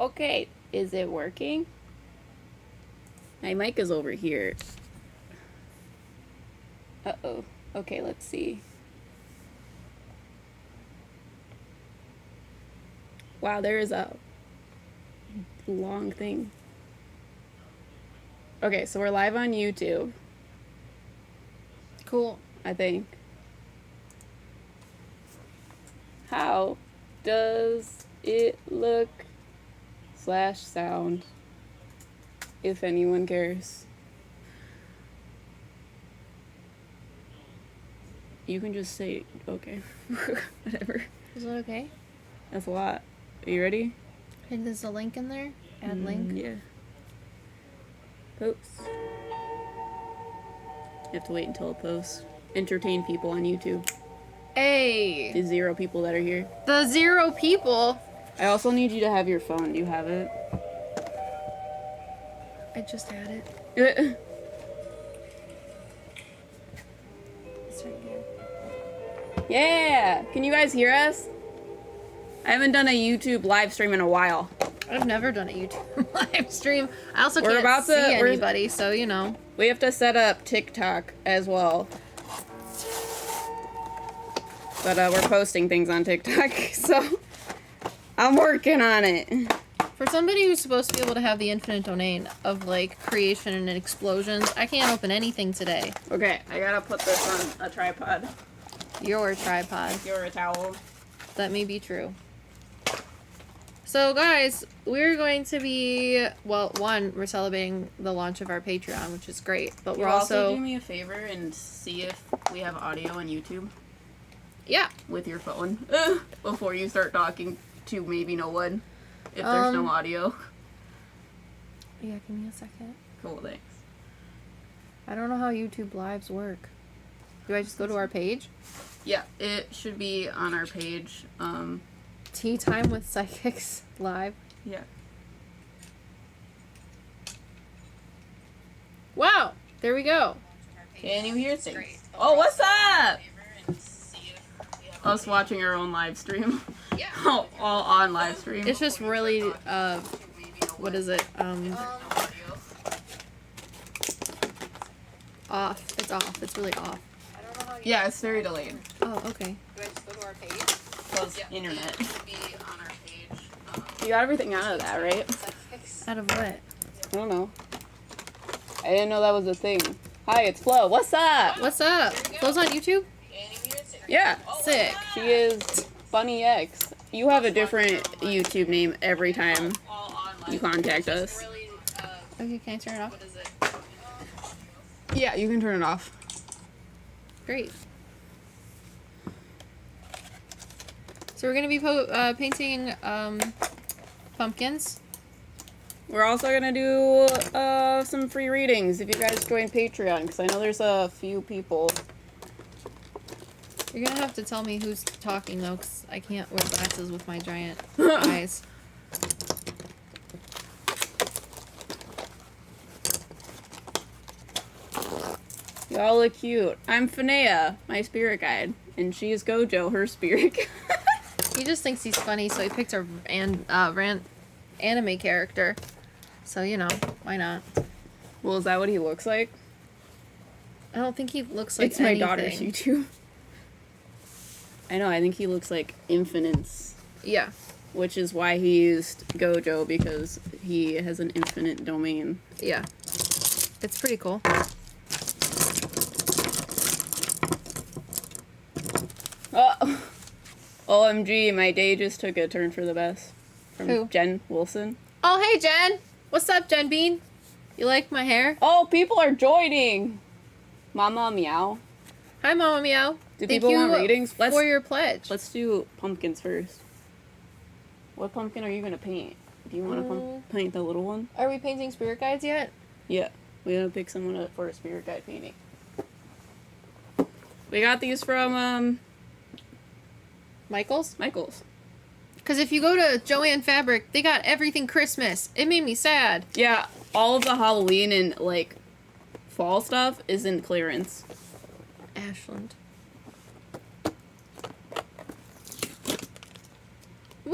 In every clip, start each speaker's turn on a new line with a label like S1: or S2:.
S1: Okay, is it working? My mic is over here. Uh-oh. Okay, let's see. Wow, there is a long thing. Okay, so we're live on YouTube.
S2: Cool.
S1: I think. How does it look / sound? If anyone cares. You can just say, okay. Whatever.
S2: Is it okay?
S1: That's a lot. Are you ready?
S2: And there's a link in there? Add link?
S1: Yeah. Post. You have to wait until it posts. Entertain people on YouTube.
S2: Hey!
S1: The 0 people that are here.
S2: The 0 people?
S1: I also need you to have your phone. Do you have it?
S2: I just had it. It's right here.
S1: Yeah! Can you guys hear us? I haven't done a YouTube live stream in a while.
S2: I've never done a YouTube live stream. I also
S1: We're
S2: can't
S1: about to-
S2: see
S1: we're-
S2: anybody, so you know.
S1: We have to set up TikTok as well. But we're posting things on TikTok, so I'm working on it.
S2: For somebody who's supposed to be able to have the infinite domain of, like, creation and explosions, I can't open anything today.
S1: Okay, I gotta put this on a tripod.
S2: Your tripod.
S1: You're a towel.
S2: That may be true. So, guys, we're going to be, well, one, we're celebrating the launch of our Patreon, which is great, but we're also
S1: do me a favor and see if we have audio on YouTube
S2: yeah.
S1: with your phone before you start talking to maybe no one. If there's no audio.
S2: Yeah, give me a second.
S1: Cool, thanks.
S2: I don't know how YouTube Lives work. Do I just go to our page?
S1: Yeah, it should be on our page.
S2: Tea Time with PsycKicks Live.
S1: Yeah.
S2: Wow! There we go.
S1: Can you hear things? Oh, what's up? Us watching our own live stream.
S2: Yeah.
S1: all on live stream.
S2: It's just really, what is it? Off. It's off. It's really off.
S1: Yeah, it's very delayed.
S2: Oh, okay.
S3: Do I just go to our page?
S1: Close internet.
S3: It should be on our page.
S1: You got everything out of that, right?
S3: PsycKicks.
S2: Out of what?
S1: I don't know. I didn't know that was a thing. Hi, it's Flo. What's up?
S2: What's up? Flo's on YouTube?
S1: Yeah.
S2: Sick.
S1: She is Bunny X. You have a different YouTube name every time you contact us.
S2: Okay, can I turn it off?
S1: Yeah, you can turn it off.
S2: Great. So we're gonna be painting pumpkins.
S1: We're also gonna do some free readings if you guys join Patreon, because I know there's a few people.
S2: You're gonna have to tell me who's talking though, because I can't wear glasses with my giant eyes.
S1: Y'all look cute. I'm Finea, my spirit guide, and she's Gojo, her spirit guide.
S2: He just thinks he's funny, so he picked our anime character. So, you know, why not?
S1: Well, is that what he looks like?
S2: I don't think he looks like
S1: It's my
S2: anything.
S1: daughter's YouTube. I know, I think he looks like Infinite,
S2: Yeah.
S1: which is why he used Gojo, because he has an infinite domain.
S2: Yeah. It's pretty cool.
S1: Oh, OMG, my day just took a turn for the best. From
S2: Who?
S1: Jen Wilson.
S2: Oh, hey, Jen! What's up, Jen Bean? You like my hair?
S1: Oh, people are joining! Mama Meow.
S2: Hi, Mama Meow.
S1: Do
S2: Thank
S1: people
S2: you
S1: want readings?
S2: for your pledge.
S1: Let's do pumpkins first. What pumpkin are you gonna paint? Do you want to paint the little one?
S2: Are we painting spirit guides yet?
S1: Yeah, we gotta pick someone up for a spirit guide painting. We got these from
S2: Michael's?
S1: Michael's.
S2: Because if you go to Joanne Fabric, they got everything Christmas. It made me sad.
S1: Yeah, all of the Halloween and like fall stuff is in clearance.
S2: Ashland.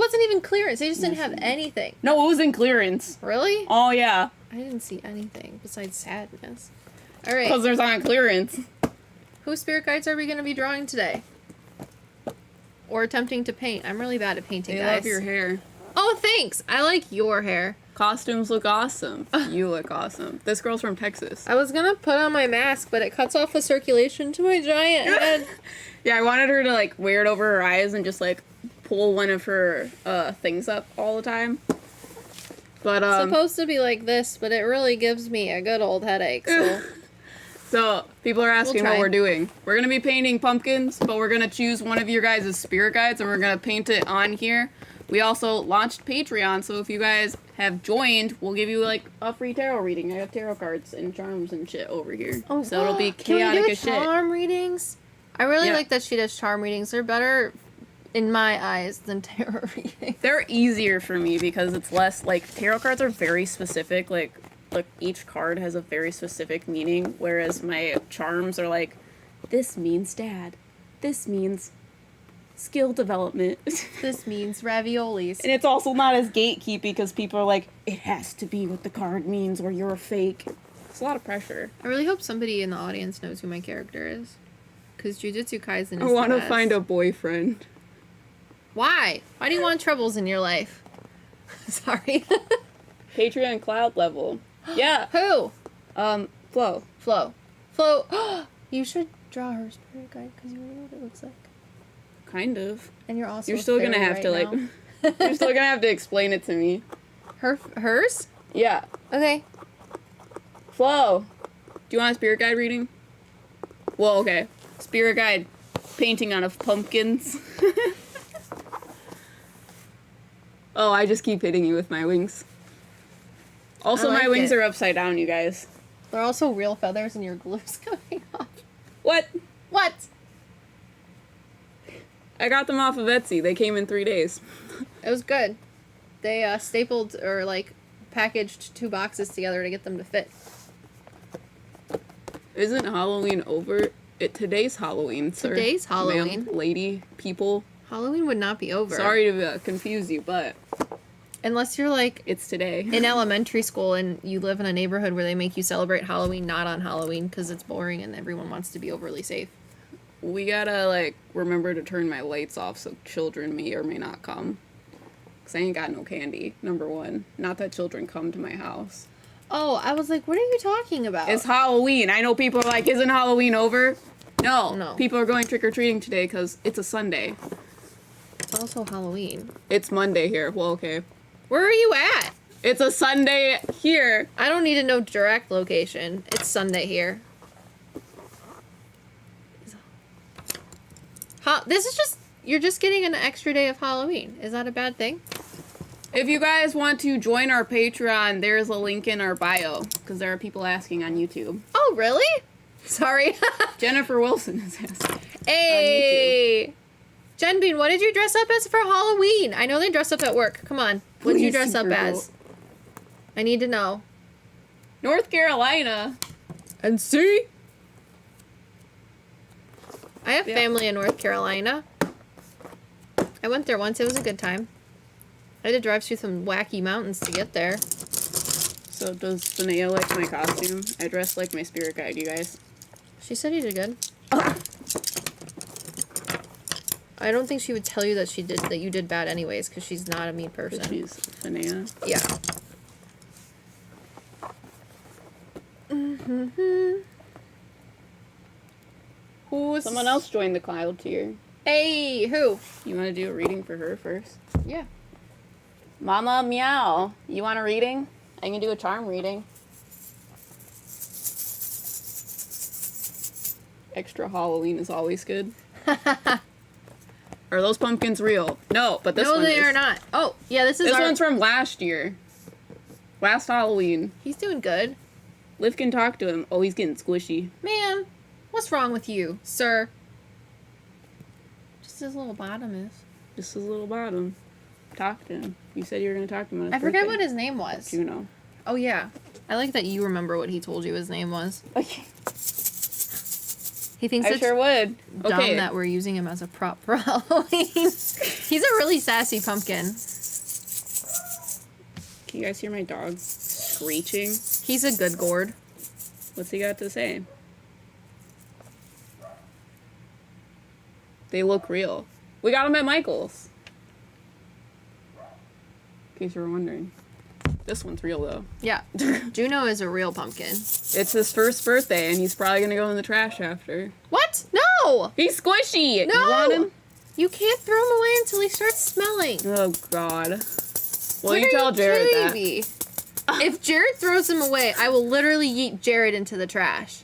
S2: wasn't even clearance. They just didn't
S1: Yes,
S2: have anything.
S1: No, it was in clearance.
S2: Really?
S1: Oh, yeah.
S2: I didn't see anything besides sadness. All right.
S1: Because there's on clearance.
S2: Whose spirit guides are we going to be drawing today? Or attempting to paint? I'm really bad at painting,
S1: They
S2: guys.
S1: love your hair.
S2: Oh, thanks. I like your hair.
S1: Costumes look awesome. You look awesome. This girl's from Texas.
S2: I was going to put on my mask, but it cuts off the circulation to my giant head.
S1: Yeah, I wanted her to, like, wear it over her eyes and just, like, pull one of her things up all the time. But,
S2: It's supposed to be like this, but it really gives me a good old headache, so...
S1: So, people are asking
S2: We'll
S1: what
S2: try.
S1: we're doing. We're going to be painting pumpkins, but we're going to choose one of your guys' spirit guides, and we're going to paint it on here. We also launched Patreon, so if you guys have joined, we'll give you, like, a free tarot reading. I have tarot cards and charms and shit over here.
S2: Oh,
S1: so it'll be
S2: can
S1: chaotic
S2: we do
S1: as shit.
S2: charm readings? I really
S1: Yeah.
S2: like that she does charm readings. They're better, in my eyes, than tarot readings.
S1: They're easier for me because it's less, like, tarot cards are very specific, like each card has a very specific meaning, whereas my charms are like, this means dad. This means skill development.
S2: This means raviolis.
S1: And it's also not as gatekeepy because people are like, it has to be what the card means or you're a fake. It's a lot of pressure.
S2: I really hope somebody in the audience knows who my character is. Because Jujutsu Kaisen is
S1: I want
S2: the
S1: to
S2: best.
S1: find a boyfriend.
S2: Why? Why do you want troubles in your life? Sorry.
S1: Patreon cloud level. Yeah.
S2: Who?
S1: Flo.
S2: Flo. Flo. You should draw her spirit guide because you know what it looks like.
S1: Kind of.
S2: And you're also
S1: You're still
S2: a
S1: gonna
S2: fairy
S1: have
S2: right
S1: to, like,
S2: now.
S1: you're still gonna have to explain it to me.
S2: Hers?
S1: Yeah.
S2: Okay.
S1: Flo, do you want a spirit guide reading? Well, okay. Spirit guide painting on of pumpkins. Oh, I just keep hitting you with my wings. Also,
S2: I like
S1: my wings
S2: it.
S1: are upside down, you guys.
S2: They're also real feathers and your glue's coming off.
S1: What?
S2: What?
S1: I got them off of Etsy. They came in 3 days.
S2: It was good. They stapled or like packaged 2 boxes together to get them to fit.
S1: Isn't Halloween over? Today's Halloween, sir.
S2: Today's Halloween.
S1: Ma'am, lady, people.
S2: Halloween would not be over.
S1: Sorry to confuse you, but
S2: Unless you're like
S1: it's today.
S2: in elementary school and you live in a neighborhood where they make you celebrate Halloween not on Halloween because it's boring and everyone wants to be overly safe.
S1: We gotta, like, remember to turn my lights off so children may or may not come. Because I ain't got no candy, number one. Not that children come to my house.
S2: Oh, I was like, what are you talking about?
S1: It's Halloween. I know people are like, isn't Halloween over? No.
S2: No.
S1: People are going trick-or-treating today because it's a Sunday.
S2: It's also Halloween.
S1: It's Monday here. Well, okay.
S2: Where are you at?
S1: It's a Sunday here.
S2: I don't need to know direct location. It's Sunday here. This is just, you're just getting an extra day of Halloween. Is that a bad thing?
S1: If you guys want to join our Patreon, there's a link in our bio. Because there are people asking on YouTube.
S2: Oh, really? Sorry.
S1: Jennifer Wilson is asking.
S2: Hey! Jen Bean, what did you dress up as for Halloween? I know they dress up at work. Come on. What did you
S1: Please,
S2: dress up
S1: Super
S2: as?
S1: Bowl.
S2: I need to know.
S1: North Carolina.
S2: And see? I have
S1: Yeah.
S2: family in North Carolina. I went there once. It was a good time. I had to drive through some wacky mountains to get there.
S1: So does Finea like my costume? I dress like my spirit guide, you guys.
S2: She said you did good. I don't think she would tell you that you did bad anyways, because she's not a mean person.
S1: But she's Finea.
S2: Yeah. Who's
S1: Someone else joined the cloud tier.
S2: Hey, who?
S1: You want to do a reading for her first?
S2: Yeah.
S1: Mama Meow, you want a reading? I can do a charm reading. Extra Halloween is always good. Are those pumpkins real? No, but this
S2: no,
S1: one
S2: they
S1: is.
S2: are not. Oh, yeah, this is
S1: This
S2: our...
S1: one's from last year. Last Halloween.
S2: He's doing good.
S1: Liv can talk to him. Oh, he's getting squishy.
S2: Man, what's wrong with you, sir? Just his little bottom is.
S1: Just his little bottom. Talk to him. You said you were going to talk to him on his
S2: I forget
S1: birthday.
S2: what his name was.
S1: Juno.
S2: Oh, yeah. I like that you remember what he told you his name was.
S1: Okay.
S2: He thinks
S1: I
S2: it's
S1: sure would.
S2: dumb
S1: Okay.
S2: that we're using him as a prop for Halloween. He's a really sassy pumpkin.
S1: Can you guys hear my dog screeching?
S2: He's a good gourd.
S1: What's he got to say? They look real. We got them at Michael's. In case you were wondering. This one's real, though.
S2: Yeah. Juno is a real pumpkin.
S1: It's his first birthday, and he's probably going to go in the trash after.
S2: What? No!
S1: He's squishy!
S2: No!
S1: You want him?
S2: You can't throw him away until he starts smelling.
S1: Oh, God. Well,
S2: What
S1: you
S2: are
S1: tell Jared
S2: kidding
S1: that.
S2: me? If Jared throws him away, I will literally yeet Jared into the trash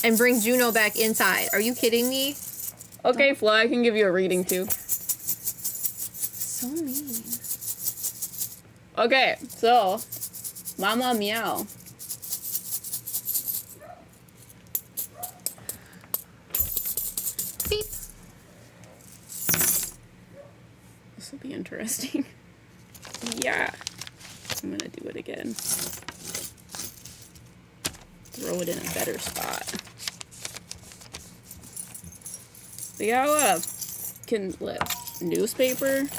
S2: and bring Juno back inside. Are you kidding me?
S1: Okay, Flo, I can give you a reading, too.
S2: So mean.
S1: Okay, so, Mama Meow.
S2: Beep.
S1: This will be interesting. Yeah. I'm gonna do it again. Throw it in a better spot. We got a lot of newspaper,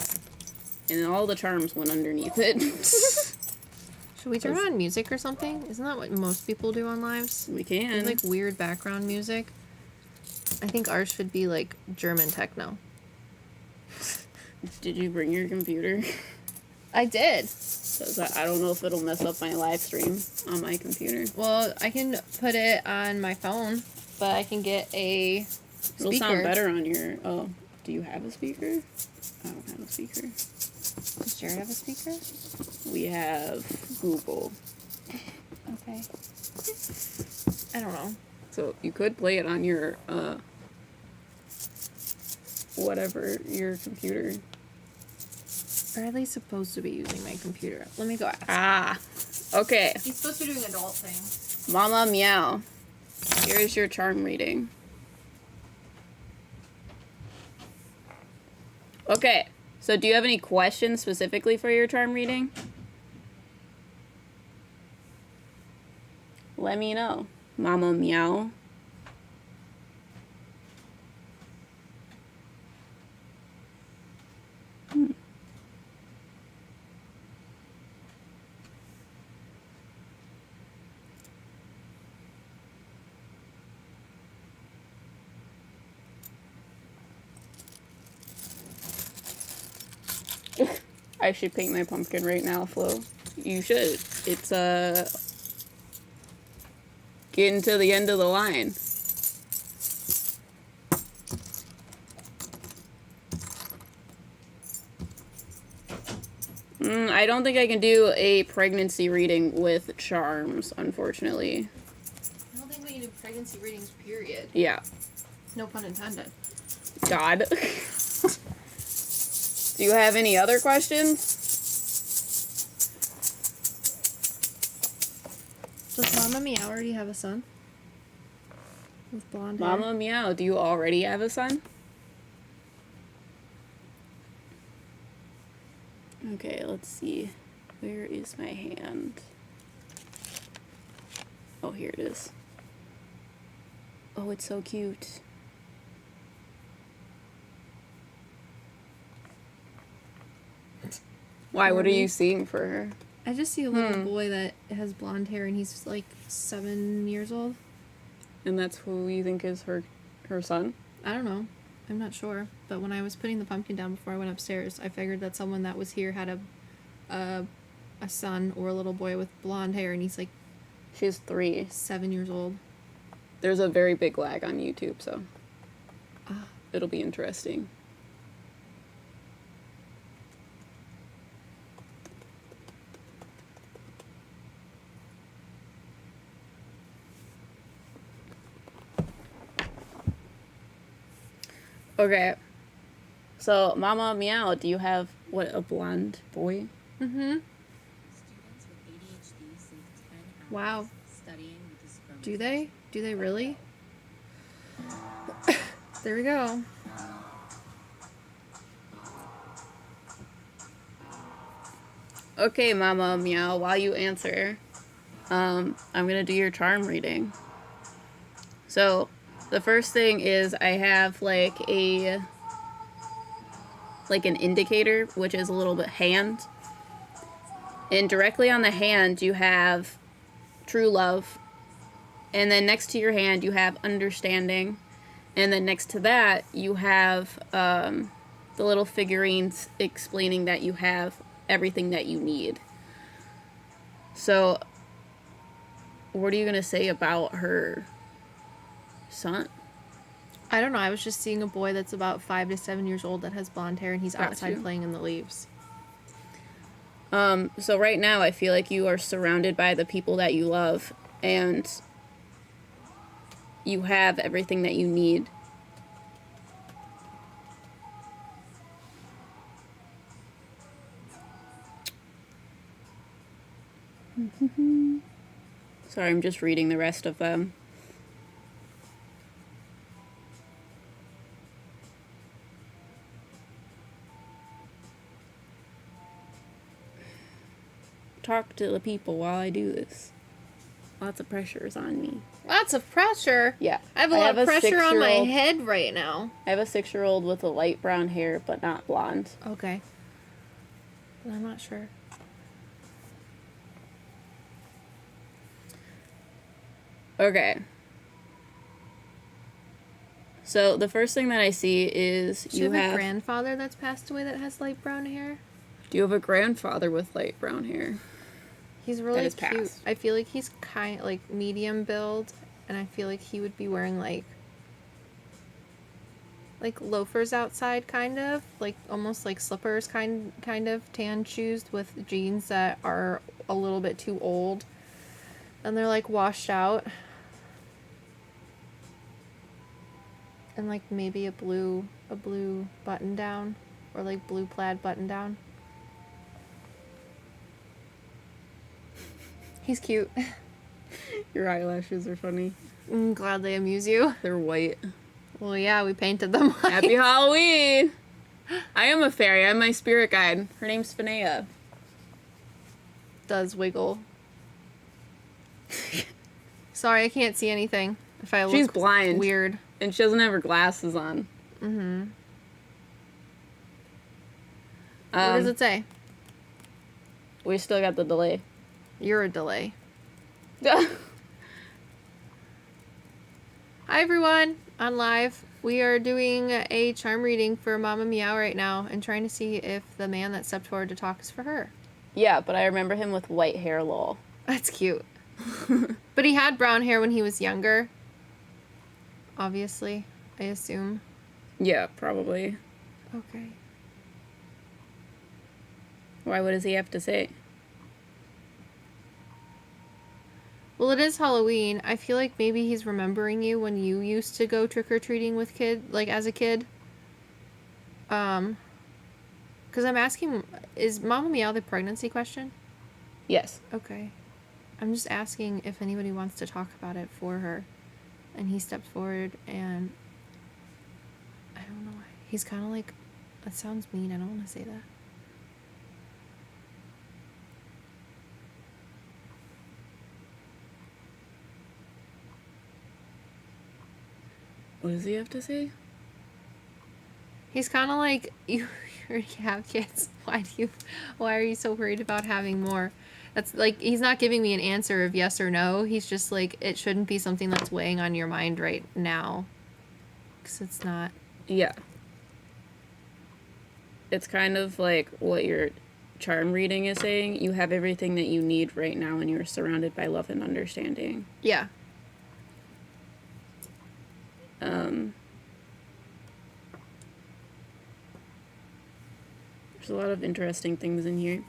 S1: and all the charms went underneath it.
S2: Should we turn on music or something? Isn't that what most people do on lives?
S1: We
S2: They
S1: can.
S2: have, like weird background music. I think ours should be like German techno.
S1: Did you bring your computer?
S2: I did.
S1: 'Cause I don't know if it'll mess up my live stream on my computer.
S2: Well, I can put it on my phone, but I can get a
S1: It'll
S2: speaker.
S1: sound better on your... Oh, do you have a speaker? I don't have a speaker.
S2: Does Jared have a speaker?
S1: We have Google.
S2: Okay. I don't know.
S1: So you could play it on your, whatever, your computer.
S2: Bradley's supposed to be using my computer. Let me go ask.
S1: Ah, okay.
S2: He's supposed to be doing adult things.
S1: Mama Meow. Here's your charm reading. Okay, so do you have any questions specifically for your charm reading? Let me know. Mama Meow. I should paint my pumpkin right now, Flo. You should. It's, getting to the end of the line. I don't think I can do a pregnancy reading with charms, unfortunately.
S2: I don't think we can do pregnancy readings, period.
S1: Yeah.
S2: No pun intended.
S1: God. Do you have any other questions?
S2: Does Mama Meow already have a son? With blonde hair?
S1: Mama Meow, do you already have a son? Okay, let's see. Where is my hand? Oh, here it is. Oh, it's so cute. Why? What are you seeing for her?
S2: I just see a little boy that has blonde hair and he's like 7 years old.
S1: And that's who you think is her son?
S2: I don't know. I'm not sure. But when I was putting the pumpkin down before I went upstairs, I figured that someone that was here had a son or a little boy with blonde hair and he's like
S1: She's 3.
S2: 7 years old.
S1: There's a very big lag on YouTube, so
S2: Ah.
S1: it'll be interesting. Okay. So, Mama Meow, do you have, a blonde boy?
S2: Mm-hmm.
S4: Students with ADHD save 10 hours
S2: Wow.
S4: studying with this program.
S2: Do they? Do they really? There we go.
S1: Okay, Mama Meow, while you answer, I'm gonna do your charm reading. So, The first thing is I have like an indicator, which is a little bit hand. And directly on the hand you have true love. And then next to your hand you have understanding. And then next to that you have the little figurines explaining that you have everything that you need. So what are you going to say about her son?
S2: I don't know. I was just seeing a boy that's about 5 to 7 years old that has blonde hair, and he's
S1: Got
S2: outside
S1: you.
S2: playing in the leaves.
S1: So right now I feel like you are surrounded by the people that you love, and you have everything that you need. Sorry, I'm just reading the rest of them. Talk to the people while I do this. Lots of pressure is on me.
S2: Lots of pressure.
S1: Yeah.
S2: I have a lot of pressure on my
S1: 6-year-old
S2: head right now.
S1: I have a 6-year-old with a light brown hair, but not blonde.
S2: Okay. I'm not sure.
S1: Okay. So the first thing that I see is
S2: Do you have a grandfather that's passed away that has light brown hair?
S1: Do you have a grandfather with light brown hair?
S2: He's really
S1: is
S2: cute.
S1: passed.
S2: I feel like he's kind like medium build, and I feel like he would be wearing like loafers outside, kind of like almost like slippers, kind of tan shoes with jeans that are a little bit too old, and they're like washed out, and like maybe a blue button down, or like blue plaid button down. He's cute.
S1: Your eyelashes are funny.
S2: I'm glad they amuse you.
S1: They're white.
S2: Well, yeah, we painted them white.
S1: Happy Halloween! I am a fairy. I'm my spirit guide. Her name's Finea.
S2: Does wiggle. Sorry, I can't see anything. If I look
S1: She's blind.
S2: weird.
S1: And she doesn't have her glasses on.
S2: Mm-hmm. What does it say?
S1: We still got the delay.
S2: You're a delay. Hi everyone, on live. We are doing a charm reading for Mama Meow right now and trying to see if the man that stepped forward to talk is for her.
S1: Yeah, but I remember him with white hair, lol.
S2: That's cute. But he had brown hair when he was younger. Obviously, I assume.
S1: Yeah, probably.
S2: Okay.
S1: Why? What does he have to say?
S2: Well, it is Halloween. I feel like maybe he's remembering you when you used to go trick-or-treating with as a kid. Because I'm asking, is Mama Meow the pregnancy question?
S1: Yes.
S2: Okay. I'm just asking if anybody wants to talk about it for her. And he stepped forward and I don't know why. He's kind of like, that sounds mean. I don't want to say that.
S1: What does he have to say?
S2: He's kind of like, you already have kids. Why are you so worried about having more? That's like, he's not giving me an answer of yes or no. He's just like, it shouldn't be something that's weighing on your mind right now. Because it's not.
S1: Yeah. It's kind of like what your charm reading is saying. You have everything that you need right now and you're surrounded by love and understanding.
S2: Yeah.
S1: There's a lot of interesting things in here.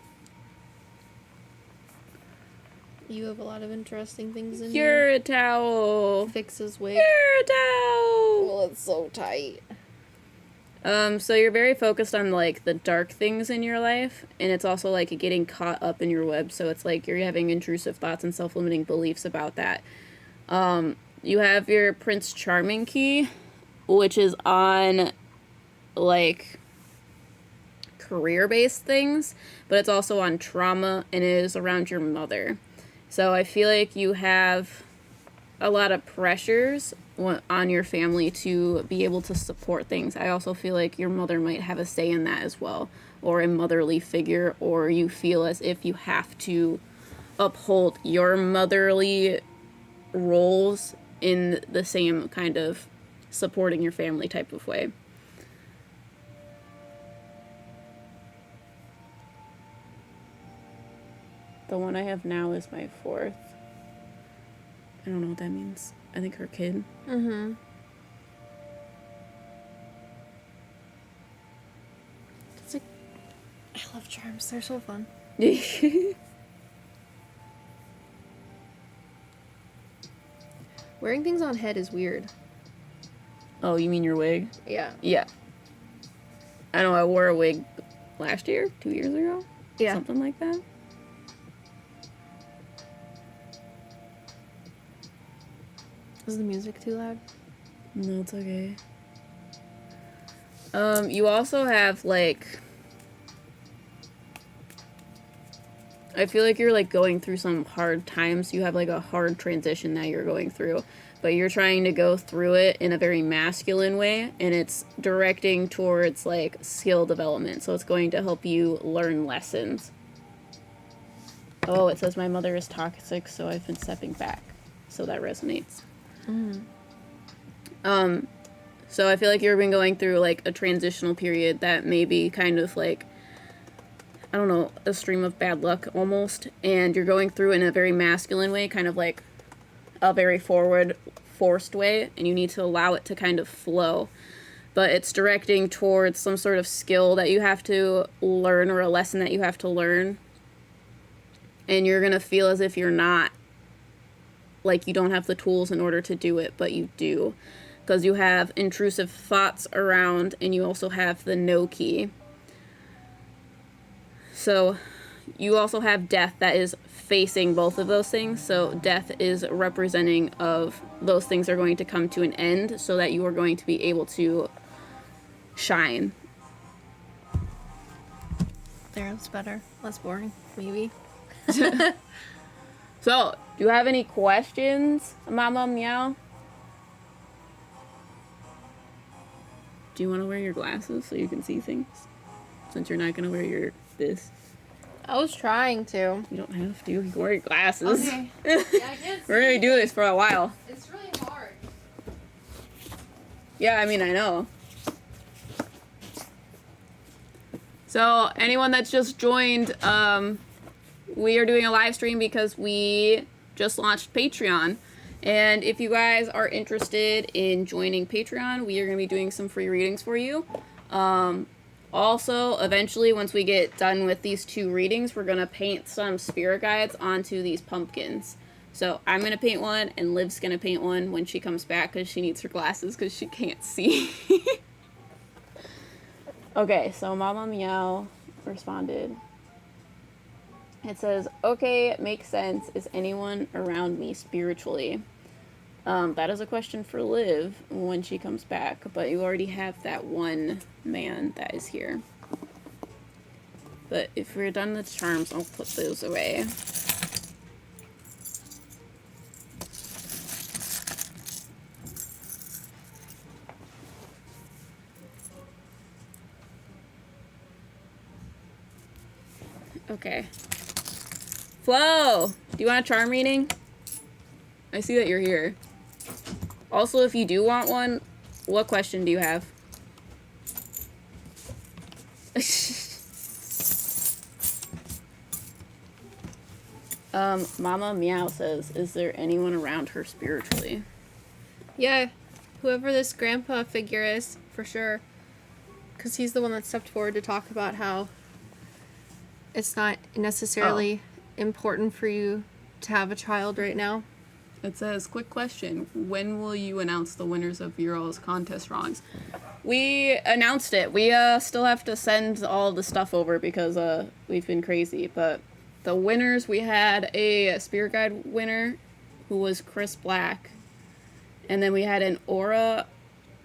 S2: You have a lot of interesting things in
S1: You're
S2: here.
S1: a towel.
S2: Fixes wig.
S1: You're a towel.
S2: Well, it's so tight.
S1: So you're very focused on like the dark things in your life, and it's also like getting caught up in your web. So it's like you're having intrusive thoughts and self-limiting beliefs about that. You have your Prince Charming key, which is on like career-based things, but it's also on trauma and it is around your mother. So I feel like you have a lot of pressures on your family to be able to support things. I also feel like your mother might have a say in that as well, or a motherly figure, or you feel as if you have to uphold your motherly roles in the same kind of supporting your family type of way. The one I have now is my 4th. I don't know what that means. I think her kid.
S2: Mm-hmm. It's like, I love charms. They're so fun. Wearing things on head is weird.
S1: Oh, you mean your wig?
S2: Yeah.
S1: Yeah. I know I wore a wig last year, 2 years ago.
S2: Yeah.
S1: Something like that.
S2: Is the music too loud?
S1: No, it's okay. You also have, like... I feel like you're, like, going through some hard times. You have, like, a hard transition that you're going through. But you're trying to go through it in a very masculine way. And it's directing towards, like, skill development. So it's going to help you learn lessons. Oh, it says my mother is toxic, so I've been stepping back. So that resonates. So I feel like you've been going through, like, a transitional period that may be kind of, like, I don't know, a stream of bad luck almost, and you're going through in a very masculine way, kind of like a very forward, forced way, and you need to allow it to kind of flow. But it's directing towards some sort of skill that you have to learn, or a lesson that you have to learn, and you're gonna feel as if you're not, like, you don't have the tools in order to do it, but you do. Because you have intrusive thoughts around, and you also have the no key. So you also have death that is facing both of those things. So death is representing of those things are going to come to an end, so that you are going to be able to shine.
S2: There, it's better. Less boring, maybe.
S1: So, do you have any questions, Mama Meow? Do you want to wear your glasses so you can see things? Since you're not going to wear your this.
S2: I was trying to.
S1: You don't have to. You can wear your glasses.
S2: Okay. Yeah, I guess.
S1: We're going to do this for a while.
S2: It's really hard.
S1: Yeah, I mean, I know. So, anyone that's just joined, we are doing a live stream because we just launched Patreon. And if you guys are interested in joining Patreon, we are going to be doing some free readings for you. Also, eventually, once we get done with these 2 readings, we're going to paint some spirit guides onto these pumpkins. So, I'm going to paint one, and Liv's going to paint one when she comes back, because she needs her glasses, because she can't see. Okay, so Mama Meow responded. It says, okay, makes sense. Is anyone around me spiritually? That is a question for Liv when she comes back, but you already have that one man that is here. But if we're done with charms, I'll put those away. Okay. Flo! Do you want a charm reading? I see that you're here. Also, if you do want one, what question do you have? Mama Meow says, is there anyone around her spiritually?
S2: Yeah, whoever this grandpa figure is, for sure. Because he's the one that stepped forward to talk about how it's not necessarily important for you to have a child right now.
S1: It says, quick question. When will you announce the winners of your all's contest drawings? We announced it. We still have to send all the stuff over because we've been crazy. But the winners, we had a spirit guide winner who was Chris Black. And then we had an aura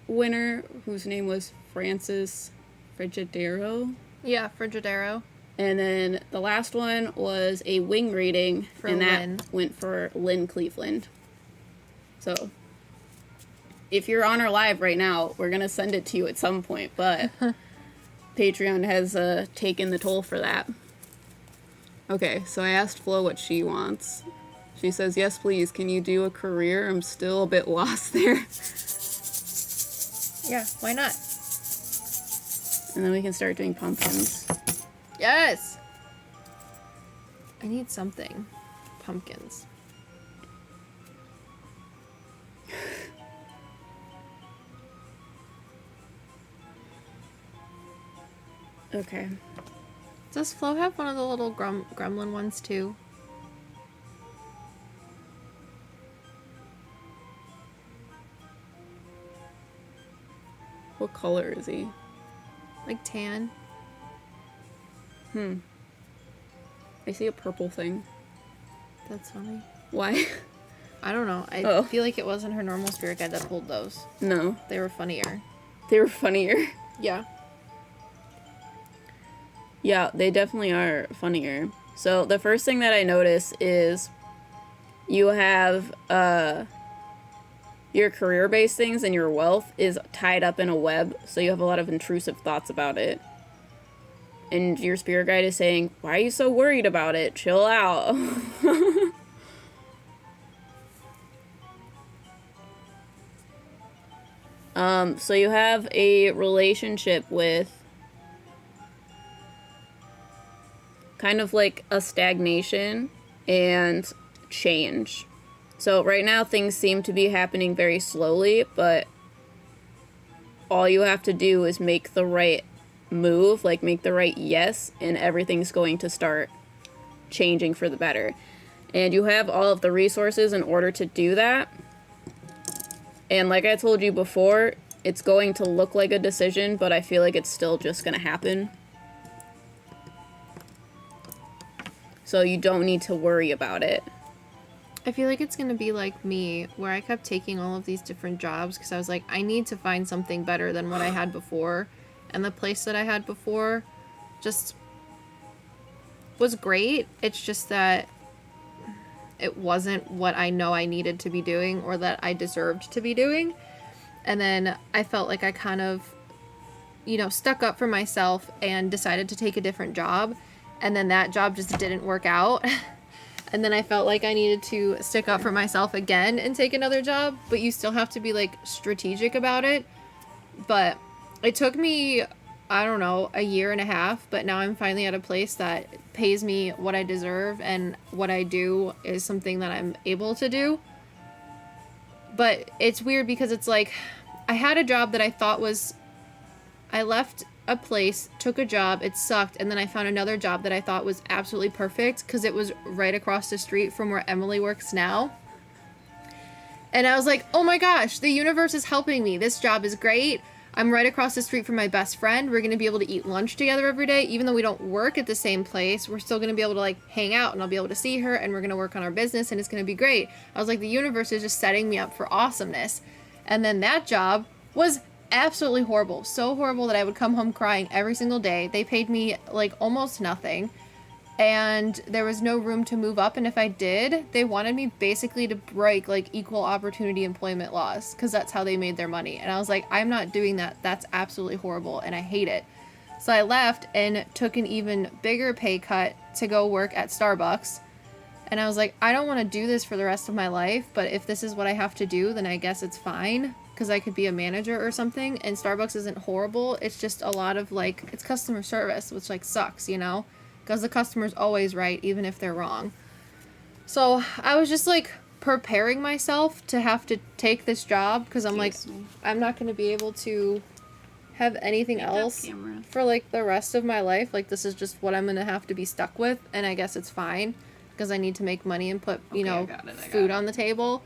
S1: winner whose name was Francis Frigidero.
S2: Yeah, Frigidero.
S1: And then the last one was a wing reading,
S2: For
S1: and that
S2: Lynn.
S1: went for Lynn Cleveland. So, if you're on our live right now, we're gonna send it to you at some point, but Patreon has taken the toll for that. Okay, so I asked Flo what she wants. She says, yes, please, can you do a career? I'm still a bit lost there.
S2: Yeah, why not?
S1: And then we can start doing pumpkins.
S2: Yes! I need something. Pumpkins.
S1: Okay.
S2: Does Flo have one of the little gremlin ones too?
S1: What color is he?
S2: Like tan?
S1: I see a purple thing.
S2: That's funny.
S1: Why?
S2: I don't know. I
S1: Oh.
S2: feel like it wasn't her normal spirit guide that pulled those.
S1: No.
S2: They were funnier.
S1: They were funnier.
S2: Yeah.
S1: Yeah, they definitely are funnier. So the first thing that I notice is you have your career-based things and your wealth is tied up in a web, so you have a lot of intrusive thoughts about it. And your spirit guide is saying, why are you so worried about it? Chill out. So you have a relationship with kind of like a stagnation and change. So right now things seem to be happening very slowly, but all you have to do is make the right move, like make the right yes, and everything's going to start changing for the better. And you have all of the resources in order to do that. And like I told you before, it's going to look like a decision, but I feel like it's still just going to happen. So you don't need to worry about it.
S2: I feel like it's going to be like me, where I kept taking all of these different jobs because I was like, I need to find something better than what I had before. And the place that I had before just was great. It's just that it wasn't what I know I needed to be doing or that I deserved to be doing. And then I felt like I kind of, stuck up for myself and decided to take a different job. And then that job just didn't work out. And then I felt like I needed to stick up for myself again and take another job. But you still have to be, strategic about it. But it took me, I don't know, a year and a half. But now I'm finally at a place that pays me what I deserve. And what I do is something that I'm able to do. But it's weird because it's like, I had a job that I thought was, I left a place, took a job, it sucked, and then I found another job that I thought was absolutely perfect because it was right across the street from where Emily works now. And I was like, oh my gosh, the universe is helping me. This job is great. I'm right across the street from my best friend. We're going to be able to eat lunch together every day. Even though we don't work at the same place, we're still going to be able to hang out, and I'll be able to see her, and we're going to work on our business, and it's going to be great. I was like, the universe is just setting me up for awesomeness. And then that job was absolutely horrible. So horrible that I would come home crying every single day. They paid me almost nothing. And there was no room to move up. And if I did, they wanted me basically to break equal opportunity employment laws because that's how they made their money. And I was like, I'm not doing that. That's absolutely horrible. And I hate it. So I left and took an even bigger pay cut to go work at Starbucks. And I was like, I don't want to do this for the rest of my life. But if this is what I have to do, then I guess it's fine. Because I could be a manager or something. And Starbucks isn't horrible. It's just a lot of it's customer service, which sucks, because the customer's always right, even if they're wrong. So I was just preparing myself to have to take this job because I'm I'm not going to be able to have anything else for the rest of my life. This is just what I'm going to have to be stuck with. And I guess it's fine because I need to make money and put, food on the table.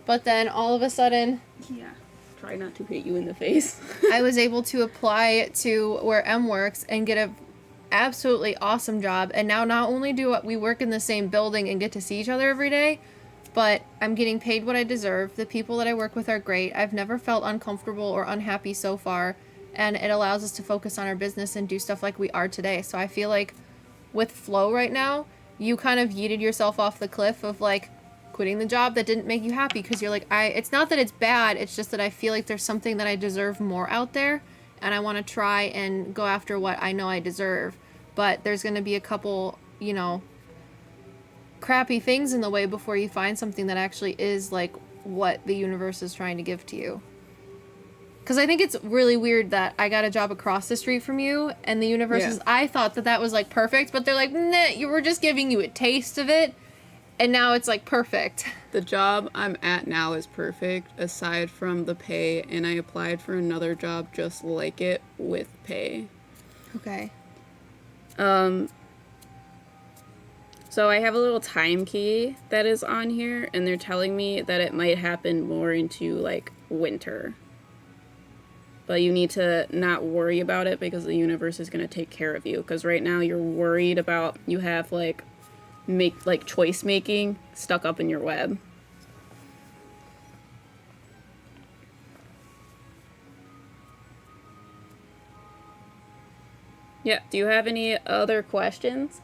S2: But then all of a sudden,
S1: Yeah. Try not to hit you in the face.
S2: I was able to apply to where M works and get a absolutely awesome job. And now not only do we work in the same building and get to see each other every day, but I'm getting paid what I deserve. The people that I work with are great. I've never felt uncomfortable or unhappy so far. And it allows us to focus on our business and do stuff like we are today. So I feel like with Flo right now, you kind of yeeted yourself off the cliff of quitting the job that didn't make you happy because you're like, it's not that it's bad, it's just that I feel like there's something that I deserve more out there and I want to try and go after what I know I deserve. But there's going to be a couple, you know, crappy things in the way before you find something that actually is like what the universe is trying to give to you. Because I think it's really weird that I got a job across the street from you and the universe is, I thought that was like perfect, but they're like, nah, you were just giving you a taste of it. And now it's like perfect.
S1: The job I'm at now is perfect aside from the pay, and I applied for another job just like it with pay.
S2: Okay.
S1: So I have a little time key that is on here, and they're telling me that it might happen more into like winter. But you need to not worry about it because the universe is going to take care of you. Because right now you're worried about, you have like choice making stuck up in your web. Yeah, do you have any other questions?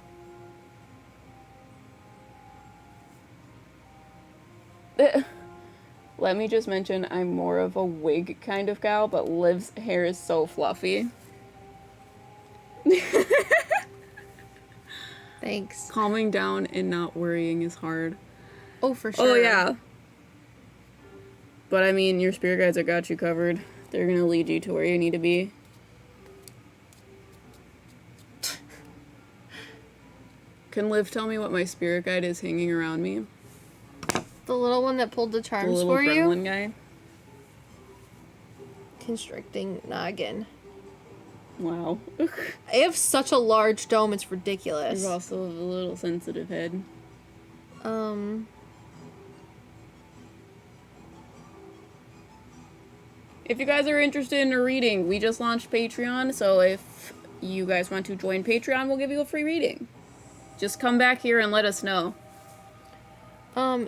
S1: Let me just mention, I'm more of a wig kind of gal, but Liv's hair is so fluffy.
S2: Thanks.
S1: Calming down and not worrying is hard.
S2: Oh, for sure.
S1: Oh, yeah. But I mean, your spirit guides have got you covered. They're gonna lead you to where you need to be. Can Liv tell me what my spirit guide is hanging around me?
S2: The little one that pulled the
S1: The
S2: charms
S1: little
S2: for you?
S1: gremlin guy?
S2: Constricting noggin.
S1: Wow.
S2: I have such a large dome, it's ridiculous.
S1: You've also a little sensitive head. If you guys are interested in a reading, we just launched Patreon, so if you guys want to join Patreon, we'll give you a free reading. Just come back here and let us know.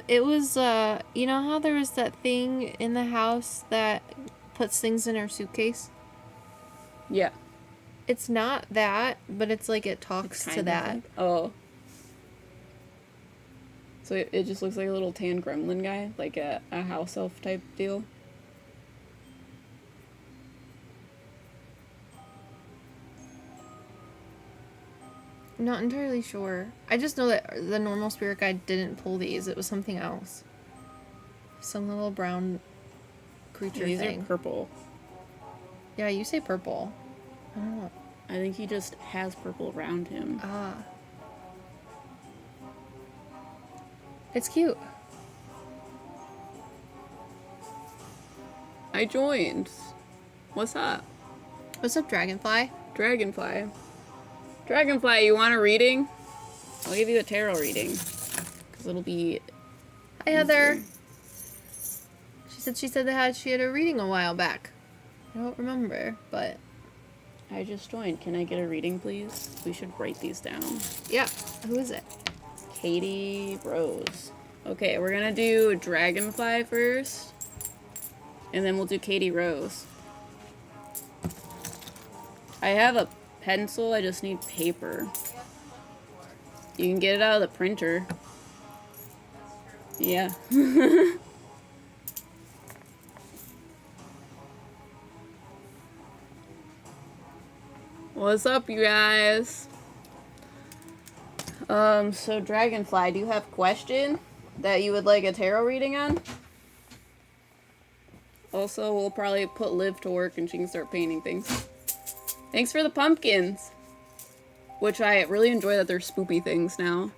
S2: It was, you know how there was that thing in the house that puts things in our suitcase?
S1: Yeah.
S2: It's not that, but it's like it talks to that.
S1: Like, oh. So it just looks like a little tan gremlin guy, like a house elf type deal.
S2: I'm not entirely sure. I just know that the normal spirit guide didn't pull these. It was something else. Some little brown creature
S1: These
S2: thing.
S1: are purple.
S2: Yeah, you say purple. I don't know.
S1: I think he just has purple around him.
S2: Ah. It's cute.
S1: I joined. What's up?
S2: What's up, Dragonfly?
S1: Dragonfly. Dragonfly, you want a reading? I'll give you a tarot reading. Because it'll be...
S2: Hi, Heather.
S1: easier.
S2: She said that she had a reading a while back. I don't remember, but...
S1: I just joined. Can I get a reading, please? We should write these down.
S2: Yeah. Who is it?
S1: Katie Rose. Okay, we're gonna do Dragonfly first. And then we'll do Katie Rose. I have a pencil, I just need paper. You can get it out of the printer. Yeah. What's up, you guys? So Dragonfly, do you have a question that you would like a tarot reading on? Also, we'll probably put Liv to work and she can start painting things. Thanks for the pumpkins! Which I really enjoy that they're spoopy things now.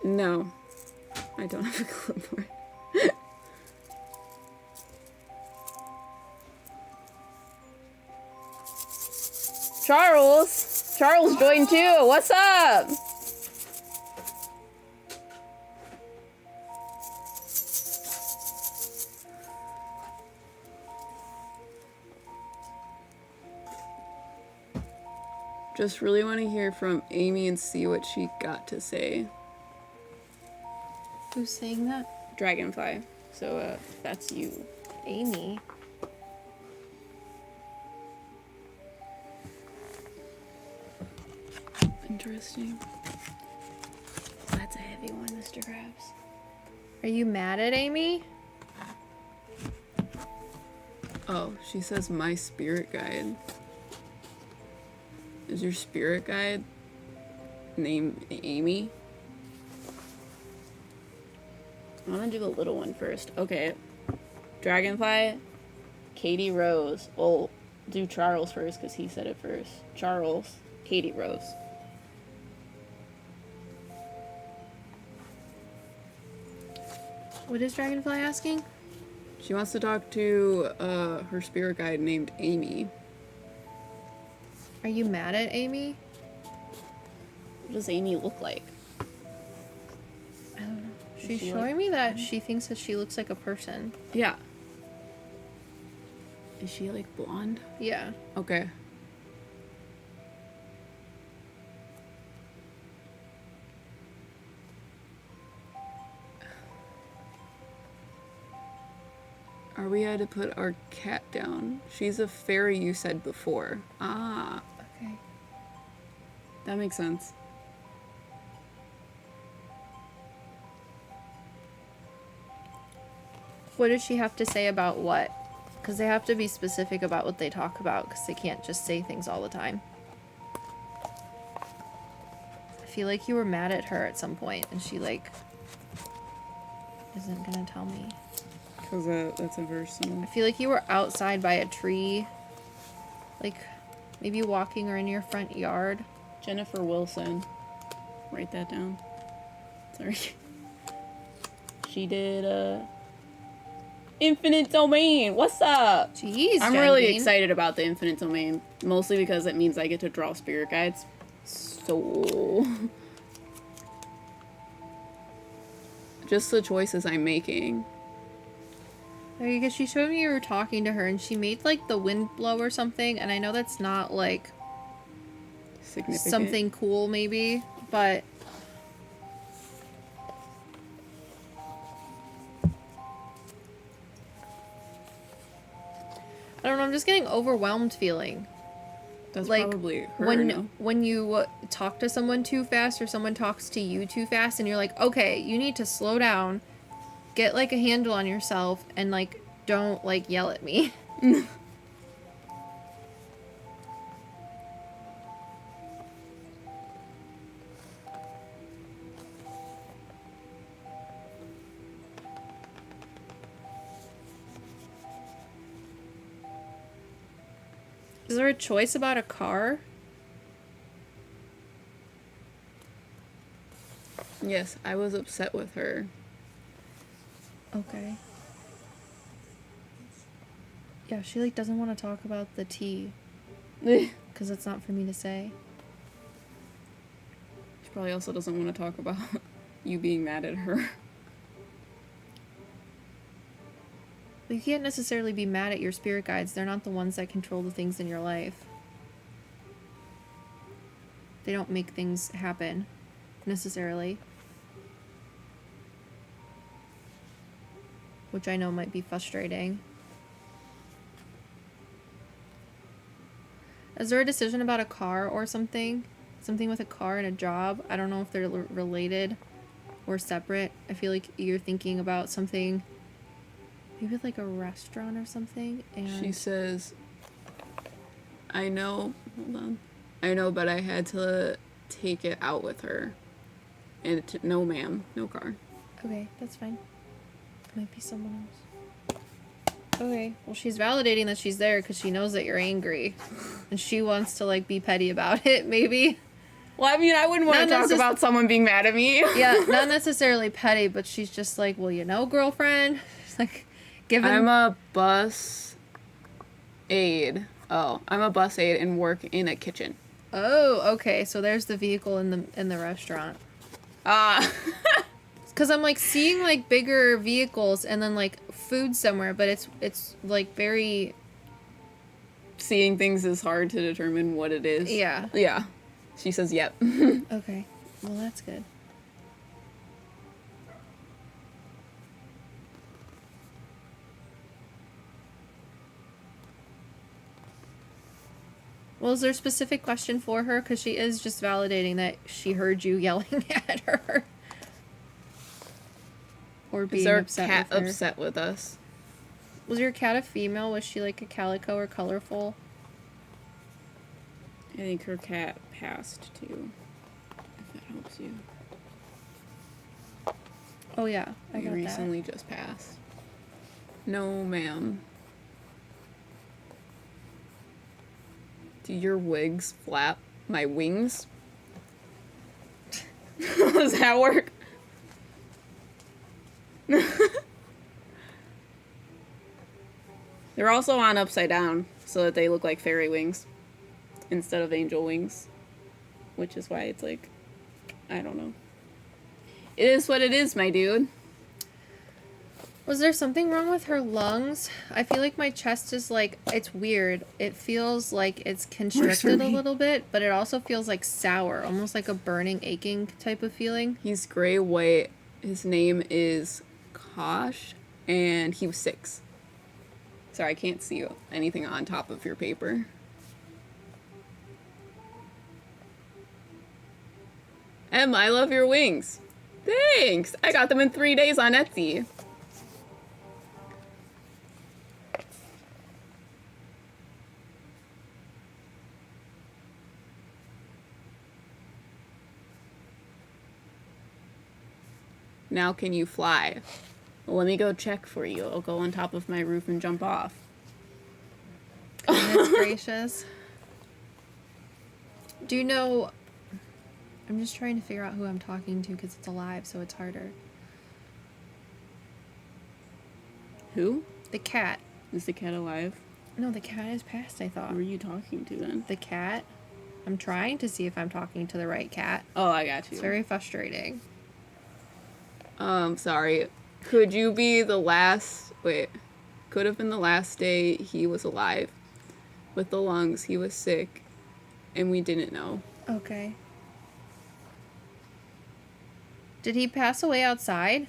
S1: No. I don't have a clipboard. Charles! Charles joined too! What's up? Just really want to hear from Amy and see what she got to say.
S2: Who's saying that?
S1: Dragonfly. So, that's you.
S2: Amy.
S1: Interesting. What? heavy one, Mr. Krabs.
S2: Are you mad at Amy?
S1: Oh, she says my spirit guide. Is your spirit guide named Amy? I want to do the little one first. Okay. Dragonfly, Katie Rose. Well, do Charles first because he said it first. Charles, Katie Rose.
S2: What is Dragonfly asking?
S1: She wants to talk to her spirit guide named Amy.
S2: Are you mad at Amy?
S1: What does Amy look like?
S2: I don't know.
S1: Is
S2: She's
S1: she,
S2: showing me that she thinks that she looks like a person.
S1: Yeah. Is she like blonde?
S2: Yeah.
S1: Okay. Are we had to put our cat down? She's a fairy you said before. Ah,
S2: Okay.
S1: that makes sense.
S2: What does she have to say about what? Because they have to be specific about what they talk about, because they can't just say things all the time. I feel like you were mad at her at some point, and she, like, isn't gonna tell me.
S1: Because that's a verse.
S2: I feel like you were outside by a tree, like, maybe walking or in your front yard.
S1: Jennifer Wilson. Write that down. Sorry. She did, Infinite Domain. What's up?
S2: Jeez,
S1: I'm
S2: Jen
S1: really
S2: Bean.
S1: excited about the Infinite Domain. Mostly because it means I get to draw spirit guides. So... just the choices I'm making.
S2: Because she showed me you were talking to her, and she made, like, the wind blow or something, and I know that's not, like,
S1: Significant.
S2: something cool, maybe, but... I don't know, I'm just getting overwhelmed feeling.
S1: That's
S2: like,
S1: probably her.
S2: When
S1: no?
S2: when you talk to someone too fast, or someone talks to you too fast, and you're like, okay, you need to slow down, get, like, a handle on yourself, and, like, don't, like, yell at me. Is there a choice about a car?
S1: Yes, I was upset with her.
S2: Okay. Yeah, she, like, doesn't want to talk about the tea,
S1: She
S2: because it's not for me to say.
S1: probably also doesn't want to talk about you being mad at her.
S2: But you can't necessarily be mad at your spirit guides. They're not the ones that control the things in your life. They don't make things happen, necessarily. Which I know might be frustrating. Is there a decision about a car or something? Something with a car and a job? I don't know if they're related or separate. I feel like you're thinking about something, maybe like a restaurant or something. And
S1: She says, I know, hold on. I know, but I had to take it out with her. And no ma'am, no car.
S2: okay, that's fine. It might be someone else. Okay, well, she's validating that she's there because she knows that you're angry. And she wants to, like, be petty about it, maybe.
S1: Well, I mean, I wouldn't want
S2: No,
S1: to
S2: no,
S1: talk
S2: it's just-
S1: about someone being mad at me.
S2: Yeah, not necessarily petty, but she's just like, well, you know, girlfriend. She's like, given.
S1: I'm a bus aide. Oh, I'm a bus aide and work in a kitchen.
S2: Oh, okay. So there's the vehicle in the restaurant.
S1: Ah.
S2: Because I'm like seeing like bigger vehicles and then like food somewhere, but it's like very
S1: Seeing things is hard to determine what it is.
S2: yeah.
S1: Yeah. She says, yep.
S2: Okay, well that's good. Well, is there a specific question for her? Because she is just validating that she heard you yelling at her. or
S1: Is
S2: being
S1: our
S2: upset
S1: cat
S2: with her.
S1: upset with us?
S2: Was your cat a female? Was she like a calico or colorful?
S1: I think her cat passed too. If that helps you.
S2: Oh yeah, I
S1: We
S2: got
S1: recently just passed. No, ma'am. Do your wigs flap my wings? Does that work? They're also on upside down so that they look like fairy wings instead of angel wings, which is why it's like, I don't know. It is what it is, my dude.
S2: Was there something wrong with her lungs? I feel like my chest is like, it's weird. It feels like it's constricted a little bit, but it also feels like sour, almost like a burning, aching type of feeling.
S1: He's gray white. His name is Kosh, and he was 6. Sorry, I can't see anything on top of your paper. Em, I love your wings. Thanks. I got them in 3 days on Etsy. Now can you fly? Well, let me go check for you. I'll go on top of my roof and jump off.
S2: Goodness gracious. Do you know... I'm just trying to figure out who I'm talking to because it's alive, so it's harder.
S1: Who?
S2: The cat.
S1: Is the cat alive?
S2: No, the cat is passed, I thought.
S1: Who are you talking to then?
S2: The cat. I'm trying to see if I'm talking to the right cat.
S1: Oh, I got you.
S2: It's very frustrating.
S1: Sorry. Could you be the last... Wait. Could have been the last day he was alive. With the lungs, he was sick. And we didn't know.
S2: Okay. Did he pass away outside?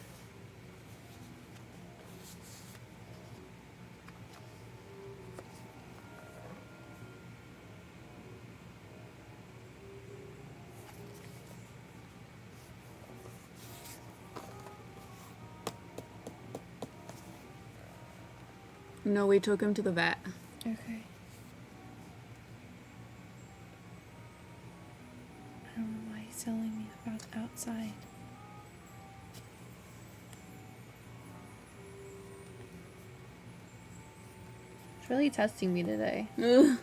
S1: No, we took him to the vet.
S2: Okay. I don't know why he's telling me about outside. It's really testing me today.
S1: Ugh.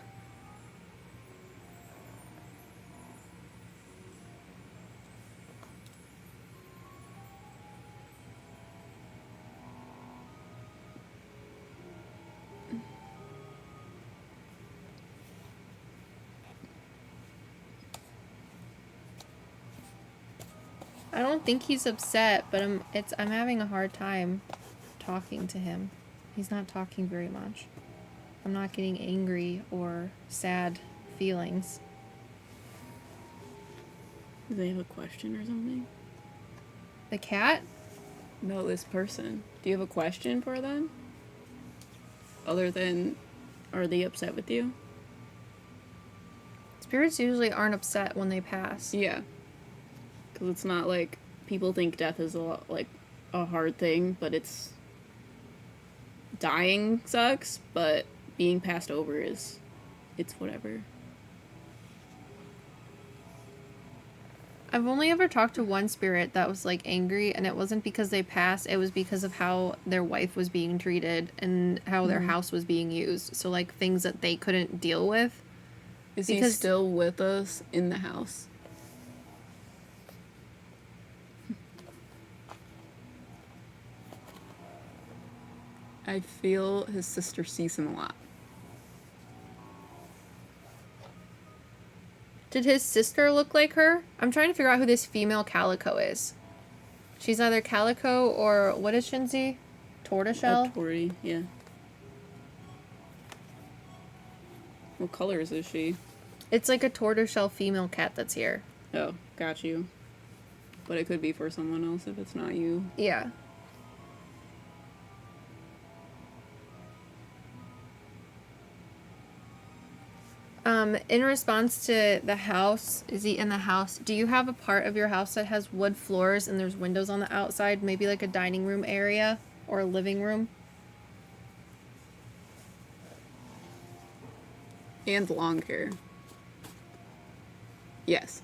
S2: I don't think he's upset, but I'm having a hard time talking to him. He's not talking very much. I'm not getting angry or sad feelings.
S1: Do they have a question or something?
S2: The cat?
S1: No, this person. Do you have a question for them? Other than, are they upset with you?
S2: Spirits usually aren't upset when they pass.
S1: Yeah. Because it's not like, people think death is like a hard thing, but it's... Dying sucks, but being passed over it's whatever.
S2: I've only ever talked to one spirit that was like angry, and it wasn't because they passed, it was because of how their wife was being treated and how their house was being used. So like things that they couldn't deal with.
S1: Is he still with us in the house? I feel his sister sees him a lot.
S2: Did his sister look like her? I'm trying to figure out who this female calico is. She's either calico or what is Shinzi? Tortoiseshell?
S1: A Tori, yeah. What colors is she?
S2: It's like a tortoiseshell female cat that's here.
S1: Oh, got you. But it could be for someone else if it's not you.
S2: Yeah. In response to the house, is he in the house? Do you have a part of your house that has wood floors and there's windows on the outside? Maybe like a dining room area or a living room?
S1: And long hair. Yes,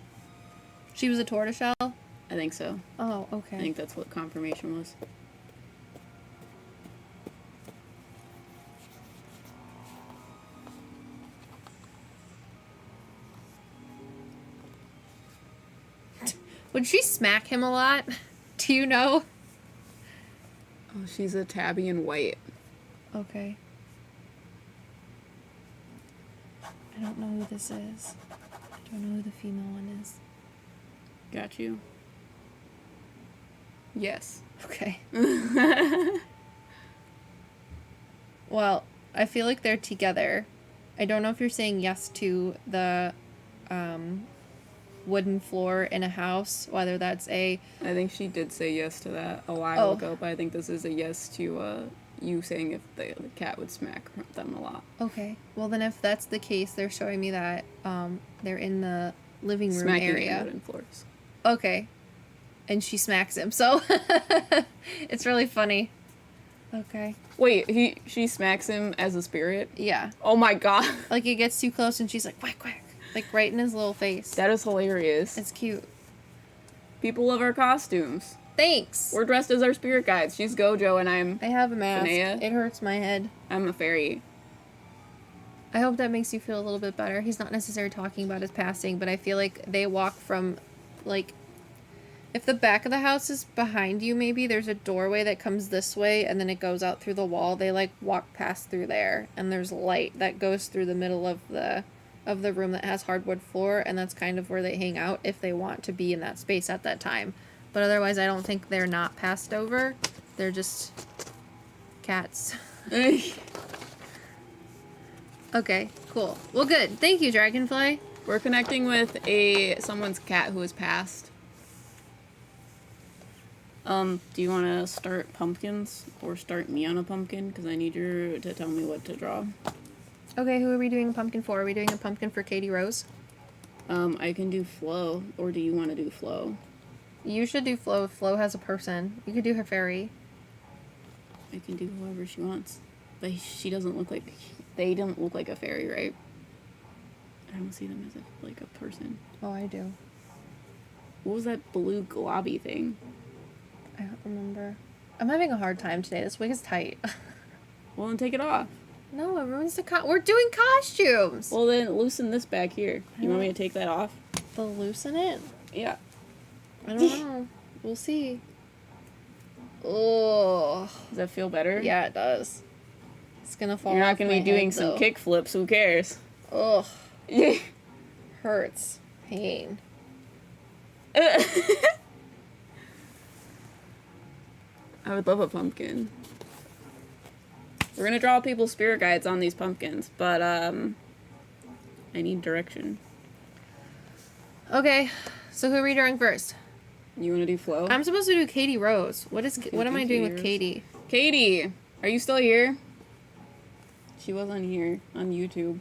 S2: She was a tortoiseshell?
S1: I think so.
S2: Oh,
S1: I
S2: okay.
S1: think that's what confirmation was.
S2: Would she smack him a lot? Do you know?
S1: Oh, she's a tabby in white.
S2: Okay. I don't know who this is. I don't know who the female one is.
S1: Got you. Yes.
S2: Okay. Well, I feel like they're together. I don't know if you're saying yes to the wooden floor in a house, whether that's a...
S1: I think she did say yes to that a while
S2: Oh.
S1: ago, but I think this is a yes to you saying if the cat would smack them a lot.
S2: Okay. Well, then if that's the case, they're showing me that they're in the living room
S1: Smacking
S2: area.
S1: wooden floors.
S2: Okay. And she smacks him, so it's really funny. Okay.
S1: Wait, she smacks him as a spirit?
S2: Yeah.
S1: Oh my god.
S2: Like, it gets too close and she's like, whack, whack. Like, right in his little face.
S1: That is hilarious.
S2: It's cute.
S1: People love our costumes.
S2: Thanks.
S1: We're dressed as our spirit guides. She's Gojo and I'm
S2: I have a mask.
S1: Finea?
S2: It hurts my head.
S1: a fairy.
S2: I hope that makes you feel a little bit better. He's not necessarily talking about his passing, but I feel like they walk from, like, if the back of the house is behind you, maybe there's a doorway that comes this way and then it goes out through the wall. They, like, walk past through there and there's light that goes through the middle of the room that has hardwood floor, and that's kind of where they hang out if they want to be in that space at that time. But otherwise, I don't think they're not passed over. They're just cats. Okay, cool. Well, good. Thank you, Dragonfly.
S1: We're connecting with someone's cat who has passed. Do you want to start pumpkins or start me on a pumpkin? Because I need you to tell me what to draw.
S2: Okay, who are we doing a pumpkin for? Are we doing a pumpkin for Katie Rose?
S1: I can do Flo, or do you want to do Flo?
S2: You should do Flo if Flo has a person. You could do her fairy.
S1: I can do whoever she wants. But she doesn't look like... They don't look like a fairy, right? I don't see them as like a person.
S2: Oh, I do.
S1: What was that blue globby thing?
S2: I don't remember. I'm having a hard time today. This wig is tight.
S1: Well, then take it off.
S2: No, it ruins the We're doing costumes!
S1: Well, then loosen this back here. You want me to take that off?
S2: They'll loosen it?
S1: Yeah.
S2: I don't know. We'll see. Oh.
S1: Does that feel better?
S2: Yeah, it does. It's gonna fall
S1: You're not
S2: off
S1: going
S2: my
S1: to be doing
S2: head,
S1: some
S2: though.
S1: kick flips. Who cares?
S2: Ugh.
S1: Yeah.
S2: Hurts. Pain.
S1: I would love a pumpkin. We're gonna draw people's spirit guides on these pumpkins, but I need direction.
S2: Okay, so who are we drawing first?
S1: You wanna do Flo?
S2: I'm supposed to do Katie Rose. What am I doing with
S1: Rose.
S2: Katie?
S1: Katie, are you still here? She wasn't here on YouTube.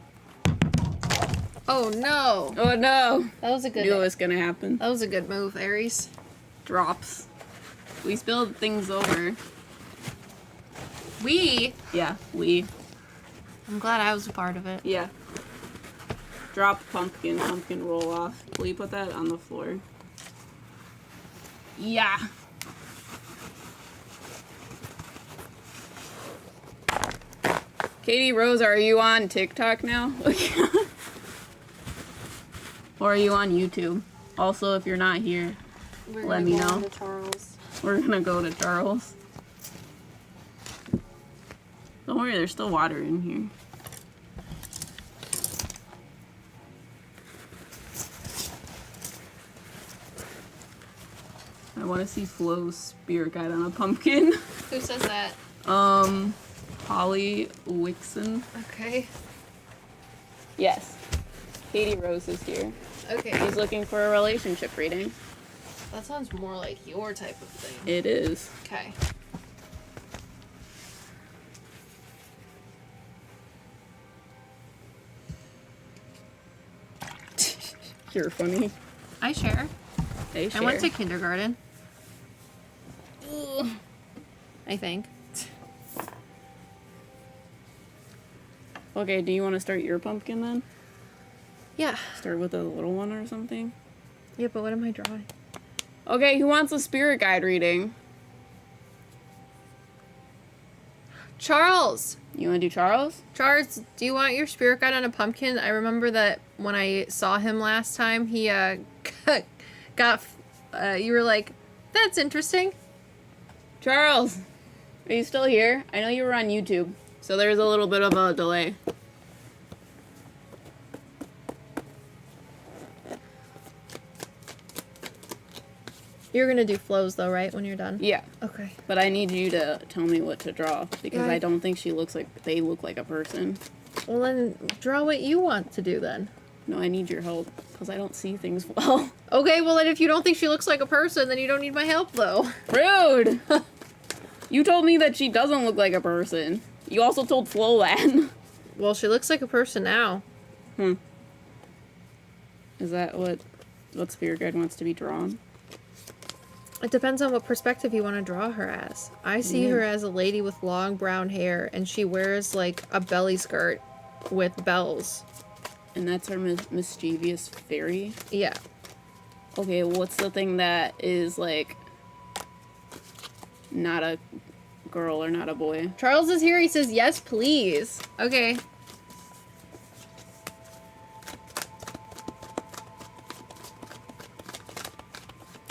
S2: Oh no!
S1: Oh no!
S2: That was a good.
S1: Knew it was gonna happen.
S2: That was a good move, Aries.
S1: Drops. We spilled things over.
S2: We.
S1: Yeah, we.
S2: I'm glad I was a part of it.
S1: Yeah. Drop pumpkin, pumpkin roll off. Will you put that on the floor? Yeah. Katie Rose, are you on TikTok now? Or are you on YouTube? Also, if you're not here, let me know. We're gonna go to Charles. Don't worry, there's still water in here. I want to see Flo's spirit guide on a pumpkin.
S2: Who says that?
S1: Holly Wixon.
S2: Okay.
S1: Yes. Katie Rose is here.
S2: Okay.
S1: She's looking for a relationship reading.
S2: That sounds more like your type of thing.
S1: It is.
S2: Okay.
S1: You're funny.
S2: I share.
S1: They share.
S2: I went to kindergarten. I think.
S1: Okay, do you want to start your pumpkin then?
S2: Yeah.
S1: Start with a little one or something?
S2: Yeah, but what am I drawing?
S1: Okay, who wants a spirit guide reading?
S2: Charles!
S1: You want to do Charles?
S2: Charles, do you want your spirit guide on a pumpkin? I remember that when I saw him last time, he got, you were like, that's interesting.
S1: Charles, are you still here? I know you were on YouTube, so there's a little bit of a delay.
S2: You're gonna do flows though, right, when you're done?
S1: Yeah,
S2: Okay.
S1: but I need you to tell me what to draw because
S2: Yeah,
S1: I don't think they look like a person.
S2: Well, then draw what you want to do then.
S1: No, I need your help because I don't see things well.
S2: Okay, well then if you don't think she looks like a person, then you don't need my help though.
S1: Rude! You told me that she doesn't look like a person. You also told Flo that.
S2: Well, she looks like a person now.
S1: Is that what spirit guide wants to be drawn?
S2: It depends on what perspective you want to draw her as. I see her as a lady with long brown hair, and she wears like a belly skirt with bells.
S1: And that's her mischievous fairy?
S2: Yeah.
S1: Okay, what's the thing that is like not a girl or not a boy?
S2: Charles is here. He says, yes, please. Okay.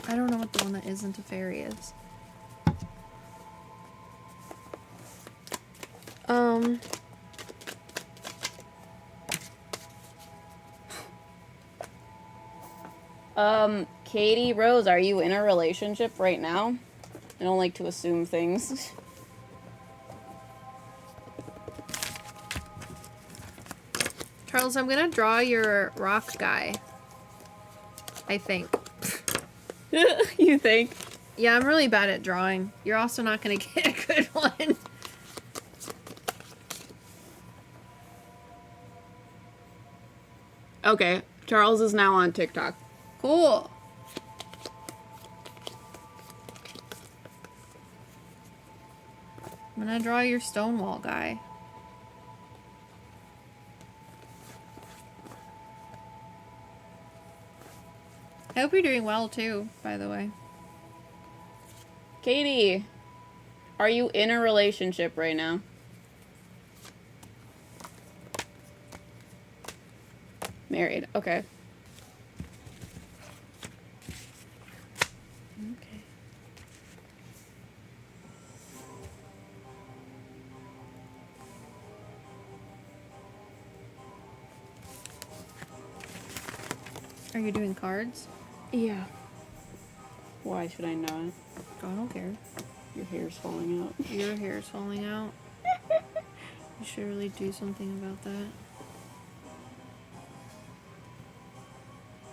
S2: I don't know what the one that isn't a fairy is.
S1: Katie Rose, are you in a relationship right now? I don't like to assume things.
S2: Charles, I'm gonna draw your rock guy. I think.
S1: You think?
S2: Yeah, I'm really bad at drawing. You're also not gonna get a good one.
S1: Okay, Charles is now on TikTok.
S2: Cool. I'm gonna draw your Stonewall guy. I hope you're doing well too, by the way.
S1: Katie, are you in a relationship right now? Married, okay.
S2: Okay. Are you doing cards?
S1: Yeah. Why should I not?
S2: I don't care.
S1: Your hair's falling out.
S2: Your hair's falling out. You should really do something about that.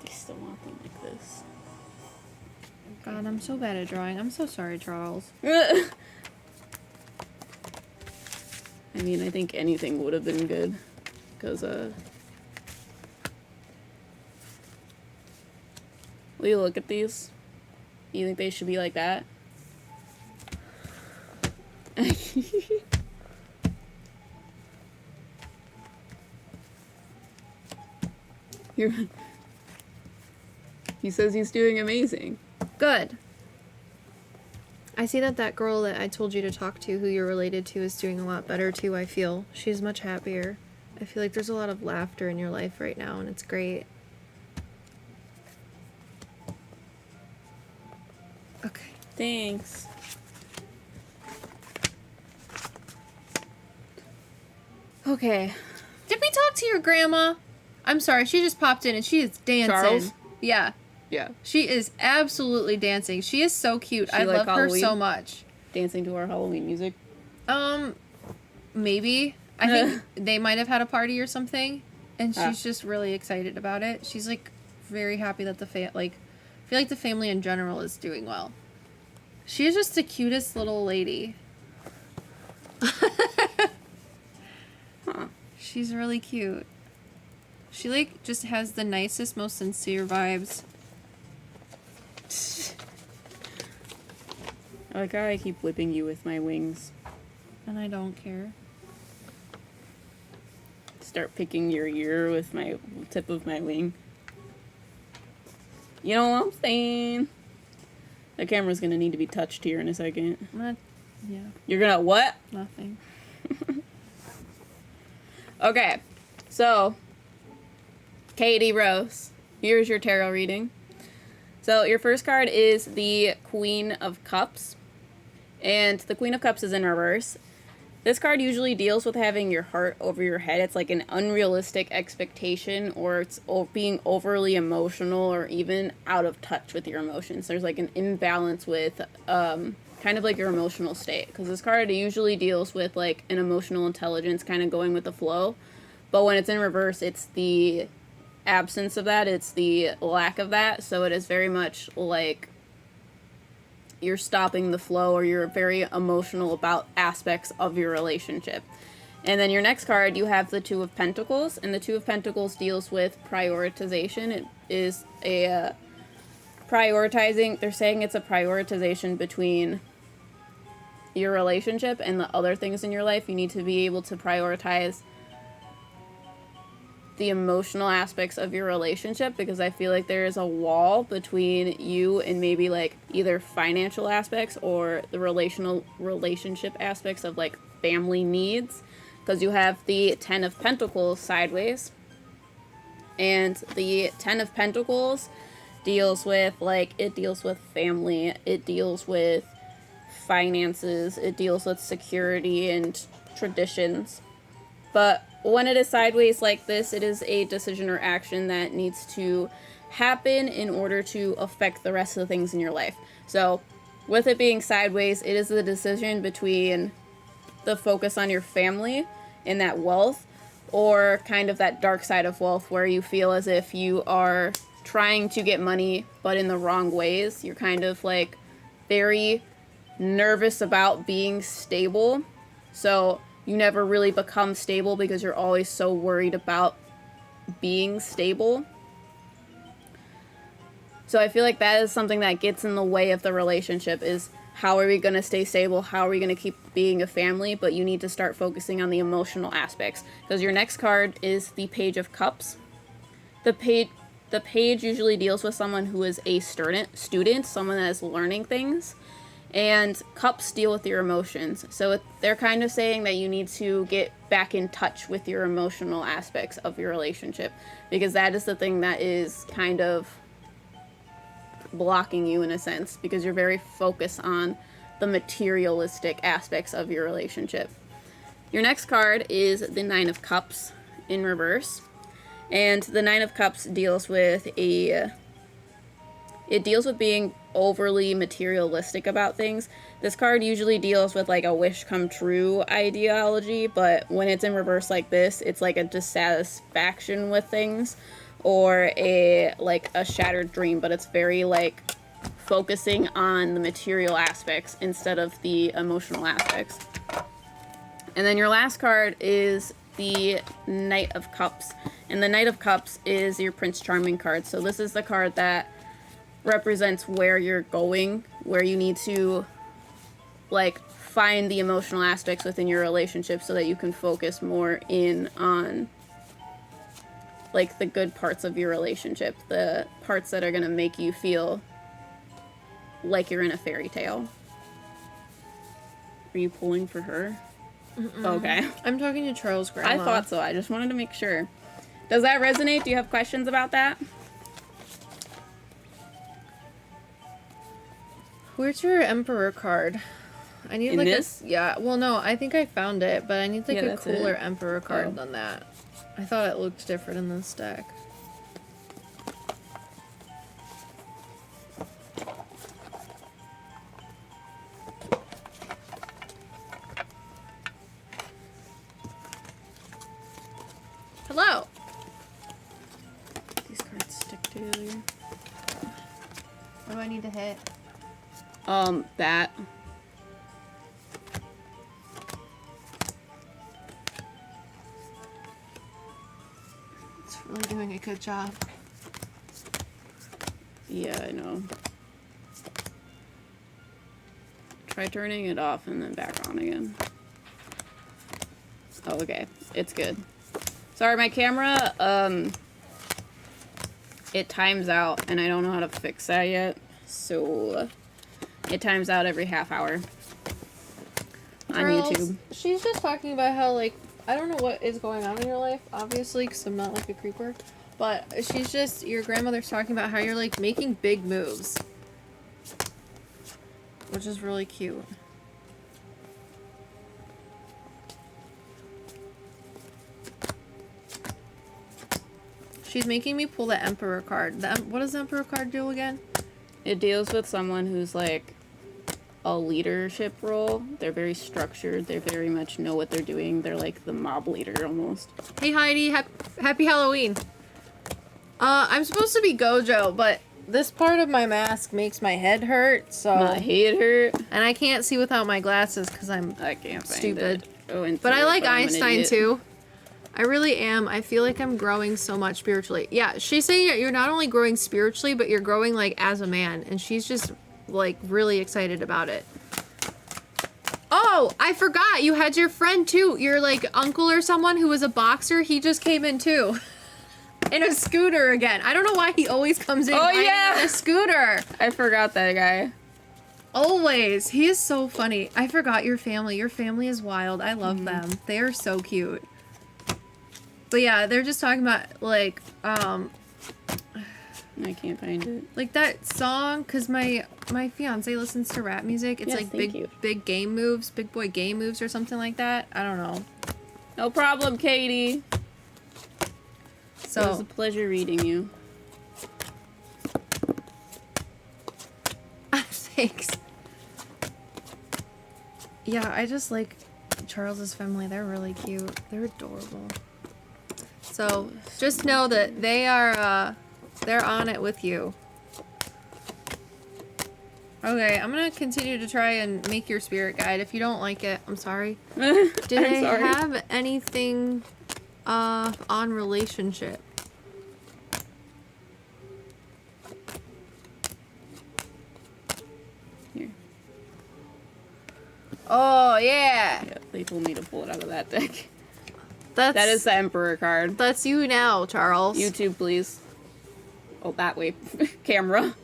S1: They still want them like this.
S2: God, I'm so bad at drawing. I'm so sorry, Charles.
S1: I mean, I think anything would have been good. Because, will you look at these? You think they should be like that? He says he's doing amazing.
S2: Good. I see that girl that I told you to talk to, who you're related to, is doing a lot better too, I feel. She's much happier. I feel like there's a lot of laughter in your life right now, and it's great. Okay.
S1: Thanks. Okay.
S2: Did we talk to your grandma? I'm sorry, she just popped in and she is dancing.
S1: Charles?
S2: Yeah.
S1: Yeah.
S2: She is absolutely dancing. She is so cute.
S1: She
S2: I
S1: like
S2: love her
S1: Halloween?
S2: so much.
S1: Dancing to our Halloween music.
S2: Maybe. I think they might have had a party or something, and
S1: Ah.
S2: she's just really excited about it. She's like very happy that I feel like the family in general is doing well. She is just the cutest little lady.
S1: Huh.
S2: She's really cute. She like just has the nicest, most sincere vibes.
S1: I like how I keep whipping you with my wings.
S2: And I don't care.
S1: Start picking your ear with my tip of my wing. You know what I'm saying? The camera's gonna need to be touched here in a second.
S2: Yeah,
S1: You're gonna what?
S2: nothing.
S1: Okay, so Katie Rose, here's your tarot reading. So your first card is the Queen of Cups, and the Queen of Cups is in reverse. This card usually deals with having your heart over your head. It's like an unrealistic expectation, or it's being overly emotional or even out of touch with your emotions. There's like an imbalance with kind of like your emotional state, because this card usually deals with like an emotional intelligence kind of going with the flow. But when it's in reverse, it's the absence of that. It's the lack of that. So it is very much like you're stopping the flow, or you're very emotional about aspects of your relationship. And then your next card, you have the Two of Pentacles, and the Two of Pentacles deals with prioritization. It is a prioritizing, they're saying it's a prioritization between your relationship and the other things in your life. You need to be able to prioritize the emotional aspects of your relationship, because I feel like there is a wall between you and maybe like either financial aspects or the relationship aspects of like family needs, because you have the Ten of Pentacles sideways, and the Ten of Pentacles deals with like, it deals with family, it deals with finances, it deals with security and traditions. But when it is sideways like this, it is a decision or action that needs to happen in order to affect the rest of the things in your life. So with it being sideways, it is the decision between the focus on your family and that wealth, or kind of that dark side of wealth where you feel as if you are trying to get money but in the wrong ways. You're kind of like very nervous about being stable. So you never really become stable because you're always so worried about being stable. So I feel like that is something that gets in the way of the relationship, is how are we going to stay stable? How are we going to keep being a family? But you need to start focusing on the emotional aspects, because your next card is the Page of Cups. The page usually deals with someone who is a student, someone that is learning things. And cups deal with your emotions. So they're kind of saying that you need to get back in touch with your emotional aspects of your relationship, because that is the thing that is kind of blocking you in a sense, because you're very focused on the materialistic aspects of your relationship. Your next card is the Nine of Cups in reverse. And the Nine of Cups deals with it deals with being overly materialistic about things. This card usually deals with like a wish come true ideology, but when it's in reverse like this, it's like a dissatisfaction with things, or a shattered dream, but it's very like focusing on the material aspects instead of the emotional aspects. And then your last card is the Knight of Cups, and the Knight of Cups is your Prince Charming card. So this is the card that represents where you're going, where you need to like find the emotional aspects within your relationship so that you can focus more in on like the good parts of your relationship, the parts that are going to make you feel like you're in a fairy tale. Are you pulling for her? Okay.
S2: I'm talking to Charles' grandma.
S1: I thought so. I just wanted to make sure. Does that resonate? Do you have questions about that?
S2: Where's your Emperor card? I need
S1: In
S2: like
S1: this?
S2: yeah. Well, no, I think I found it, but I need like
S1: Yeah,
S2: a
S1: that's
S2: cooler
S1: it.
S2: Emperor card
S1: Oh.
S2: than that. I thought it looked different in this deck. Hello.
S1: These cards stick together.
S2: What do I need to hit?
S1: That.
S2: It's really a good job.
S1: Yeah, I know. Try turning it off and then back on again. Oh, okay. It's good. Sorry, my camera, it times out, and I don't know how to fix that yet. So, it times out every half hour on
S2: Girls,
S1: YouTube.
S2: she's just talking about how, like, I don't know what is going on in your life, obviously, because I'm not, like, a creeper. But she's just, your grandmother's talking about how you're, like, making big moves. Which is really cute. She's making me pull the Emperor card. What does the Emperor card do again?
S1: It deals with someone who's, like, a leadership role. They're very structured. They very much know what they're doing. They're, like, the mob leader, almost.
S2: Hey Heidi, happy Halloween. I'm supposed to be Gojo, but this part of my mask makes my head hurt, so...
S1: My head hurt.
S2: And I can't see without my glasses because I'm
S1: I can't find
S2: stupid.
S1: it. Oh, and
S2: But I like
S1: I'm an
S2: Einstein
S1: idiot.
S2: too. I really am. I feel like I'm growing so much spiritually. Yeah, she's saying that you're not only growing spiritually, but you're growing like as a man. And she's just like really excited about it. Oh, I forgot. You had your friend too. Your like uncle or someone who was a boxer. He just came in too. In a scooter again. I don't know why he always comes in riding
S1: yeah.
S2: on a scooter.
S1: I forgot that guy.
S2: Always. He is so funny. I forgot your family. Your family is wild. I love them. They are so cute. But yeah, they're just talking about like
S1: I can't find it.
S2: like that song cuz my fiance listens to rap music. It's
S1: Yes,
S2: like
S1: thank you.
S2: big game moves, big boy game moves or something like that. I don't know.
S1: No problem, Katie. It was a
S2: So,
S1: pleasure reading you.
S2: thanks. Yeah, I just like Charles's family. They're really cute. They're adorable. So, just know that they are they're on it with you. Okay, I'm gonna continue to try and make your spirit guide. If you don't like it, I'm sorry. Do they
S1: sorry.
S2: have anything on relationship?
S1: Here.
S2: Oh yeah.
S1: Yeah, they told me to pull it out of that deck.
S2: That's
S1: That is the Emperor card.
S2: that's you now, Charles.
S1: YouTube, please. Oh, that way. Camera.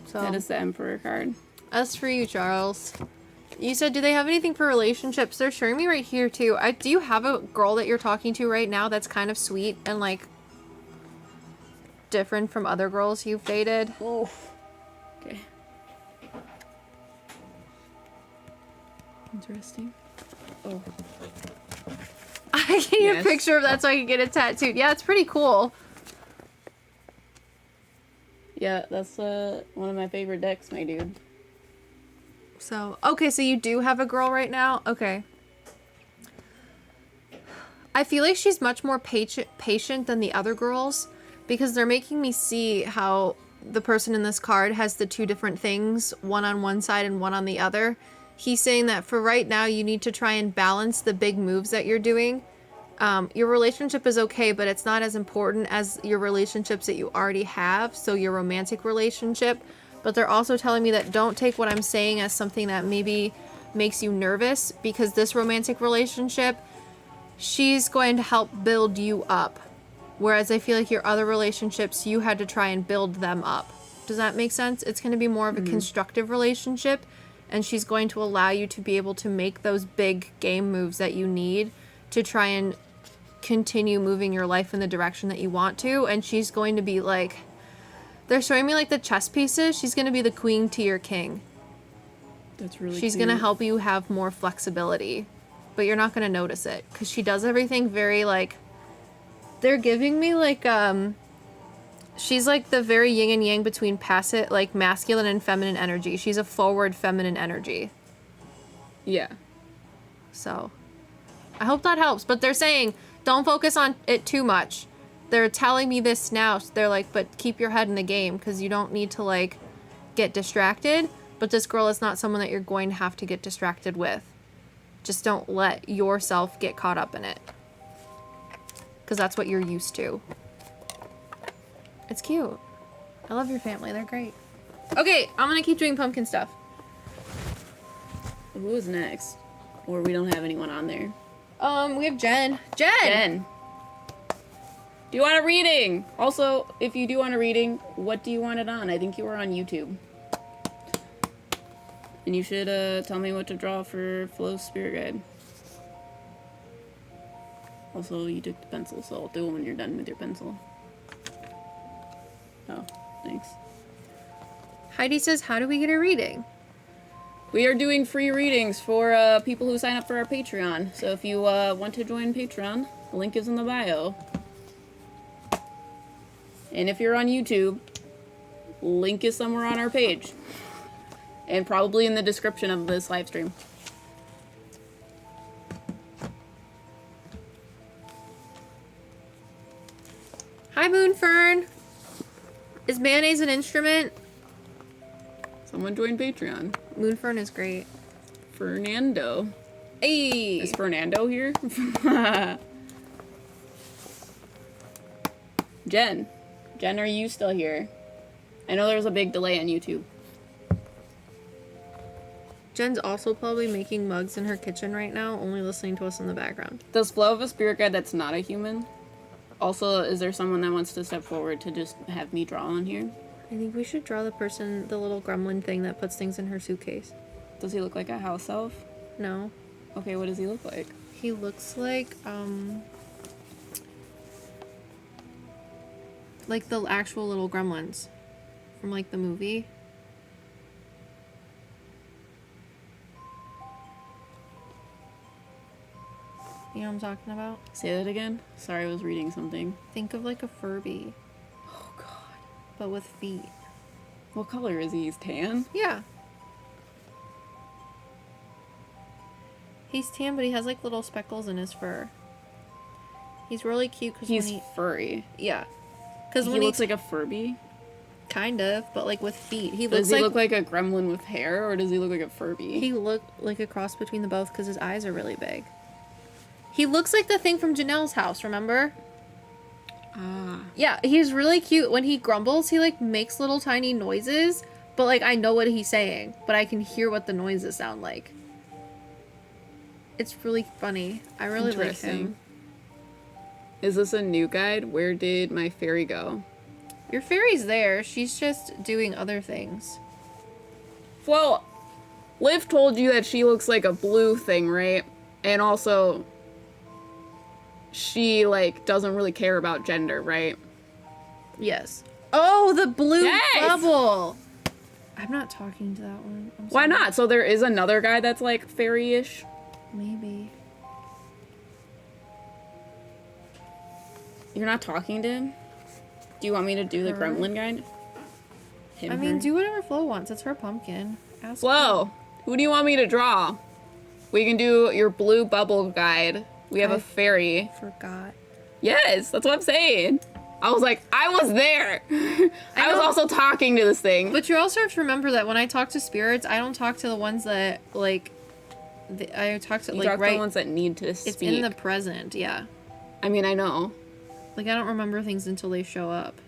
S2: So
S1: That is the Emperor card.
S2: as for you, Charles. You said, do they have anything for relationships? They're showing me right here too. Do you have a girl that you're talking to right now that's kind of sweet and like different from other girls you've dated?
S1: Oh. Okay.
S2: Interesting.
S1: Oh.
S2: I can get a
S1: Yes.
S2: picture of that so I can get it tattooed. Yeah, it's pretty cool.
S1: Yeah, that's one of my favorite decks, my dude.
S2: So, okay, so you do have a girl right now? Okay. I feel like she's much more patient than the other girls because they're making me see how the person in this card has the two different things, one on one side and one on the other. He's saying that for right now, you need to try and balance the big moves that you're doing. Your relationship is okay, but it's not as important as your relationships that you already have, so your romantic relationship. But they're also telling me that don't take what I'm saying as something that maybe makes you nervous, because this romantic relationship, she's going to help build you up. Whereas I feel like your other relationships, you had to try and build them up. Does that make sense? It's going to be more of a constructive relationship, and she's going to allow you to be able to make those big game moves that you need to try and continue moving your life in the direction that you want to. And she's going to be like, they're showing me like the chess pieces. She's going to be the queen to your king.
S1: That's really
S2: She's going to help you have more flexibility, but you're not going to notice it because she does everything very like, they're giving me like, she's like the very yin and yang between passive, like masculine and feminine energy. She's a forward feminine energy.
S1: Yeah.
S2: So I hope that helps, but they're saying don't focus on it too much. They're telling me this now. So they're like, but keep your head in the game because you don't need to like get distracted. But this girl is not someone that you're going to have to get distracted with. Just don't let yourself get caught up in it. because that's what you're used to. It's cute. I love your family. They're great. Okay, I'm gonna keep doing pumpkin stuff.
S1: Who is next? Or we don't have anyone on there.
S2: We have Jen.
S1: Jen! Do you want a reading? Also, if you do want a reading, what do you want it on? I think you were on YouTube. And you should tell me what to draw for Flo's spirit guide. Also, you took the pencil, so I'll do it when you're done with your pencil. Oh, thanks.
S2: Heidi says, how do we get a reading?
S1: We are doing free readings for people who sign up for our Patreon. So if you want to join Patreon, the link is in the bio. And if you're on YouTube, link is somewhere on our page. And probably in the description of this live stream.
S2: Hi, Moonfern. Is mayonnaise an instrument?
S1: Someone join Patreon.
S2: Moonfern is great.
S1: Fernando.
S2: Hey!
S1: Is Fernando here? Jen. Jen, are you still here? I know there's a big delay on YouTube.
S2: Jen's also probably making mugs in her kitchen right now, only listening to us in the background.
S1: Does Flo have a spirit guide that's not a human? Also, is there someone that wants to step forward to just have me draw on here?
S2: I think we should draw the person, the little gremlin thing that puts things in her suitcase.
S1: Does he look like a house elf?
S2: No.
S1: Okay, what does he look like?
S2: He looks like the actual little gremlins from, like, the movie. You know what I'm talking about?
S1: Say that again? Sorry, I was reading something.
S2: Think of, like, a Furby,
S1: Oh, God.
S2: but with feet.
S1: What color is he? He's tan?
S2: Yeah. He's tan, but he has, like, little speckles in his fur. He's really cute because
S1: He's
S2: when he...
S1: furry.
S2: Yeah. Because
S1: He
S2: when
S1: looks like a Furby?
S2: Kind of, but, like, with feet. He
S1: Does
S2: looks
S1: he look like a gremlin with hair, or does he look like a Furby?
S2: He looked like a cross between the both because his eyes are really big. He looks like the thing from Janelle's house, remember?
S1: Ah.
S2: Yeah, he's really cute. When he grumbles, he, like, makes little tiny noises, but, like, I know what he's saying, but I can hear what the noises sound like. It's really funny. I really like
S1: Interesting.
S2: him.
S1: Is this a new guide? Where did my fairy go?
S2: Your fairy's there. She's just doing other things.
S1: Well, Liv told you that she looks like a blue thing, right? And also, she, like, doesn't really care about gender, right?
S2: Yes. Oh, the blue
S1: Yes!
S2: bubble! I'm not talking to that one. I'm
S1: Why
S2: sorry.
S1: not? So there is another guy that's, like, fairy-ish?
S2: Maybe.
S1: You're not talking to him? Do you want me to do the
S2: Her?
S1: gremlin guide? Him,
S2: I mean,
S1: her?
S2: do whatever Flo wants. It's her pumpkin. Ask
S1: Flo, who do you want me to draw? We can do your blue bubble guide. We have
S2: I
S1: a fairy.
S2: Forgot.
S1: Yes, that's what I'm saying. I was like, I was there. I was
S2: know.
S1: also talking to this thing.
S2: But you also have to remember that when I talk to spirits, I don't talk to the ones that, like, I talk to,
S1: you
S2: like,
S1: talk to
S2: right...
S1: the ones that need to speak.
S2: It's in the present, yeah.
S1: I mean, I know.
S2: Like, I don't remember things until they show up.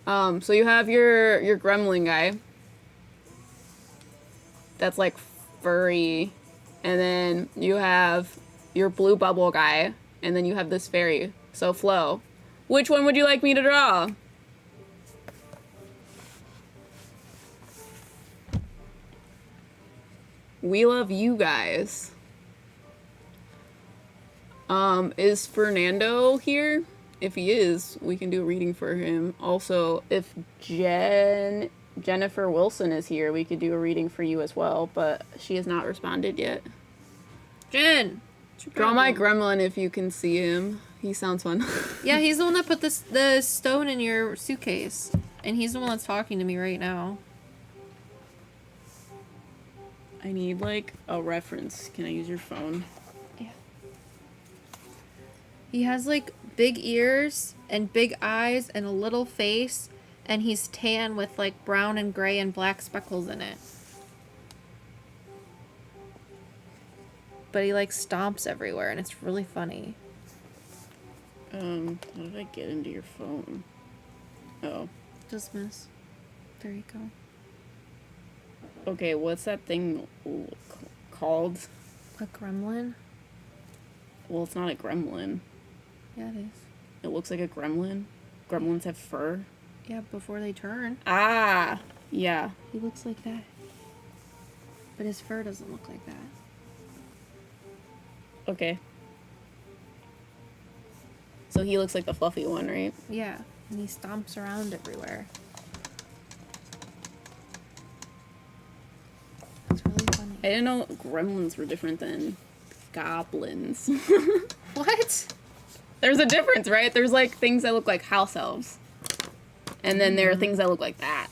S1: So you have your gremlin guy. That's like furry. And then you have your blue bubble guy. And then you have this fairy. So Flo, which one would you like me to draw? We love you guys. Is Fernando here? If he is, we can do a reading for him. Also, if Jennifer Wilson is here, we could do a reading for you as well, but she has not responded yet.
S2: Jen! what's your
S1: Draw my
S2: problem?
S1: gremlin if you can see him. He sounds fun.
S2: Yeah, he's the one that put the stone in your suitcase. And he's the one that's talking to me right now.
S1: I need, like, a reference. Can I use your phone?
S2: Yeah. He has, like, big ears and big eyes and a little face. And he's tan with, like, brown and gray and black speckles in it. but he like stomps everywhere, and it's really funny.
S1: How did I get into your phone? Oh.
S2: Dismiss. There you go.
S1: Okay, what's that thing called?
S2: A gremlin?
S1: Well, it's not a gremlin.
S2: Yeah, it is.
S1: It looks like a gremlin. Gremlins have fur.
S2: Yeah, before they turn.
S1: Ah! Yeah.
S2: He looks like that. But his fur doesn't look like that.
S1: Okay. So he looks like the fluffy one, right?
S2: Yeah, and he stomps around everywhere. It's really funny.
S1: I didn't know gremlins were different than goblins.
S2: What?
S1: There's a difference, right? There's like things that look like house elves. And then there are things that look like that.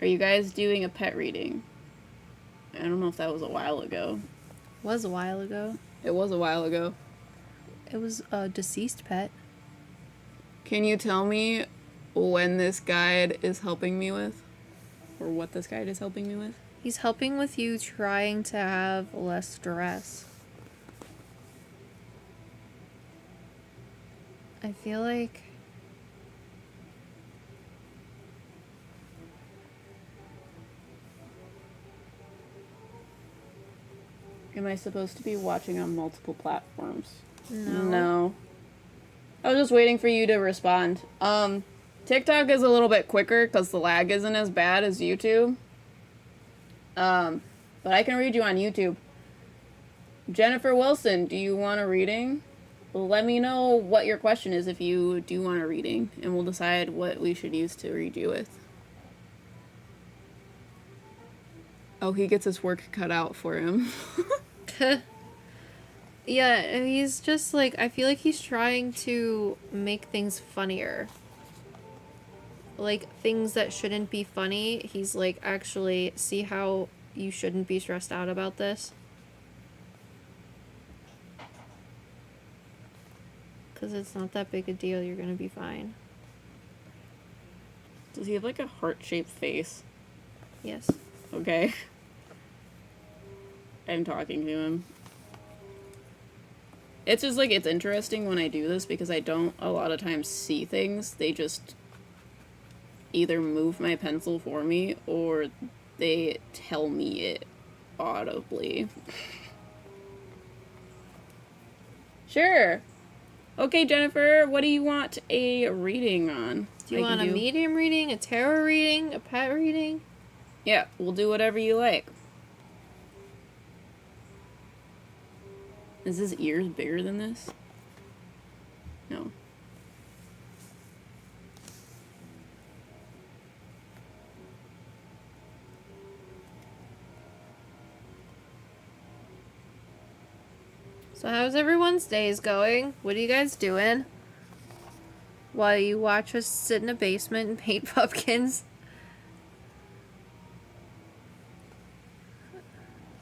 S1: Are you guys doing a pet reading? I don't know if that was a while ago.
S2: Was a while ago.
S1: It was a while ago.
S2: It was a deceased pet.
S1: Can you tell me when this guide is helping me with? Or what this guide is helping me with?
S2: He's helping with you trying to have less stress. I feel like
S1: Am I supposed to be watching on multiple platforms?
S2: no.
S1: I was just waiting for you to respond. TikTok is a little bit quicker because the lag isn't as bad as YouTube. But I can read you on YouTube. Jennifer Wilson, do you want a reading? Let me know what your question is if you do want a reading, and we'll decide what we should use to read you with. Oh, he gets his work cut out for him.
S2: Yeah, and he's just like, I feel like he's trying to make things funnier. Like, things that shouldn't be funny, he's like, actually, see how you shouldn't be stressed out about this? Because it's not that big a deal, you're gonna be fine.
S1: Does he have like a heart-shaped face?
S2: Yes.
S1: Okay. I'm talking to him. It's just like, it's interesting when I do this because I don't a lot of times see things. They just either move my pencil for me or they tell me it audibly. Sure. Okay, Jennifer, what do you want a reading on?
S2: Do you want a medium reading, a tarot reading, a pet reading?
S1: Yeah, we'll do whatever you like. Is his ears bigger than this? No.
S2: So how's everyone's days going? What are you guys doing? While you watch us sit in a basement and paint pumpkins?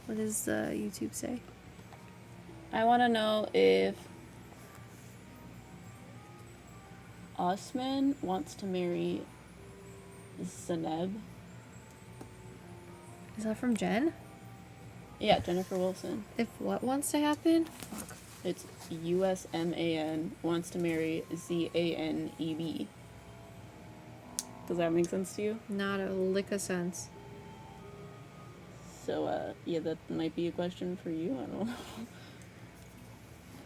S2: What does YouTube say?
S1: I want to know if Osman wants to marry Zaneb.
S2: Is that from Jen?
S1: Yeah, Jennifer Wilson.
S2: If what wants to happen? Fuck.
S1: It's USMAN wants to marry ZANEB. Does that make sense to you?
S2: Not a lick of sense.
S1: So, yeah, that might be a question for you. I don't know.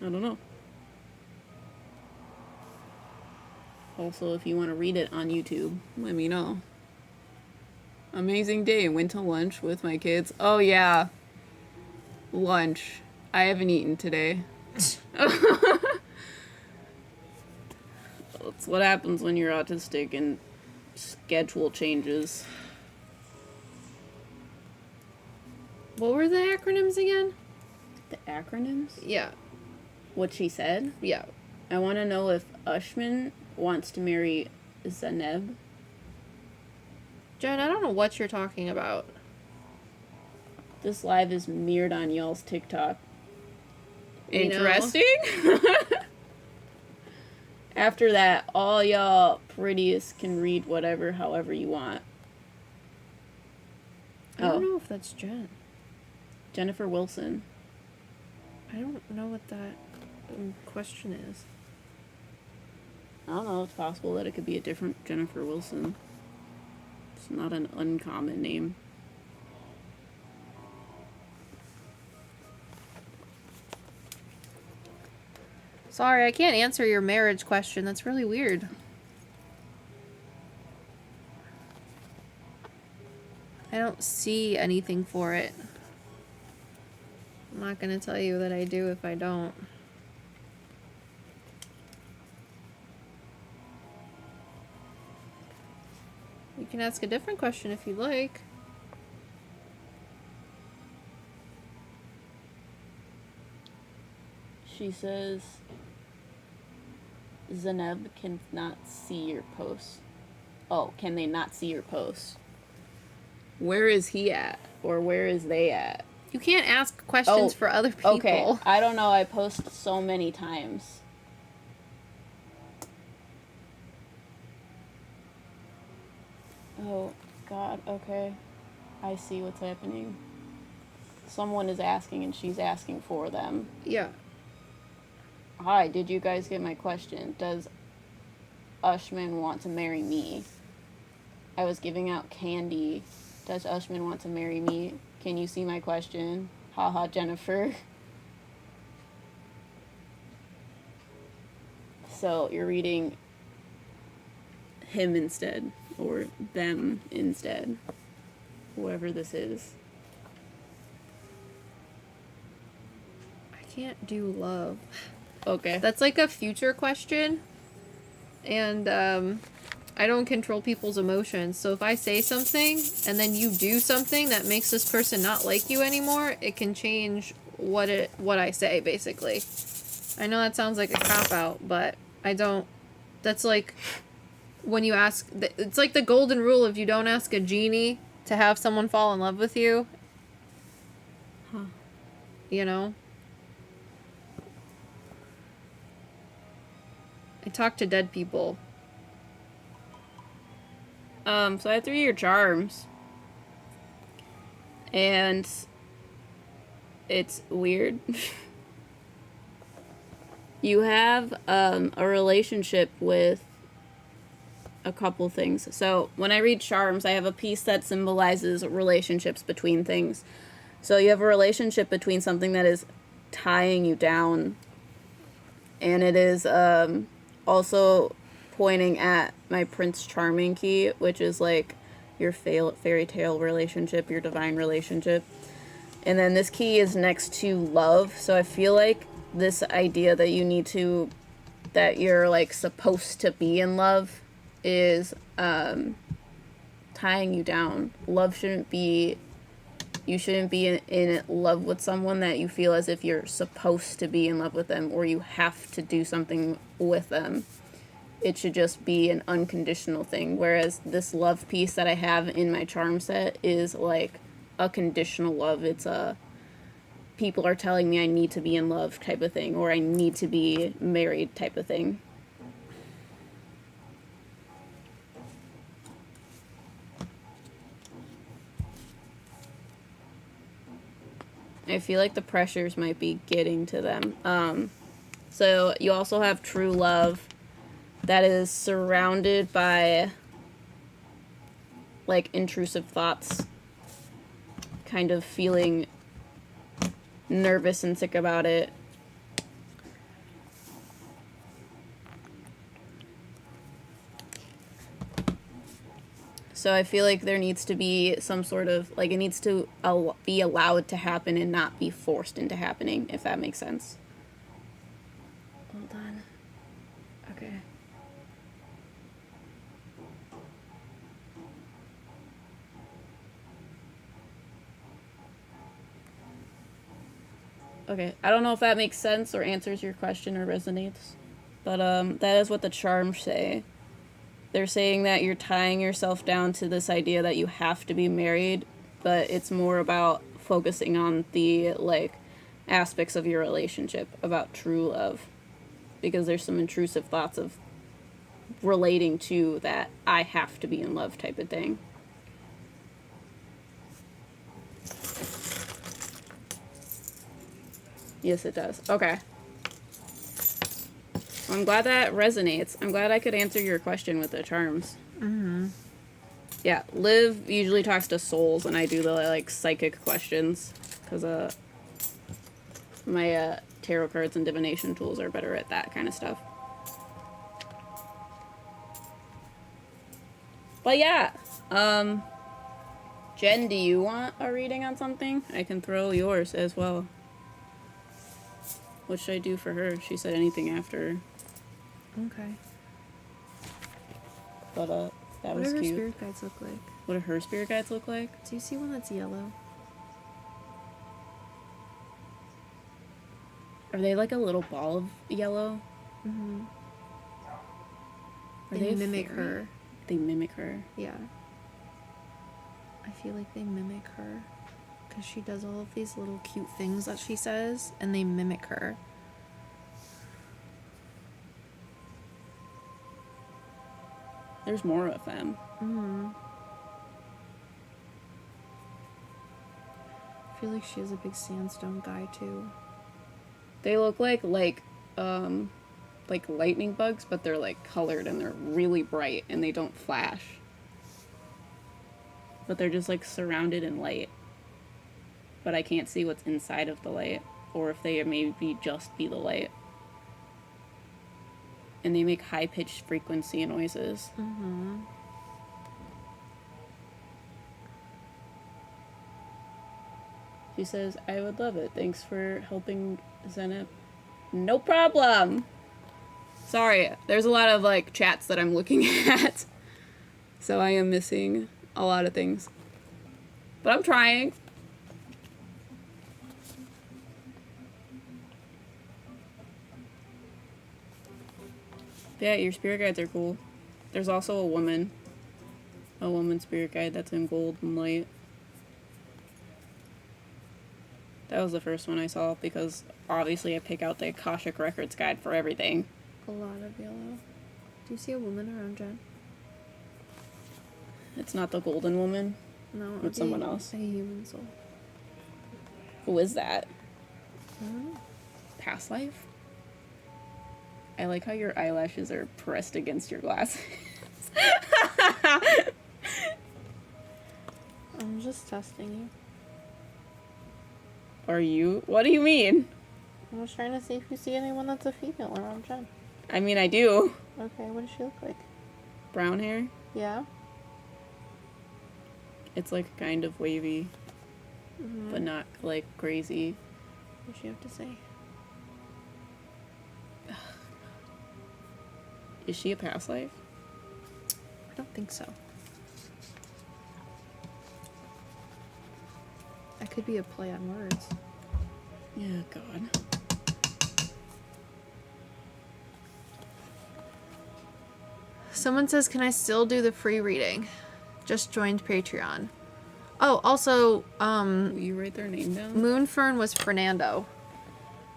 S1: I don't know. Also, if you want to read it on YouTube, let me know. Amazing day. Went to lunch with my kids. Oh, yeah. Lunch. I haven't eaten today. That's what happens when you're autistic and schedule changes.
S2: What were the acronyms again?
S1: The acronyms?
S2: Yeah.
S1: What she said?
S2: Yeah.
S1: I want to know if Ushman wants to marry Zaneb.
S2: Jen, I don't know what you're talking about.
S1: This live is mirrored on y'all's TikTok.
S2: We know.
S1: Interesting. After that, all y'all prettiest can read whatever, however you want.
S2: I don't
S1: Oh.
S2: know if that's Jen.
S1: Jennifer Wilson.
S2: I don't know what that question is.
S1: I don't know. It's possible that it could be a different Jennifer Wilson. It's not an uncommon name.
S2: Sorry, I can't answer your marriage question. That's really weird. I don't see anything for it. I'm not gonna tell you that I do if I don't. You can ask a different question if you like.
S1: She says Zeneb cannot see your posts. Oh, can they not see your posts? Where is he at? Or where is they at?
S2: You can't ask questions for other people.
S1: Okay, I don't know. I post so many times. Oh, God. Okay. I see what's happening. Someone is asking and she's asking for them.
S2: Yeah.
S1: Hi, did you guys get my question? Does Ushman want to marry me? I was giving out candy. Does Ushman want to marry me? Can you see my question? Haha, Jennifer. So you're reading him instead, or them instead. Whoever this is.
S2: I can't do love.
S1: Okay.
S2: That's like a future question. And I don't control people's emotions. So if I say something and then you do something that makes this person not like you anymore, it can change what I say, basically. I know that sounds like a cop-out, but I don't... That's like when you ask... It's like the golden rule of you don't ask a genie to have someone fall in love with you.
S1: Huh.
S2: You know? I talk to dead people.
S1: So I have 3 of your charms. And it's weird. You have a relationship with a couple things. So when I read charms, I have a piece that symbolizes relationships between things. So you have a relationship between something that is tying you down, and it is also pointing at my Prince Charming key, which is like your fairy tale relationship, your divine relationship. And then this key is next to love. So I feel like this idea that that you're like supposed to be in love is tying you down. You shouldn't be in love with someone that you feel as if you're supposed to be in love with them, or you have to do something with them. It should just be an unconditional thing. Whereas this love piece that I have in my charm set is like a conditional love. It's a people are telling me I need to be in love type of thing, or I need to be married type of thing. I feel like the pressures might be getting to them. So you also have true love that is surrounded by like intrusive thoughts, kind of feeling nervous and sick about it. So I feel like there needs to be some sort of, like, it needs to be allowed to happen and not be forced into happening, if that makes sense. Hold on. Okay. Okay, I don't know if that makes sense or answers your question or resonates, but that is what the charms say. They're saying that you're tying yourself down to this idea that you have to be married, but it's more about focusing on the, like, aspects of your relationship, about true love, because there's some intrusive thoughts of relating to that I have to be in love type of thing. Yes, it does. Okay. Well, I'm glad that resonates. I'm glad I could answer your question with the charms.
S2: Mm-hmm.
S1: Yeah, Liv usually talks to souls, and I do the, like, psychic questions. Because, my, tarot cards and divination tools are better at that kind of stuff. But yeah, Jen, do you want a reading on something? I can throw yours as well. What should I do for her? She said anything after.
S2: Okay.
S1: But, that
S2: What
S1: was
S2: do her
S1: cute.
S2: spirit guides look like?
S1: What do her spirit guides look like?
S2: Do you see one that's yellow?
S1: Are they like a little ball of yellow?
S2: Mm-hmm.
S1: Are
S2: They
S1: they a
S2: mimic
S1: fairy?
S2: her.
S1: They mimic her.
S2: Yeah. I feel like they mimic her. Because she does all of these little cute things that she says, and they mimic her.
S1: There's more of them.
S2: Mm-hmm. I feel like she has a big sandstone guy, too.
S1: They look like lightning bugs, but they're like colored and they're really bright and they don't flash. But they're just like surrounded in light. But I can't see what's inside of the light, or if they maybe just be the light. And they make high-pitched frequency noises.
S2: Mm-hmm.
S1: She says, I would love it. Thanks for helping Zenith. No problem! Sorry, there's a lot of, like, chats that I'm looking at. So I am missing a lot of things. But I'm trying. Yeah, your spirit guides are cool. There's also a woman spirit guide that's in gold and light. That was the first one I saw because obviously I pick out the Akashic Records guide for everything.
S2: A lot of yellow. Do you see a woman around Jen?
S1: It's not the golden woman.
S2: No, it would
S1: It's someone
S2: be
S1: else.
S2: A human soul.
S1: Who is that?
S2: I don't know.
S1: Past life? I like how your eyelashes are pressed against your glasses.
S2: I'm just testing you.
S1: Are you? What do you mean?
S2: I was trying to see if you see anyone that's a female around Jen.
S1: I mean, I do.
S2: Okay, what does she look like?
S1: Brown hair?
S2: Yeah?
S1: It's like kind of wavy,
S2: Mm-hmm.
S1: but not like crazy.
S2: What does she have to say?
S1: Is she a past life?
S2: I don't think so. That could be a play on words.
S1: Yeah, God.
S2: Someone says, can I still do the free reading? Just joined Patreon. Oh, also,
S1: Will you write their name down?
S2: Moonfern was Fernando.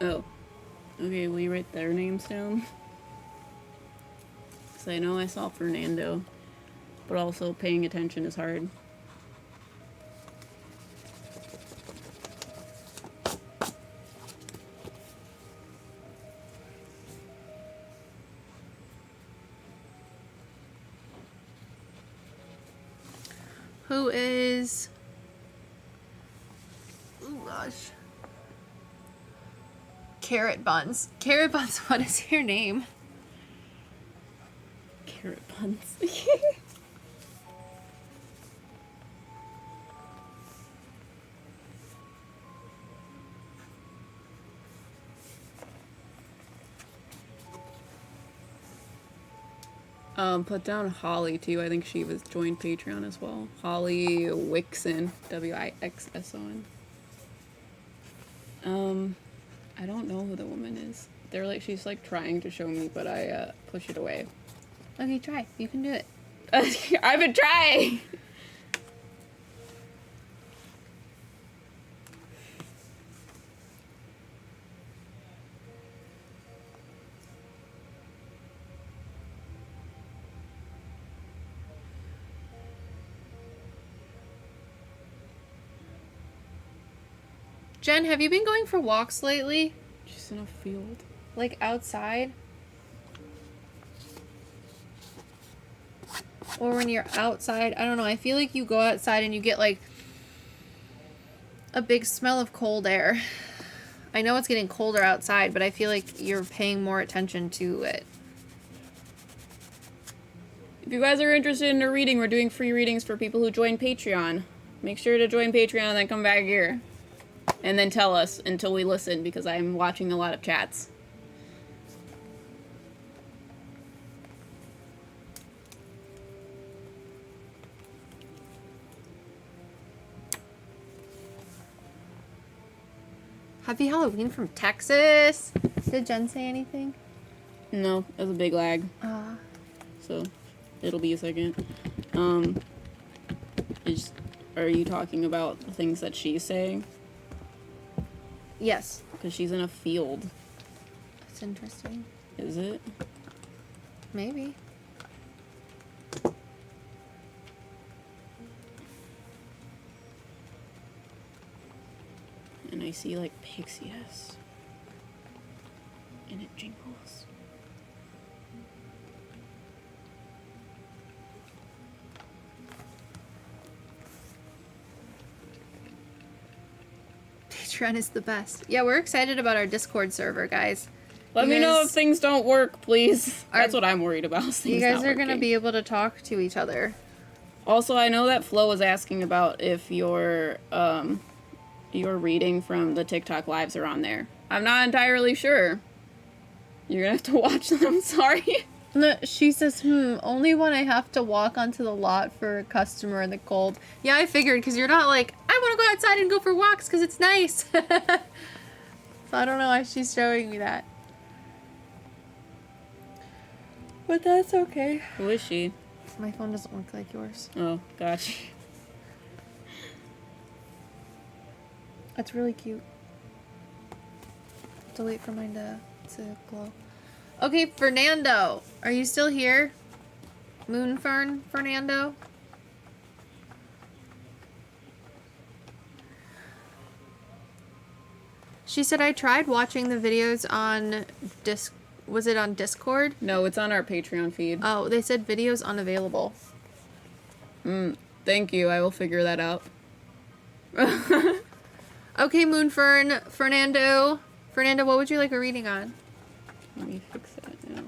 S1: Oh. Okay, will you write their names down? Because I know I saw Fernando, but also paying attention is hard.
S2: Who is... Oh, gosh. Carrot Buns. Carrot Buns, what is your name?
S1: Carrot buns. Put down Holly too. I think she was joined Patreon as well. Holly Wixson, Wixson. I don't know who the woman is. They're like, she's like trying to show me, but I push it away.
S2: Okay, try. You can do it.
S1: I've been trying.
S2: Jen, have you been going for walks lately?
S1: She's in a field.
S2: Like outside? Or when you're outside, I don't know, I feel like you go outside and you get like a big smell of cold air. I know it's getting colder outside, but I feel like you're paying more attention to it.
S1: If you guys are interested in a reading, we're doing free readings for people who join Patreon. Make sure to join Patreon and then come back here. And then tell us until we listen, because I'm watching a lot of chats.
S2: Happy Halloween from Texas. Did Jen say anything?
S1: No, that's a big lag. So, it'll be a second. Are you talking about the things that she's saying?
S2: Yes.
S1: Because she's in a field.
S2: That's interesting.
S1: Is it?
S2: Maybe.
S1: And I see like pixie dust. And it jingles.
S2: Patreon is the best. Yeah, we're excited about our Discord server, guys.
S1: Let
S2: You
S1: me know
S2: guys-
S1: if things don't work, please.
S2: Are-
S1: That's what I'm worried about.
S2: You
S1: things
S2: guys
S1: not
S2: are going to
S1: working.
S2: be able to talk to each other.
S1: Also, I know that Flo was asking about if your reading from the TikTok lives are on there. I'm not entirely sure. You're gonna have to watch them. Sorry.
S2: No, she says, only when I have to walk onto the lot for a customer in the cold. Yeah, I figured, because you're not like, I want to go outside and go for walks because it's nice. So I don't know why she's showing me that. But that's okay.
S1: Who is she?
S2: My phone doesn't work like yours.
S1: Oh, gotcha.
S2: It's really cute. Have to wait for mine to glow. Okay, Fernando. Are you still here? Moonfern Fernando? She said I tried watching the videos on was it on Discord?
S1: No, it's on our Patreon feed.
S2: Oh, they said videos unavailable.
S1: Thank you. I will figure that out.
S2: Okay, Moonfern Fernando. Fernando, what would you like a reading on?
S1: Let me fix that now.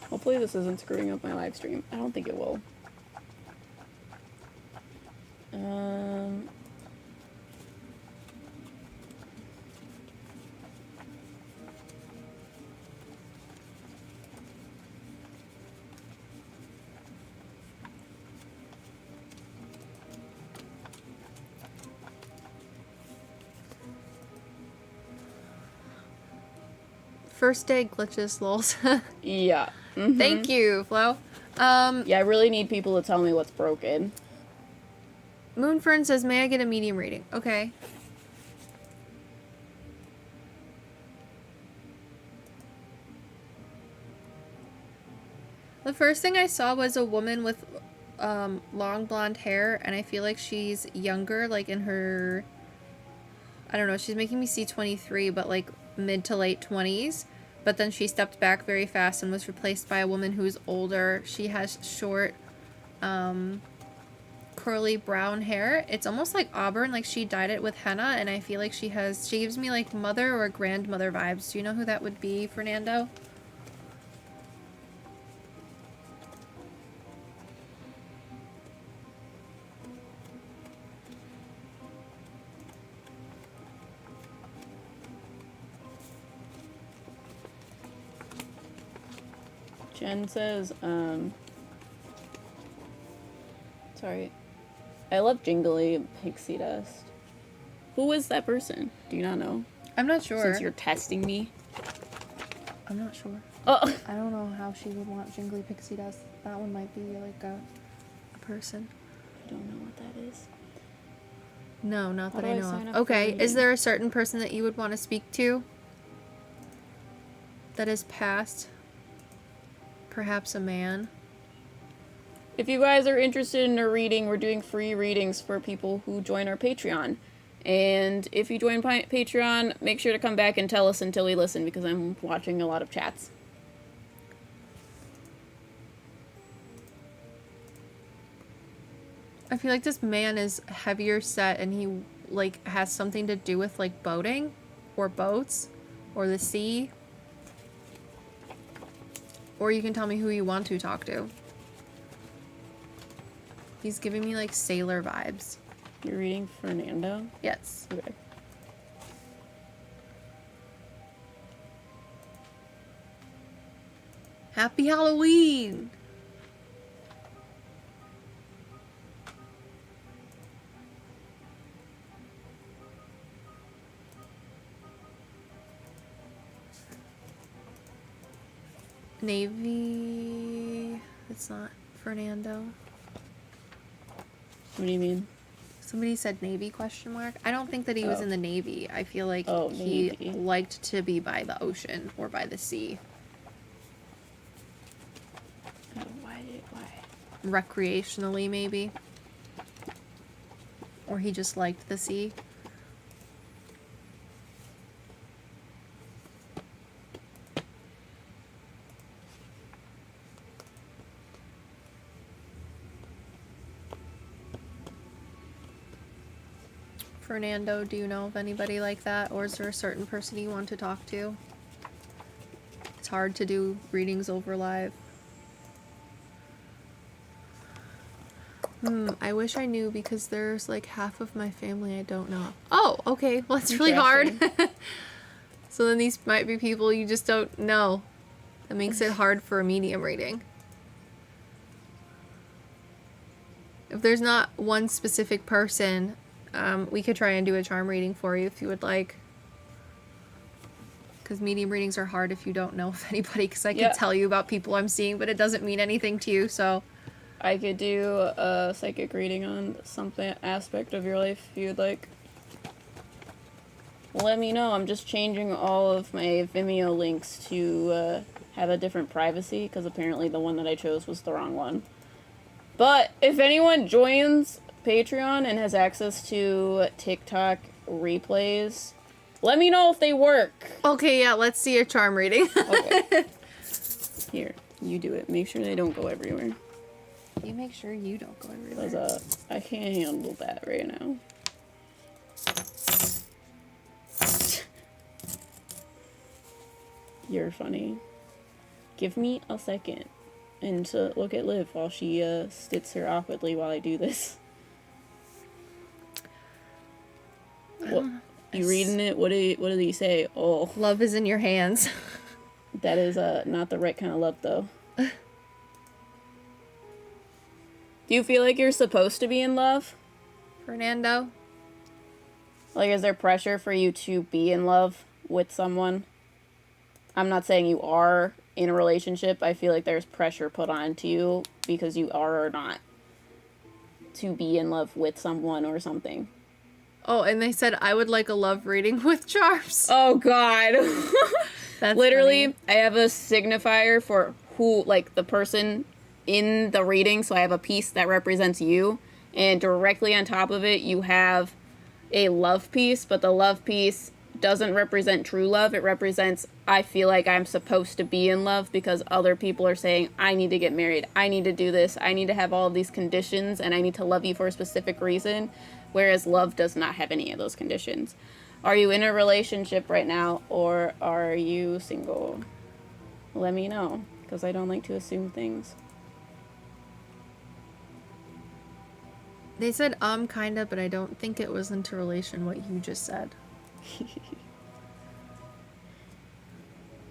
S1: Hopefully this isn't screwing up my live stream. I don't think it will.
S2: First day glitches, lols.
S1: Yeah.
S2: Thank you, Flo.
S1: Yeah, I really need people to tell me what's broken.
S2: Moonfern says, may I get a medium reading? Okay. The first thing I saw was a woman with long blonde hair, and I feel like she's younger, like in her, I don't know, she's making me see 23, but like mid to late 20s. But then she stepped back very fast and was replaced by a woman who's older. She has short, curly brown hair. It's almost like auburn, like she dyed it with henna, and I feel like she gives me like mother or grandmother vibes. Do you know who that would be, Fernando?
S1: Jen says, sorry. I love jingly pixie dust. Who is that person? Do you not know?
S2: I'm not sure.
S1: Since you're testing me.
S2: I'm not sure.
S1: Oh.
S2: I don't know how she would want jingly pixie dust. That one might be like a person.
S1: I don't know what that is.
S2: No, not
S1: How
S2: that
S1: do
S2: I
S1: I
S2: know
S1: sign
S2: of.
S1: up for
S2: Okay,
S1: reading?
S2: is there a certain person that you would want to speak to? That is past? Perhaps a man?
S1: if you guys are interested in a reading, we're doing free readings for people who join our Patreon. And if you join Patreon, make sure to come back and tell us until we listen, because I'm watching a lot of chats.
S2: I feel like this man is heavier set and he, like, has something to do with, like, boating or boats or the sea. Or you can tell me who you want to talk to. He's giving me, like, sailor vibes.
S1: You're reading Fernando?
S2: Yes.
S1: Okay.
S2: Happy Halloween! Navy... It's not Fernando.
S1: What do you mean?
S2: Somebody said Navy question mark. I don't think that he was
S1: Oh.
S2: in the Navy. I feel like
S1: Oh,
S2: he
S1: Navy.
S2: liked to be by the ocean or by the sea.
S1: Oh, why?
S2: Recreationally, maybe. Or he just liked the sea. Fernando, do you know of anybody like that? Or is there a certain person you want to talk to? It's hard to do readings over live. I wish I knew because there's like half of my family I don't know. Oh, okay. Well, it's really hard. So then these might be people you just don't know. That makes it hard for a medium reading. If there's not one specific person, we could try and do a charm reading for you if you would like. Because medium readings are hard if you don't know of anybody, because I can tell you about people I'm seeing, but it doesn't mean anything to you, so...
S1: I could do a psychic reading on some aspect of your life if you'd like. Let me know. I'm just changing all of my Vimeo links to have a different privacy, because apparently the one that I chose was the wrong one. But if anyone joins Patreon and has access to TikTok replays, let me know if they work.
S2: Okay, yeah, let's see a charm reading.
S1: Okay. Here, you do it. Make sure they don't go everywhere.
S2: You make sure you don't go everywhere.
S1: Because I can't handle that right now. You're funny. Give me a second. And to look at Liv while she sits here awkwardly while I do this. What? You reading it? What did he say? Oh.
S2: Love is in your hands.
S1: That is not the right kind of love, though. Do you feel like you're supposed to be in love?
S2: Fernando?
S1: Like, is there pressure for you to be in love with someone? I'm not saying you are in a relationship. I feel like there's pressure put onto you because you are or not to be in love with someone or something.
S2: Oh, and they said I would like a love reading with charms.
S1: Oh, God.
S2: That's
S1: literally,
S2: funny.
S1: I have a signifier for who, like, the person in the reading. So I have a piece that represents you. And directly on top of it, you have a love piece. But the love piece doesn't represent true love. It represents, I feel like I'm supposed to be in love because other people are saying, I need to get married. I need to do this. I need to have all of these conditions. And I need to love you for a specific reason. Whereas love does not have any of those conditions. Are you in a relationship right now, or are you single? Let me know, because I don't like to assume things.
S2: They said kinda, but I don't think it was into relation what you just said.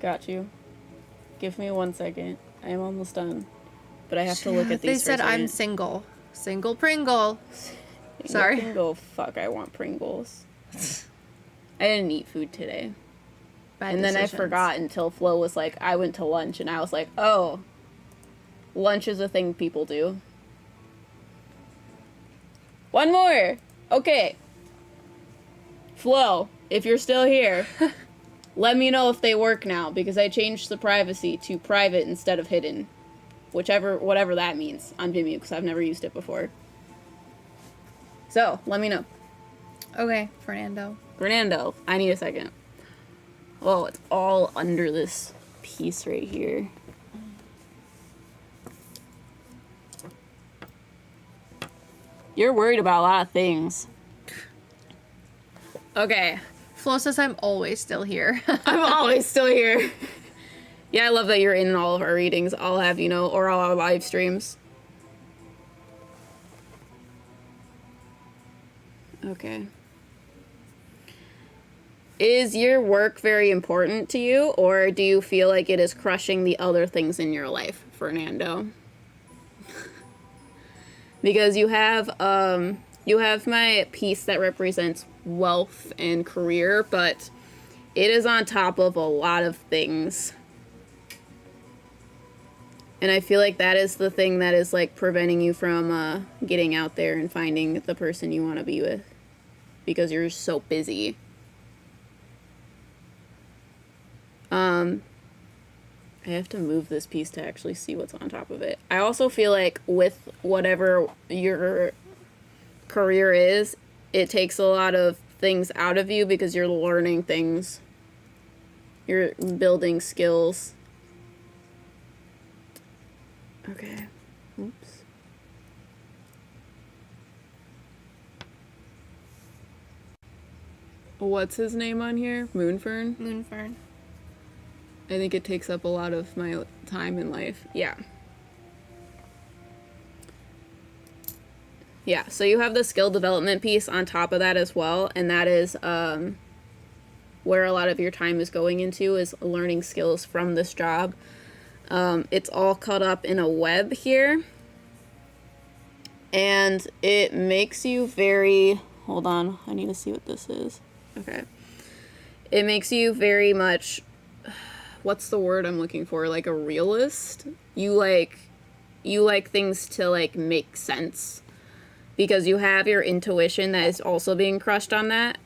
S1: Got you. Give me 1 second. I am almost done. But I have to look at these.
S2: They said I'm single. Single Pringle. Sorry.
S1: Pringle. Fuck, I want Pringles. I didn't eat food today.
S2: Bad
S1: And then I
S2: decisions.
S1: forgot until Flo was like, I went to lunch, and I was like, oh, lunch is a thing people do. One more. Okay. Flo, if you're still here, let me know if they work now, because I changed the privacy to private instead of hidden. whatever that means on Vimeo, because I've never used it before. So, let me know.
S2: Okay, Fernando.
S1: Fernando, I need a second. Oh, it's all under this piece right here. You're worried about a lot of things. Okay.
S2: Flo says I'm always still here.
S1: I'm always still here. Yeah, I love that you're in all of our readings. I'll have you know, or all our live streams. Okay. Is your work very important to you, or do you feel like it is crushing the other things in your life, Fernando? Because you have my piece that represents wealth and career, but it is on top of a lot of things. And I feel like that is the thing that is like preventing you from getting out there and finding the person you want to be with, because you're so busy. I have to move this piece to actually see what's on top of it. I also feel like with whatever your career is, it takes a lot of things out of you because you're learning things. You're building skills. Okay. Oops. What's his name on here? Moonfern?
S2: Moonfern.
S1: I think it takes up a lot of my time in life. Yeah. Yeah, so you have the skill development piece on top of that as well, and that is where a lot of your time is going into, is learning skills from this job. It's all caught up in a web here, and it makes you very... Hold on, I need to see what this is. Okay. It makes you very much... What's the word I'm looking for? Like a realist? You like things to like make sense, because you have your intuition that is also being crushed on that.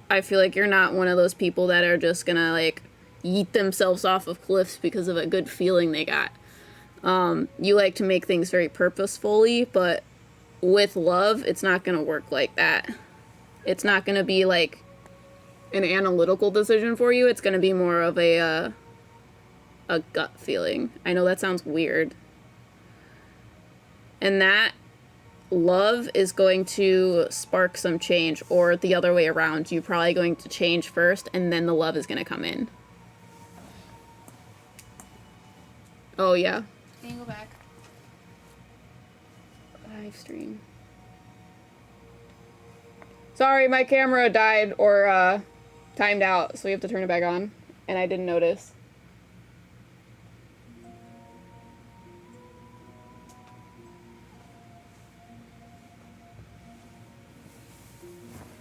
S1: I feel like you're not one of those people that are just gonna like yeet themselves off of cliffs because of a good feeling they got. You like to make things very purposefully, but with love, it's not gonna work like that. It's not gonna be like an analytical decision for you. It's gonna be more of a gut feeling. I know that sounds weird. And that love is going to spark some change, or the other way around. You're probably going to change first, and then the love is gonna come in. Oh yeah.
S2: Can you go back?
S1: Live stream. Sorry, my camera died or timed out, so we have to turn it back on, and I didn't notice.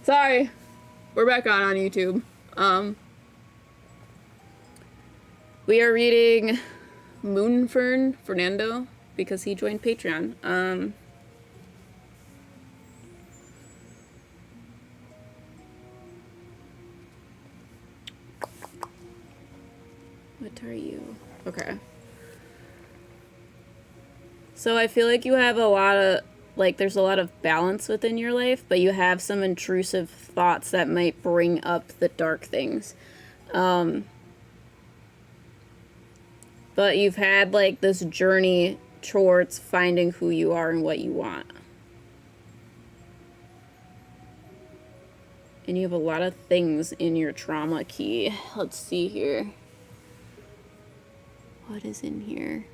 S1: Sorry. We're back on YouTube. We are reading Moonfern Fernando because he joined Patreon. What are you? Okay. So I feel like you have a lot of, like, there's a lot of balance within your life, but you have some intrusive thoughts that might bring up the dark things. But you've had, like, this journey towards finding who you are and what you want. And you have a lot of things in your trauma key. Let's see here. What is in here?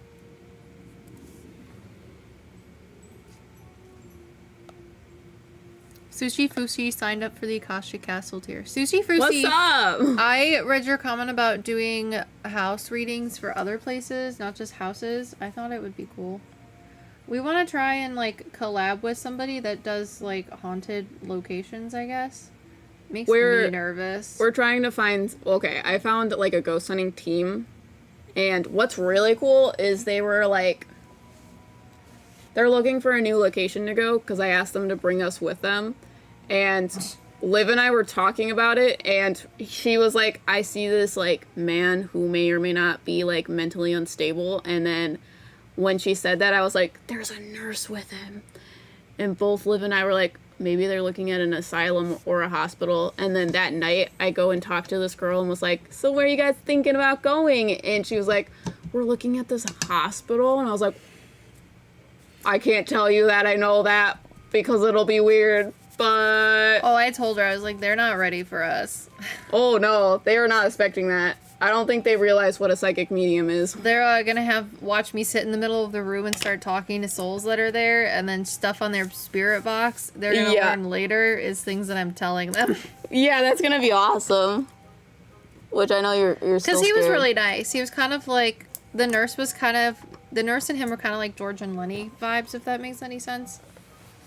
S2: Sushi Fushi signed up for the Akashic Castle tier. Sushi Fushi,
S1: What's up?
S2: I read your comment about doing house readings for other places, not just houses. I thought it would be cool. We want to try and, like, collab with somebody that does, like, haunted locations, I guess. Makes me nervous.
S1: We're trying to find... Okay, I found, like, a ghost hunting team. And what's really cool is they were, like... They're looking for a new location to go, because I asked them to bring us with them. And Liv and I were talking about it, and she was like, I see this, like, man who may or may not be, like, mentally unstable. And then when she said that, I was like, there's a nurse with him. And both Liv and I were like, maybe they're looking at an asylum or a hospital. And then that night, I go and talk to this girl and was like, so where are you guys thinking about going? And she was like, we're looking at this hospital. And I was like, I can't tell you that I know that because it'll be weird. But...
S2: Oh, I told her. I was like, they're not ready for us.
S1: Oh, no. They are not expecting that. I don't think they realize what a psychic medium is.
S2: They're gonna watch me sit in the middle of the room and start talking to souls that are there, and then stuff on their spirit box they're gonna learn later is things that I'm telling them.
S1: Yeah, that's gonna be awesome. Which I know you're still
S2: Because he was
S1: scared.
S2: really nice. He was kind of like, the nurse and him were kind of like George and Lenny vibes, if that makes any sense.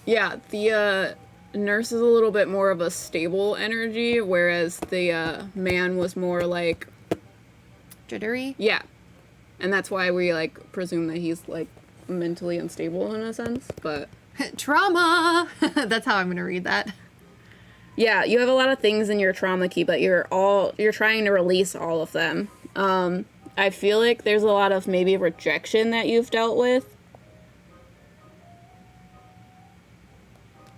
S1: Yeah, the nurse is a little bit more of a stable energy, whereas the man was more like...
S2: Jittery.
S1: Yeah. And that's why we, like, presume that he's, like, mentally unstable in a sense, but...
S2: Trauma! That's how I'm gonna read that.
S1: Yeah, you have a lot of things in your trauma key, but you're trying to release all of them. I feel like there's a lot of maybe rejection that you've dealt with.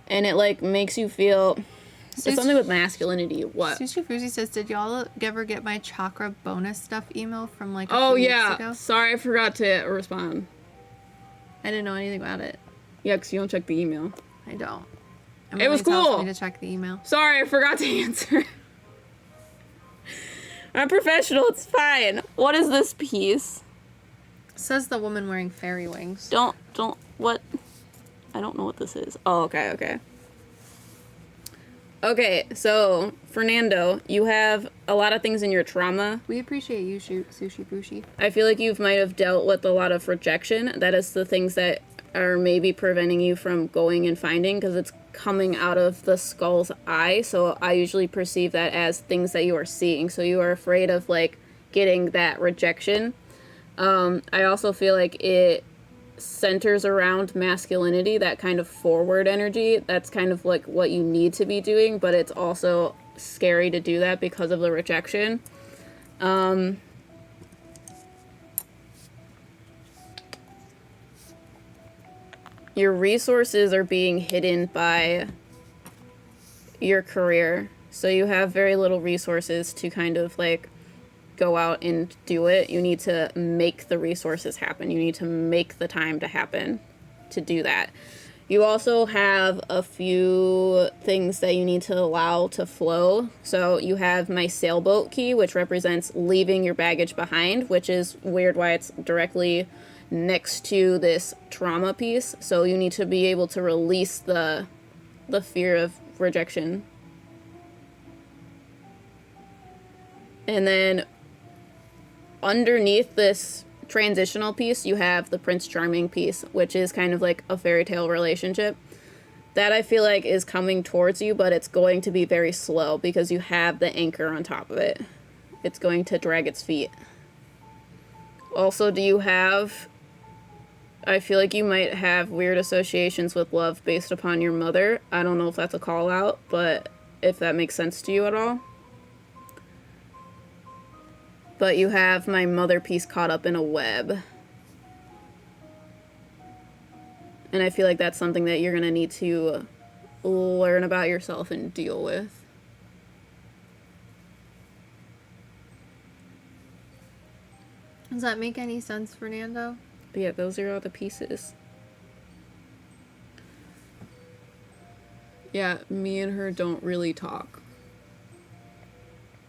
S1: And it, like, makes you feel... It's something with masculinity. What?
S2: Sushi Fuzi says, did y'all ever get my chakra bonus stuff email from like
S1: Oh,
S2: few
S1: yeah.
S2: weeks ago?
S1: Sorry, I forgot to respond.
S2: I didn't know anything about it.
S1: Yeah, because you don't check the email.
S2: I don't.
S1: It was
S2: Emily tells
S1: cool.
S2: me to check the email.
S1: Sorry, I forgot to answer. I'm professional. It's fine. What is this piece?
S2: Says the woman wearing fairy wings.
S1: What? I don't know what this is. Oh, okay. Okay, so, Fernando, you have a lot of things in your trauma.
S2: We appreciate you, Sushi Bushi.
S1: I feel like you might have dealt with a lot of rejection. That is the things that are maybe preventing you from going and finding, because it's coming out of the skull's eye, so I usually perceive that as things that you are seeing. So you are afraid of, like, getting that rejection. I also feel like it centers around masculinity, that kind of forward energy. That's kind of like what you need to be doing, but it's also scary to do that because of the rejection. Your resources are being hidden by your career, so you have very little resources to kind of like go out and do it. You need to make the resources happen. You need to make the time to happen to do that. You also have a few things that you need to allow to flow. So you have my sailboat key, which represents leaving your baggage behind, which is weird why it's directly next to this trauma piece. So you need to be able to release the fear of rejection. And then underneath this transitional piece, you have the Prince Charming piece, which is kind of like a fairy tale relationship. That I feel like is coming towards you, but it's going to be very slow because you have the anchor on top of it. It's going to drag its feet. Also, I feel like you might have weird associations with love based upon your mother. I don't know if that's a call out, but if that makes sense to you at all. But you have my mother piece caught up in a web. And I feel like that's something that you're going to need to learn about yourself and deal with.
S2: Does that make any sense, Fernando?
S1: But yeah, those are all the pieces. Yeah, me and her don't really talk.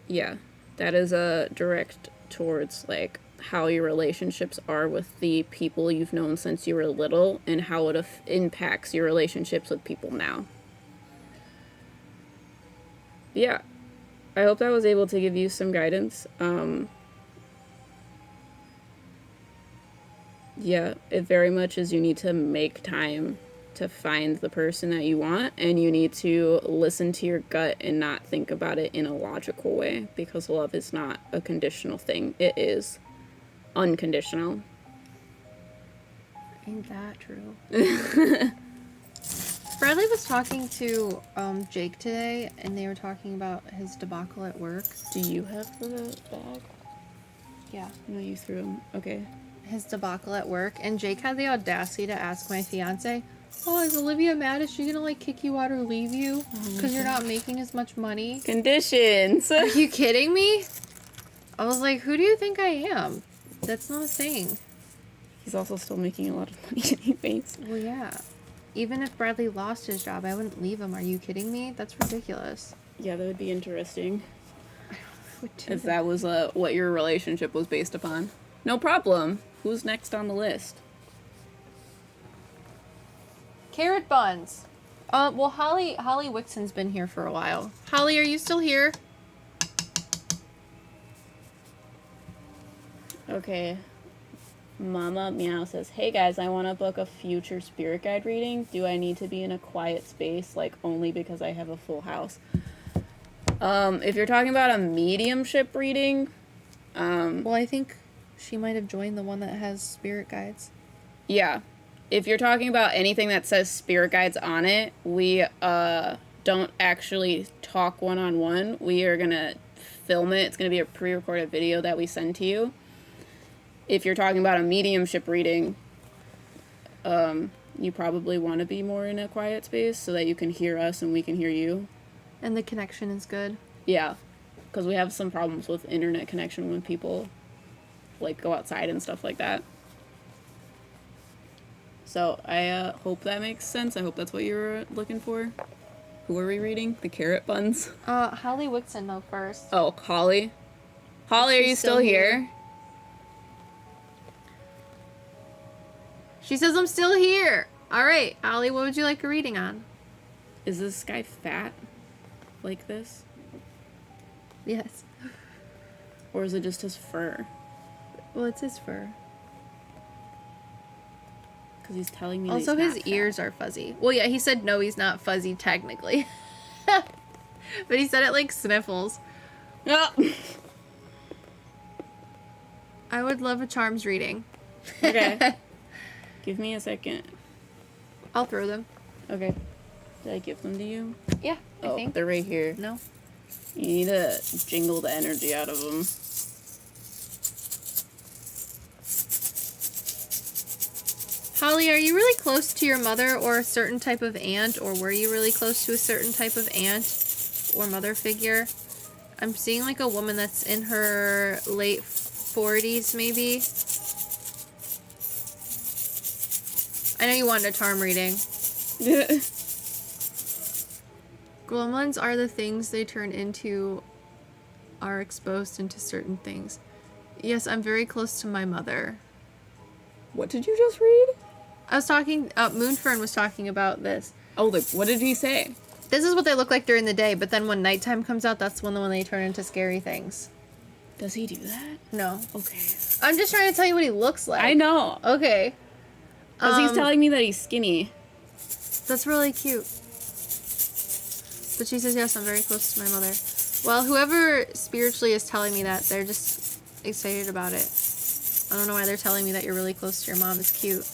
S1: Yeah. That is a direct towards, like, how your relationships are with the people you've known since you were little and how it impacts your relationships with people now. Yeah. I hope that was able to give you some guidance. Yeah, it very much is you need to make time to find the person that you want, and you need to listen to your gut and not think about it in a logical way, because love is not a conditional thing. It is unconditional.
S2: Ain't that true? Bradley was talking to Jake today, and they were talking about his debacle at work.
S1: Do you have the bag?
S2: Yeah.
S1: No, you threw them. Okay.
S2: his debacle at work, and Jake had the audacity to ask my fiance, "Oh, is Olivia mad? Is she gonna like kick you out or leave you because you're not making as much money?"
S1: Conditions.
S2: Are you kidding me? I was like, "Who do you think I am? That's not a thing."
S1: He's also still making a lot of money anyways.
S2: Well, yeah. Even if Bradley lost his job, I wouldn't leave him. Are you kidding me? That's ridiculous.
S1: Yeah, that would be interesting.
S2: Would do
S1: If
S2: that.
S1: that was what your relationship was based upon. No problem. Who's next on the list?
S2: Carrot buns. Well, Holly Wixon's been here for a while. Holly, are you still here?
S1: Okay. Mama Meow says, "Hey guys, I want to book a future spirit guide reading. Do I need to be in a quiet space, like only because I have a full house?" If you're talking about a mediumship reading,
S2: Well, I think she might have joined the one that has spirit guides.
S1: yeah. If you're talking about anything that says spirit guides on it, we don't actually talk one-on-one. We are gonna film it. It's gonna be a pre-recorded video that we send to you. If you're talking about a mediumship reading, you probably want to be more in a quiet space so that you can hear us and we can hear you.
S2: And the connection is good.
S1: Yeah, because we have some problems with internet connection when people, like, go outside and stuff like that. So I hope that makes sense. I hope that's what you were looking for. Who are we reading? The carrot buns?
S2: Holly Wixon, though, first.
S1: Oh, Holly. Holly, are
S2: She's
S1: you still
S2: still
S1: here?
S2: here. She says, "I'm still here." All right, Holly, what would you like a reading on?
S1: Is this guy fat? Like this?
S2: Yes.
S1: Or is it just his fur?
S2: Well, it's his fur.
S1: Because he's telling me that
S2: Also,
S1: he's
S2: his
S1: not
S2: ears are fuzzy. Well, yeah, he said no, he's not fuzzy technically. But he said it like sniffles.
S1: fat. Oh.
S2: I would love a charms reading.
S1: Okay. Give me a second.
S2: I'll throw them.
S1: Okay. Did I give them to you?
S2: Yeah, I
S1: Oh,
S2: think.
S1: they're right here.
S2: No.
S1: You need to jingle the energy out of them.
S2: Holly, are you really close to your mother or a certain type of aunt, or were you really close to a certain type of aunt or mother figure? I'm seeing like a woman that's in her late 40s, maybe. I know you wanted a charm reading. Gremlins are the things they turn into, are exposed into certain things. Yes, I'm very close to my mother.
S1: What did you just read?
S2: I was talking, Moonfern was talking about this.
S1: Oh, like, what did he say?
S2: This is what they look like during the day, but then when nighttime comes out, that's when they turn into scary things.
S1: Does he do that?
S2: No.
S1: Okay.
S2: I'm just trying to tell you what he looks like.
S1: I know.
S2: Okay.
S1: Because he's telling me that he's skinny.
S2: That's really cute. But she says, yes, I'm very close to my mother. Well, whoever spiritually is telling me that, they're just excited about it. I don't know why they're telling me that you're really close to your mom. It's cute.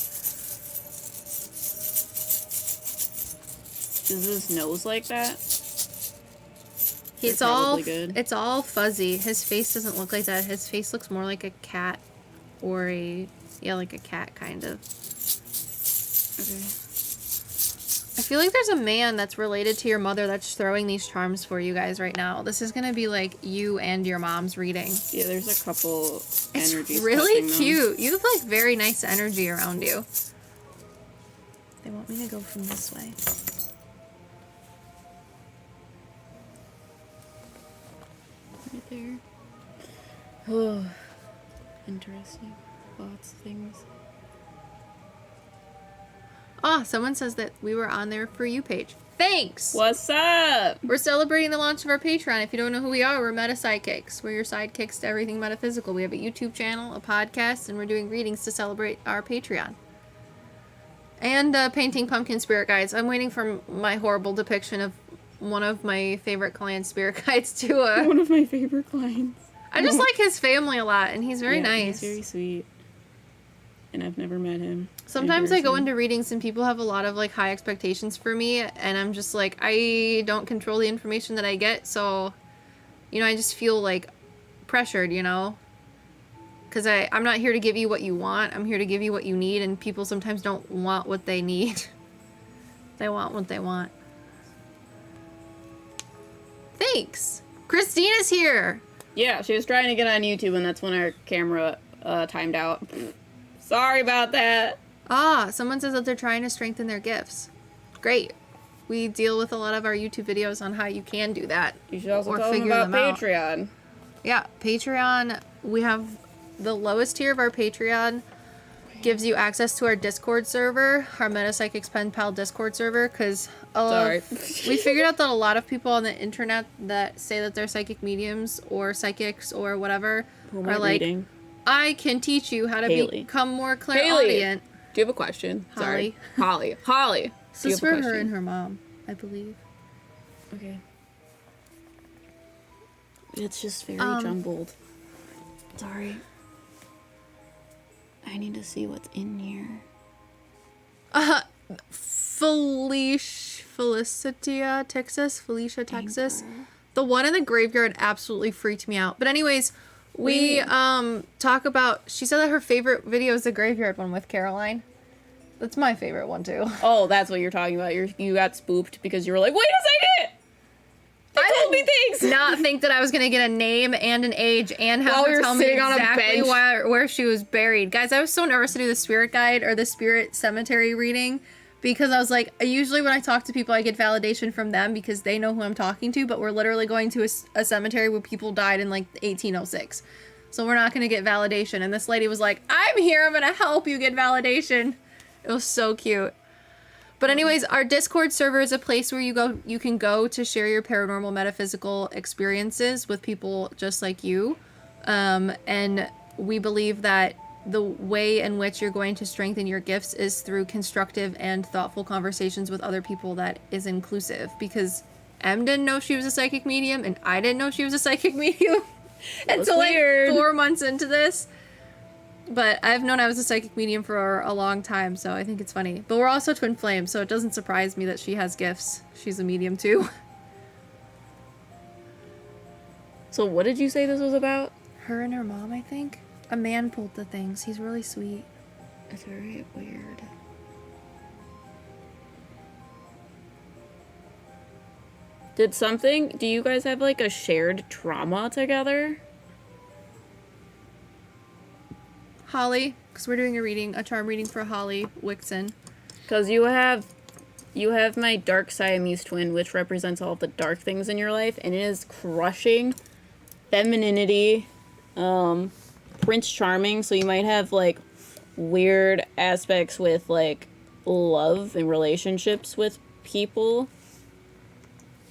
S1: Is his nose like that?
S2: It's
S1: They're
S2: all
S1: probably good.
S2: it's all fuzzy. His face doesn't look like that. His face looks more like a cat or like a cat kind of.
S1: Okay.
S2: I feel like there's a man that's related to your mother that's throwing these charms for you guys right now. This is gonna be like you and your mom's reading.
S1: Yeah, there's a couple energies.
S2: It's really
S1: touching them.
S2: cute. You have like very nice energy around you. They want me to go from this way.
S1: Right there. Oh, interesting. Lots of things.
S2: Oh, someone says that we were on their For You page. Thanks!
S1: What's up?
S2: We're celebrating the launch of our Patreon. If you don't know who we are, we're PsycKicks. We're your sidekicks to everything metaphysical. We have a YouTube channel, a podcast, and we're doing readings to celebrate our Patreon. And painting pumpkin spirit guides. I'm waiting for my horrible depiction of one of my favorite clients' spirit guides to...
S1: One of my favorite clients.
S2: I just like his family a lot, and he's very
S1: Yeah,
S2: nice.
S1: He's very sweet. And I've never met him.
S2: Sometimes
S1: in
S2: I go
S1: person.
S2: into readings and people have a lot of like high expectations for me, and I'm just like, I don't control the information that I get, so I just feel like pressured, Because I'm not here to give you what you want. I'm here to give you what you need, and people sometimes don't want what they need. They want what they want. Thanks. Christina's here.
S1: Yeah, she was trying to get on YouTube, and that's when our camera timed out. Sorry about that.
S2: Ah, someone says that they're trying to strengthen their gifts. Great. We deal with a lot of our YouTube videos on how you can do that.
S1: You should also
S2: or
S1: tell them
S2: figure
S1: about
S2: them out.
S1: Patreon.
S2: Yeah, Patreon. We have the lowest tier of our Patreon gives you access to our Discord server, our PsycKicks Pen Pal Discord server, because
S1: Sorry.
S2: we figured out that a lot of people on the internet that say that they're psychic mediums or psychics or whatever
S1: Who am I
S2: are like,
S1: reading?
S2: I can teach you how to
S1: Haley.
S2: become more clairaudient.
S1: Do you have a question?
S2: Holly.
S1: Sorry. Holly.
S2: This
S1: Do you
S2: is
S1: have a
S2: for her
S1: question?
S2: and her mom, I believe.
S1: Okay. It's just very
S2: Um,
S1: jumbled. Sorry. I need to see what's in here.
S2: Felicia, Texas. The one in the graveyard absolutely freaked me out. But anyways, we talk about, she said that her favorite video is the graveyard one with Caroline. That's my favorite one too.
S1: Oh, that's what you're talking about. You got spooked because you were like, wait a second! They told me things!
S2: Not think that I was gonna get a name and an age and have
S1: While we
S2: her
S1: were
S2: tell me
S1: sitting on a
S2: exactly
S1: bench.
S2: where she was buried. Guys, I was so nervous to do the spirit guide or the spirit cemetery reading because I was like, usually when I talk to people, I get validation from them because they know who I'm talking to, but we're literally going to a cemetery where people died in like 1806. So we're not gonna get validation. And this lady was like, I'm here, I'm gonna help you get validation. It was so cute. But anyways, our Discord server is a place where you can go to share your paranormal metaphysical experiences with people just like you. And we believe that the way in which you're going to strengthen your gifts is through constructive and thoughtful conversations with other people that is inclusive. Because Em didn't know she was a psychic medium, and I didn't know she was a psychic medium until like
S1: weird.
S2: 4 months into this. But I've known I was a psychic medium for a long time, so I think it's funny. But we're also twin flames, so it doesn't surprise me that she has gifts. She's a medium too.
S1: So what did you say this was about?
S2: Her and her mom, I think. A man pulled the things. He's really sweet.
S1: It's very weird. Do you guys have like a shared trauma together?
S2: Holly, because we're doing a charm reading for Holly Wixon.
S1: Because you have my dark Siamese twin, which represents all of the dark things in your life, and it is crushing femininity, Prince Charming, so you might have like weird aspects with like love and relationships with people,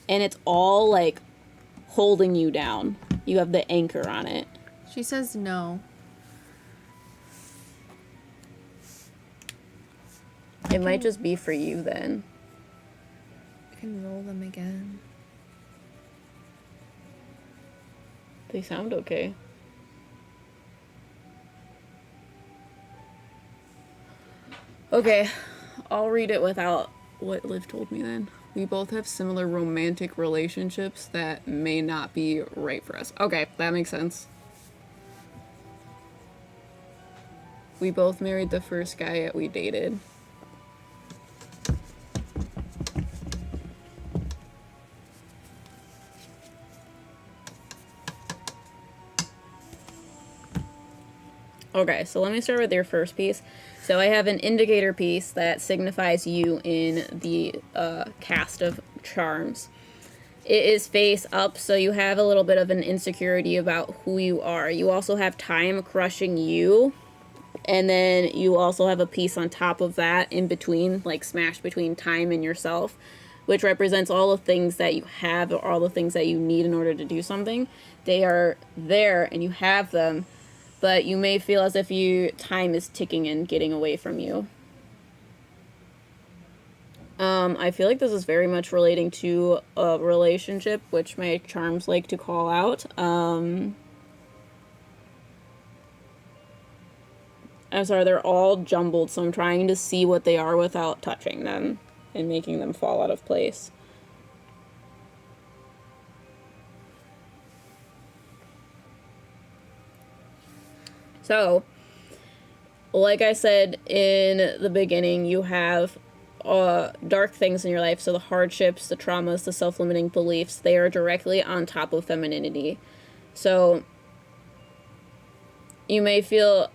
S1: and it's all like holding you down. You have the anchor on it.
S2: She says no.
S1: It might just be for you then.
S2: I can roll them again.
S1: They sound okay. Okay, I'll read it without what Liv told me then. We both have similar romantic relationships that may not be right for us. Okay, that makes sense. We both married the first guy that we dated. Okay, so let me start with your first piece. So I have an indicator piece that signifies you in the cast of charms. It is face up, so you have a little bit of an insecurity about who you are. You also have time crushing you, and then you also have a piece on top of that in between, like smashed between time and yourself, which represents all the things that you have or all the things that you need in order to do something. They are there and you have them, but you may feel as if time is ticking and getting away from you. I feel like this is very much relating to a relationship, which my charms like to call out. I'm sorry, they're all jumbled, so I'm trying to see what they are without touching them and making them fall out of place. So, like I said in the beginning, you have dark things in your life. So the hardships, the traumas, the self-limiting beliefs, they are directly on top of femininity. So you may feel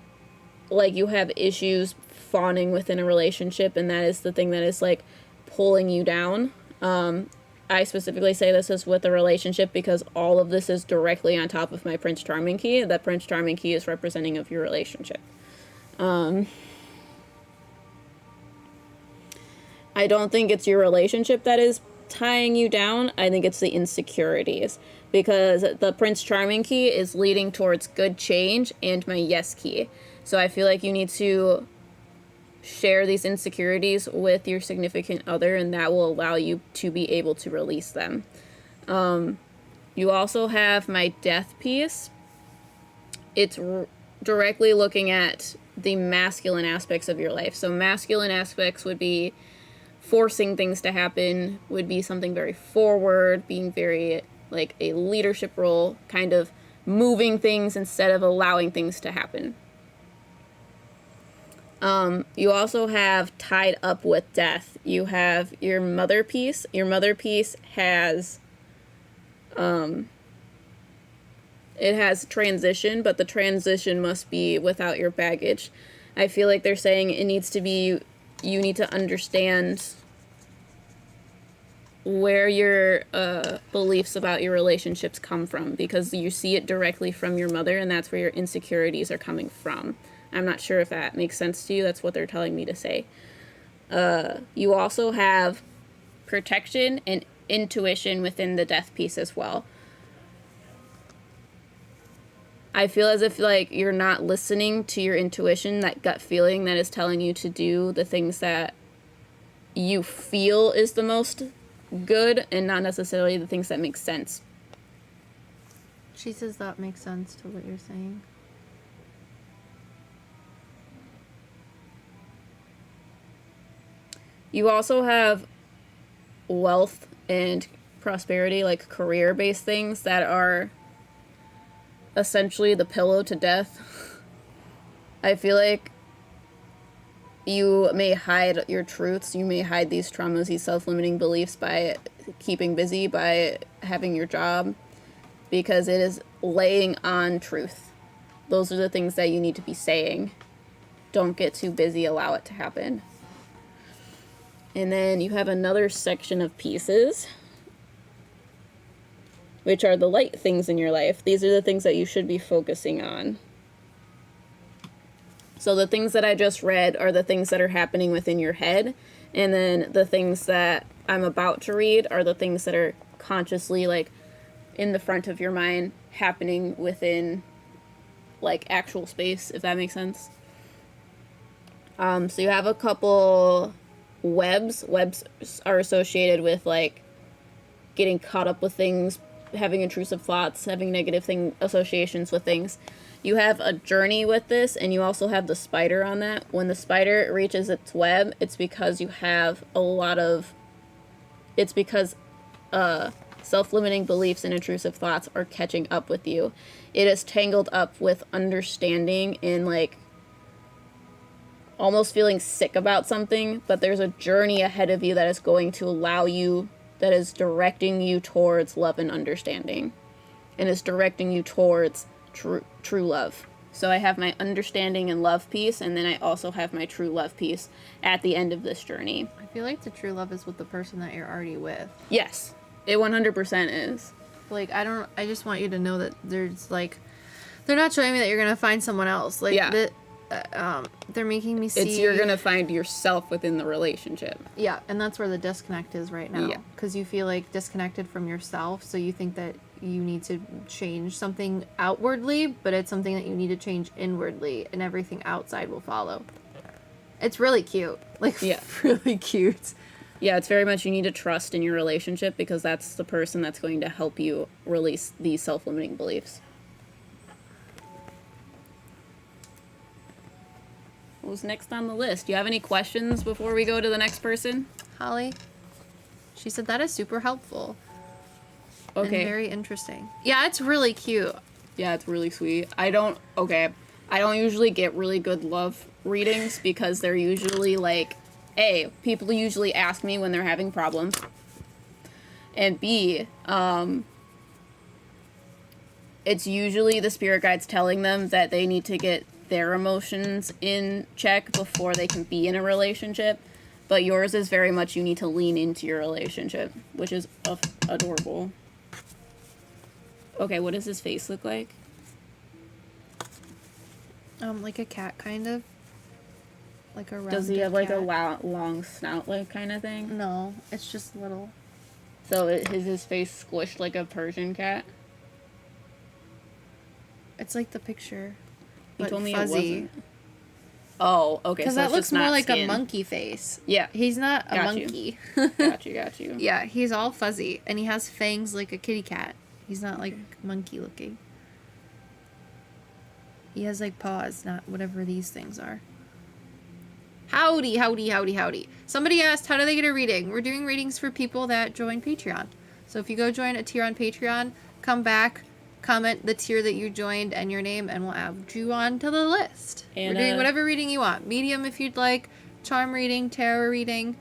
S1: like you have issues fawning within a relationship, and that is the thing that is like pulling you down. I specifically say this is with a relationship because all of this is directly on top of my Prince Charming key. That Prince Charming key is representing of your relationship. I don't think it's your relationship that is tying you down. I think it's the insecurities, because the Prince Charming key is leading towards good change and my yes key. So I feel like you need to share these insecurities with your significant other, and that will allow you to be able to release them. You also have my death piece. It's directly looking at the masculine aspects of your life. So masculine aspects would be forcing things to happen, would be something very forward, being very like a leadership role, kind of moving things instead of allowing things to happen. You also have tied up with death. You have your mother piece. Your mother piece has, it has transition, but the transition must be without your baggage. I feel like they're saying it needs to be, you need to understand where your beliefs about your relationships come from, because you see it directly from your mother, and that's where your insecurities are coming from. I'm not sure if that makes sense to you. That's what they're telling me to say. You also have protection and intuition within the death piece as well. I feel as if like you're not listening to your intuition, that gut feeling that is telling you to do the things that you feel is the most good, and not necessarily the things that make sense.
S2: She says that makes sense to what you're saying.
S1: You also have wealth and prosperity, like career-based things that are essentially the pillow to death. I feel like you may hide your truths, you may hide these traumas, these self-limiting beliefs by keeping busy, by having your job, because it is laying on truth. Those are the things that you need to be saying. Don't get too busy, allow it to happen. And then you have another section of pieces, which are the light things in your life. These are the things that you should be focusing on. So the things that I just read are the things that are happening within your head, and then the things that I'm about to read are the things that are consciously, like, in the front of your mind, happening within, like, actual space, if that makes sense. So you have a couple webs. Webs are associated with, like, getting caught up with things, having intrusive thoughts, having negative associations with things. You have a journey with this, and you also have the spider on that. When the spider reaches its web, it's because you have a lot of, it's because self-limiting beliefs and intrusive thoughts are catching up with you. It is tangled up with understanding and, like, almost feeling sick about something, but there's a journey ahead of you that is going to allow you, that is directing you towards love and understanding, and is directing you towards true love. So I have my understanding and love piece, and then I also have my true love piece at the end of this journey.
S2: I feel like the true love is with the person that you're already with.
S1: Yes, it 100% is.
S2: Like, I just want you to know that there's, like, they're not showing me that you're gonna find someone else. Like,
S1: yeah.
S2: They're making me see...
S1: It's you're gonna find yourself within the relationship.
S2: Yeah, and that's where the disconnect is right now.
S1: Yeah.
S2: Because you feel, like, disconnected from yourself, so you think that you need to change something outwardly, but it's something that you need to change inwardly, and everything outside will follow. It's really cute. Like,
S1: yeah.
S2: Really cute.
S1: Yeah, it's very much you need to trust in your relationship, because that's the person that's going to help you release these self-limiting beliefs. Who's next on the list? Do you have any questions before we go to the next person?
S2: Holly? She said that is super helpful.
S1: Okay.
S2: And very interesting. Yeah, it's really cute.
S1: Yeah, it's really sweet. I don't usually get really good love readings because they're usually like, A, people usually ask me when they're having problems, and B, it's usually the spirit guides telling them that they need to get their emotions in check before they can be in a relationship. But yours is very much you need to lean into your relationship, which is adorable. Okay, what does his face look like?
S2: Like a cat, kind of. Like a rounded
S1: Does he have like a
S2: cat.
S1: long snout, like kind of thing?
S2: No, it's just little.
S1: So is his face squished like a Persian cat?
S2: It's like the picture.
S1: You
S2: But
S1: told me
S2: fuzzy.
S1: it wasn't. Oh, okay.
S2: Because
S1: So
S2: that
S1: it's
S2: looks
S1: just
S2: more
S1: not
S2: like
S1: skin.
S2: a monkey face.
S1: Yeah.
S2: He's not a
S1: Got you.
S2: monkey.
S1: Got you.
S2: Yeah, he's all fuzzy. And he has fangs like a kitty cat. He's not like
S1: Okay.
S2: monkey looking. He has like paws, not whatever these things are. Howdy, howdy, howdy, howdy. Somebody asked, how do they get a reading? We're doing readings for people that join Patreon. So if you go join a tier on Patreon, come back, comment the tier that you joined and your name, and we'll add you on to the list.
S1: And,
S2: We're doing whatever reading you want. Medium if you'd like, charm reading, tarot reading.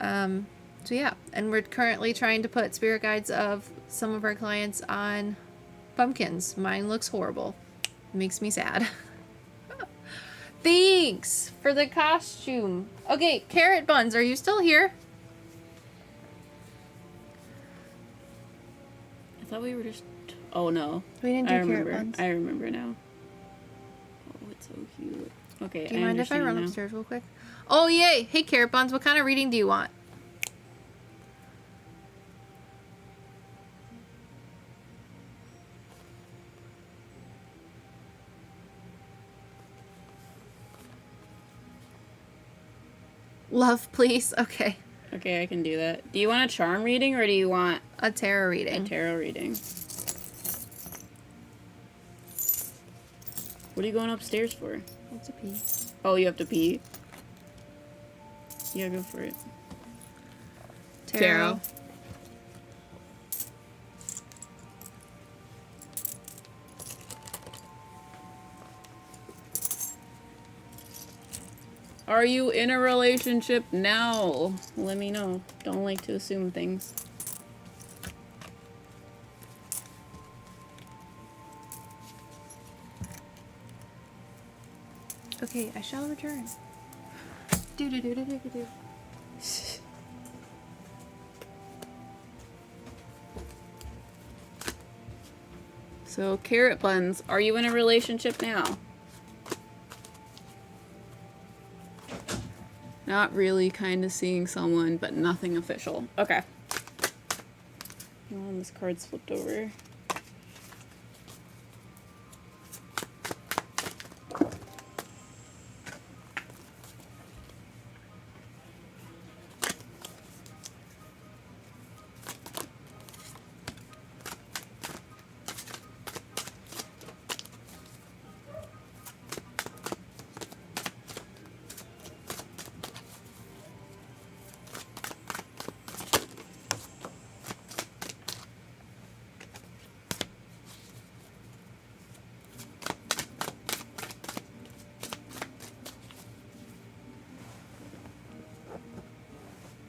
S2: So yeah, and we're currently trying to put spirit guides of some of our clients on pumpkins. Mine looks horrible. It makes me sad. Thanks for the costume. Okay, Carrot Buns, are you still here?
S1: I thought we were just. Oh no.
S2: We didn't do
S1: I
S2: Carrot
S1: remember.
S2: Buns.
S1: I remember now. Oh, it's so cute. Okay.
S2: Do you mind if I run
S1: understand now.
S2: upstairs real quick? Oh, yay. Hey, Carrot Buns, what kind of reading do you want? Love, please. Okay.
S1: Okay, I can do that. Do you want a charm reading or do you want
S2: A tarot
S1: a
S2: reading.
S1: tarot reading? What are you going upstairs for?
S2: What's a pee?
S1: Oh, you have to pee? Yeah, go for it.
S2: Tarot.
S1: Are you in a relationship now? Let me know. Don't like to assume things.
S2: Okay, I shall return. Do.
S1: So, Carrot Buns, are you in a relationship now? Not really, kind of seeing someone, but nothing official. Okay. Oh, this card's flipped over.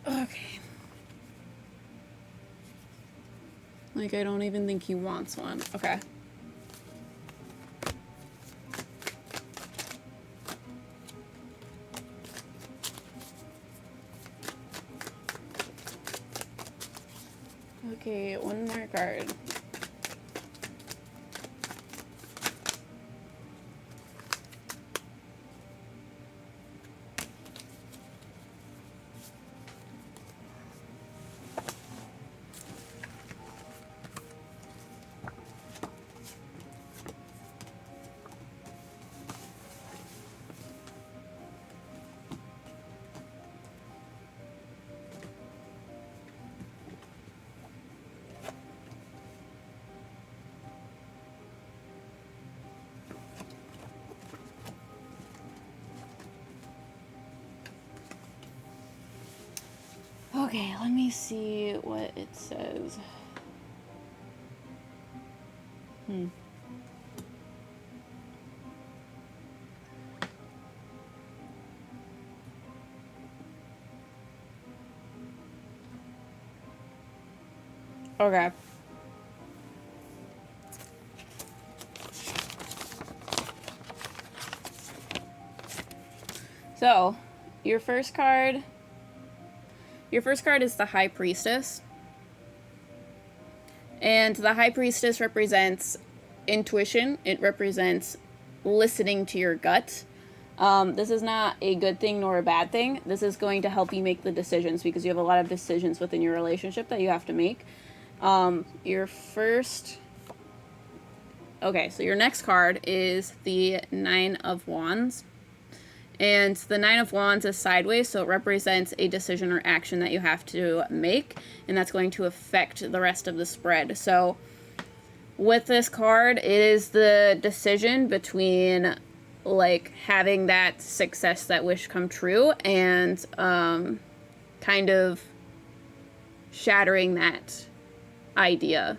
S1: Okay. Like, I don't even think he wants one. Okay. Okay, one more card. Okay, let me see what it says. Okay. So, your first card is the High Priestess. And the High Priestess represents intuition. It represents listening to your gut. This is not a good thing nor a bad thing. This is going to help you make the decisions because you have a lot of decisions within your relationship that you have to make. Your next card is the Nine of Wands. And the Nine of Wands is sideways, so it represents a decision or action that you have to make, and that's going to affect the rest of the spread. So with this card, it is the decision between like having that success, that wish come true, and kind of shattering that idea.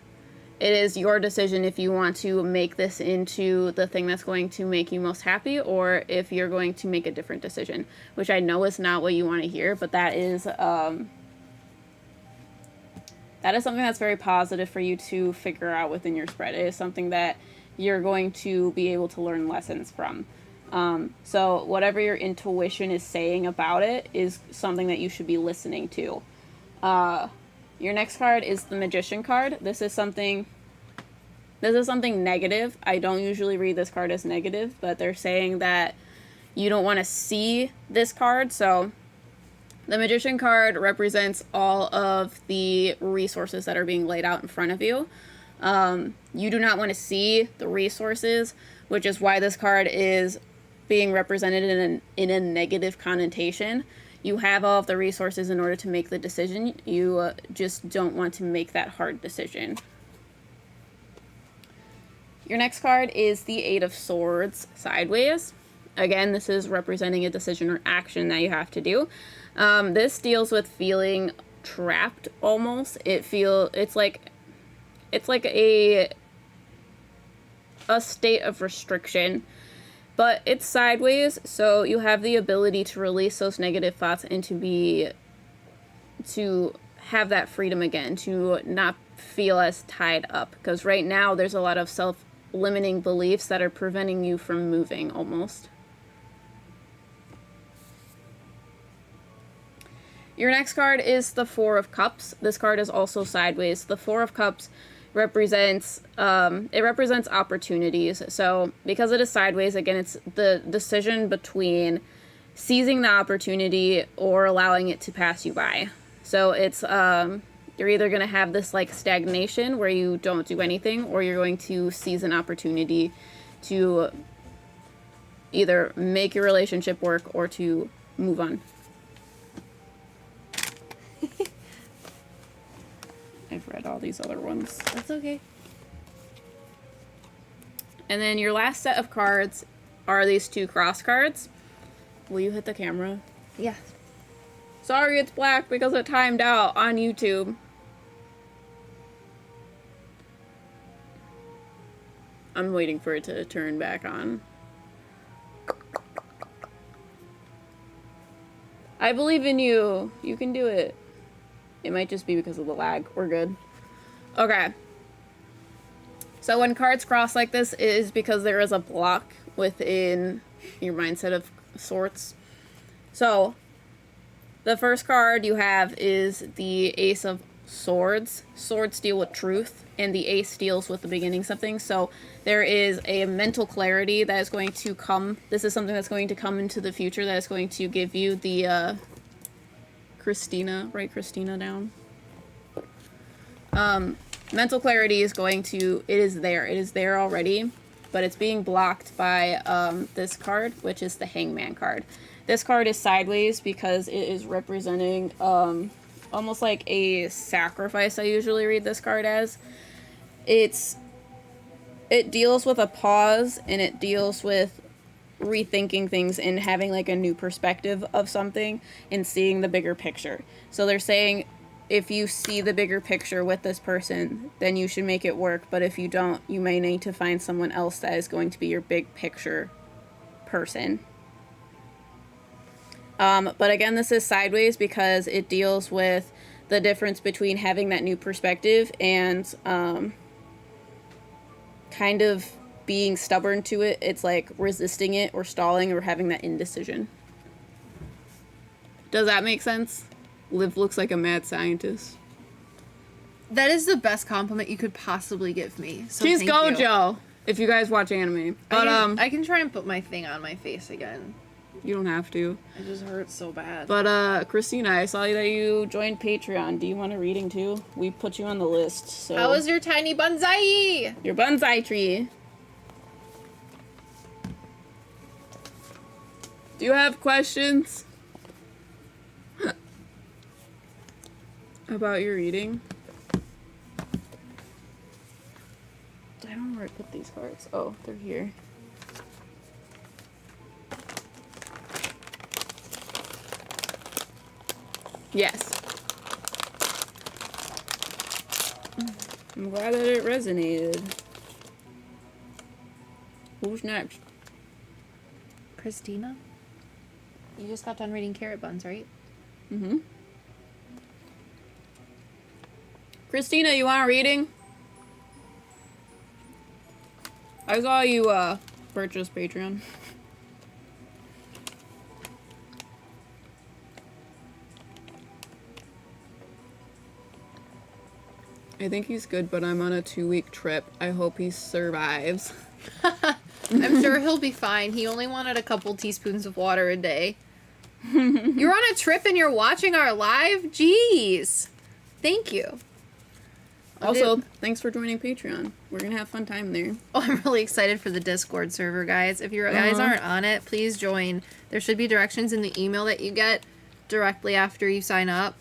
S1: It is your decision if you want to make this into the thing that's going to make you most happy, or if you're going to make a different decision, which I know is not what you want to hear, but that is something that's very positive for you to figure out within your spread. It is something that you're going to be able to learn lessons from. So whatever your intuition is saying about it is something that you should be listening to. Your next card is the Magician card. This is something negative. I don't usually read this card as negative, but they're saying that you don't want to see this card. So the Magician card represents all of the resources that are being laid out in front of you. You do not want to see the resources, which is why this card is being represented in a negative connotation. You have all of the resources in order to make the decision. You just don't want to make that hard decision. Your next card is the Eight of Swords sideways. Again, this is representing a decision or action that you have to do. This deals with feeling trapped almost. It's like a state of restriction. But it's sideways, so you have the ability to release those negative thoughts and to have that freedom again, to not feel as tied up. Because right now there's a lot of self-limiting beliefs that are preventing you from moving almost. Your next card is the Four of Cups. This card is also sideways. The Four of Cups represents opportunities. So because it is sideways, again, it's the decision between seizing the opportunity or allowing it to pass you by. So it's you're either going to have this like stagnation where you don't do anything, or you're going to seize an opportunity to either make your relationship work or to move on. I've read all these other ones.
S2: That's okay.
S1: And then your last set of cards are these two cross cards. Will you hit the camera?
S2: Yeah.
S1: Sorry, it's black because it timed out on YouTube. I'm waiting for it to turn back on. I believe in you. You can do it. It might just be because of the lag. We're good. Okay. So when cards cross like this, it is because there is a block within your mindset of sorts. So the first card you have is the Ace of Swords. Swords deal with truth, and the Ace deals with the beginnings of things. So there is a mental clarity that is going to come. This is something that's going to come into the future that is going to give you the Christina, write Christina down. Mental clarity is going to, it is there already, but it's being blocked by this card, which is the Hangman card. This card is sideways because it is representing almost like a sacrifice. I usually read this card as. It deals with a pause, and it deals with rethinking things and having like a new perspective of something and seeing the bigger picture. So they're saying if you see the bigger picture with this person, then you should make it work. But if you don't, you may need to find someone else that is going to be your big picture person. But again, this is sideways because it deals with the difference between having that new perspective and kind of being stubborn to it. It's like resisting it or stalling or having that indecision. Does that make sense? Liv looks like a mad scientist.
S2: That is the best compliment you could possibly give me. So
S1: She's
S2: thank
S1: Gojo, if you guys watch anime. But
S2: I can try and put my thing on my face again.
S1: you don't have to.
S2: It just hurts so bad.
S1: But Christina, I saw that you joined Patreon. Do you want a reading too? We put you on the list. So
S2: How was your tiny bonsai?
S1: your bonsai tree? Do you have questions about your reading? I don't know where I put these cards. Oh, they're here. Yes. I'm glad that it resonated. Who's next?
S2: Christina? You just got done reading Carrot Buns, right?
S1: Mm-hmm. Christina, you want a reading? I saw you purchase Patreon. I think he's good, but I'm on a 2-week trip. I hope he survives.
S2: I'm sure he'll be fine. He only wanted a couple teaspoons of water a day. You're on a trip and you're watching our live? Jeez. Thank you.
S1: Also, thanks for joining Patreon. We're gonna have fun time there.
S2: Oh, I'm really excited for the Discord server, guys. If you guys aren't on it, please join. There should be directions in the email that you get directly after you sign up.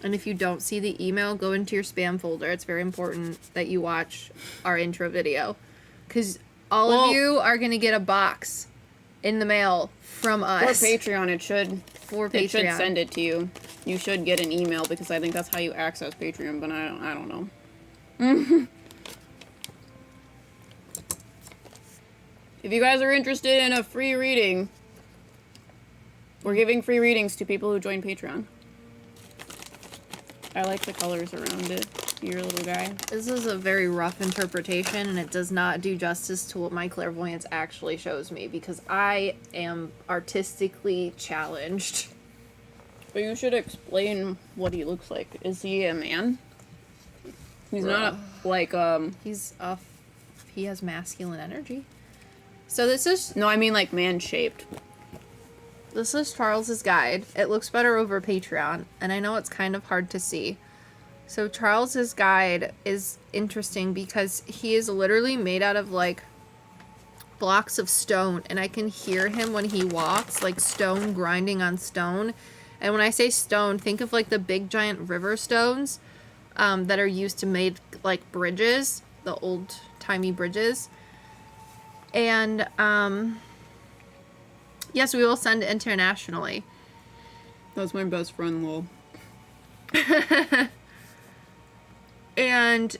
S2: And if you don't see the email, go into your spam folder. It's very important that you watch our intro video. Because all of you are going to get a box in the mail from us.
S1: For Patreon, it should send it to you. You should get an email because I think that's how you access Patreon, but I don't know. If you guys are interested in a free reading, we're giving free readings to people who join Patreon. I like the colors around it. Your little guy.
S2: This is a very rough interpretation, and it does not do justice to what my clairvoyance actually shows me, because I am artistically challenged.
S1: But you should explain what he looks like. Is he a man? He's not like,
S2: He has masculine energy. So this is...
S1: No, I mean like man-shaped.
S2: This is Charles's guide. It looks better over Patreon, and I know it's kind of hard to see. So Charles's guide is interesting because he is literally made out of like blocks of stone, and I can hear him when he walks, like stone grinding on stone. And when I say stone, think of like the big giant river stones that are used to make like bridges, the old-timey bridges. And yes, we will send internationally.
S1: That's my best friend, lol.
S2: And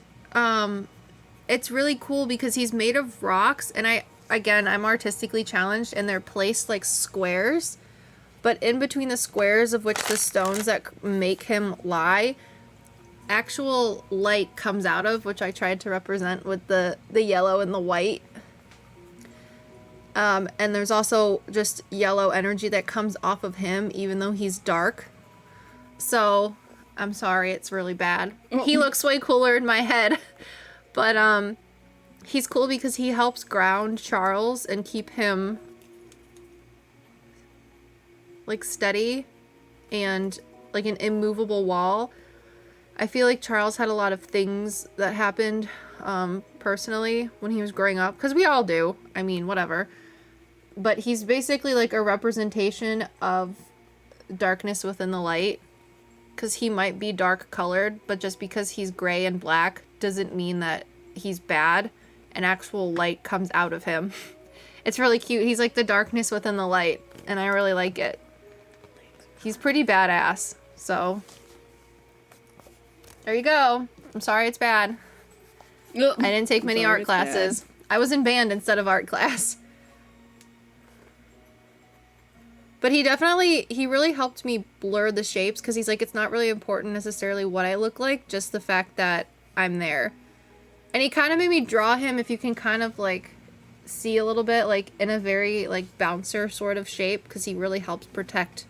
S2: it's really cool because he's made of rocks, and I'm artistically challenged, and they're placed like squares, but in between the squares of which the stones that make him lie, actual light comes out of, which I tried to represent with the yellow and the white. And there's also just yellow energy that comes off of him, even though he's dark. So, I'm sorry, it's really bad. He looks way cooler in my head. But, he's cool because he helps ground Charles and keep him, like, steady and, like, an immovable wall. I feel like Charles had a lot of things that happened, personally when he was growing up. Because we all do. I mean, whatever. But he's basically like a representation of darkness within the light. Because he might be dark colored, but just because he's gray and black doesn't mean that he's bad. And actual light comes out of him. It's really cute. He's like the darkness within the light. And I really like it. He's pretty badass. So, there you go. I'm sorry it's bad. I didn't take many art classes. I was in band instead of art class. But he really helped me blur the shapes because he's like, it's not really important necessarily what I look like, just the fact that I'm there. And he kind of made me draw him, if you can kind of like see a little bit, like in a very like bouncer sort of shape, because he really helps protect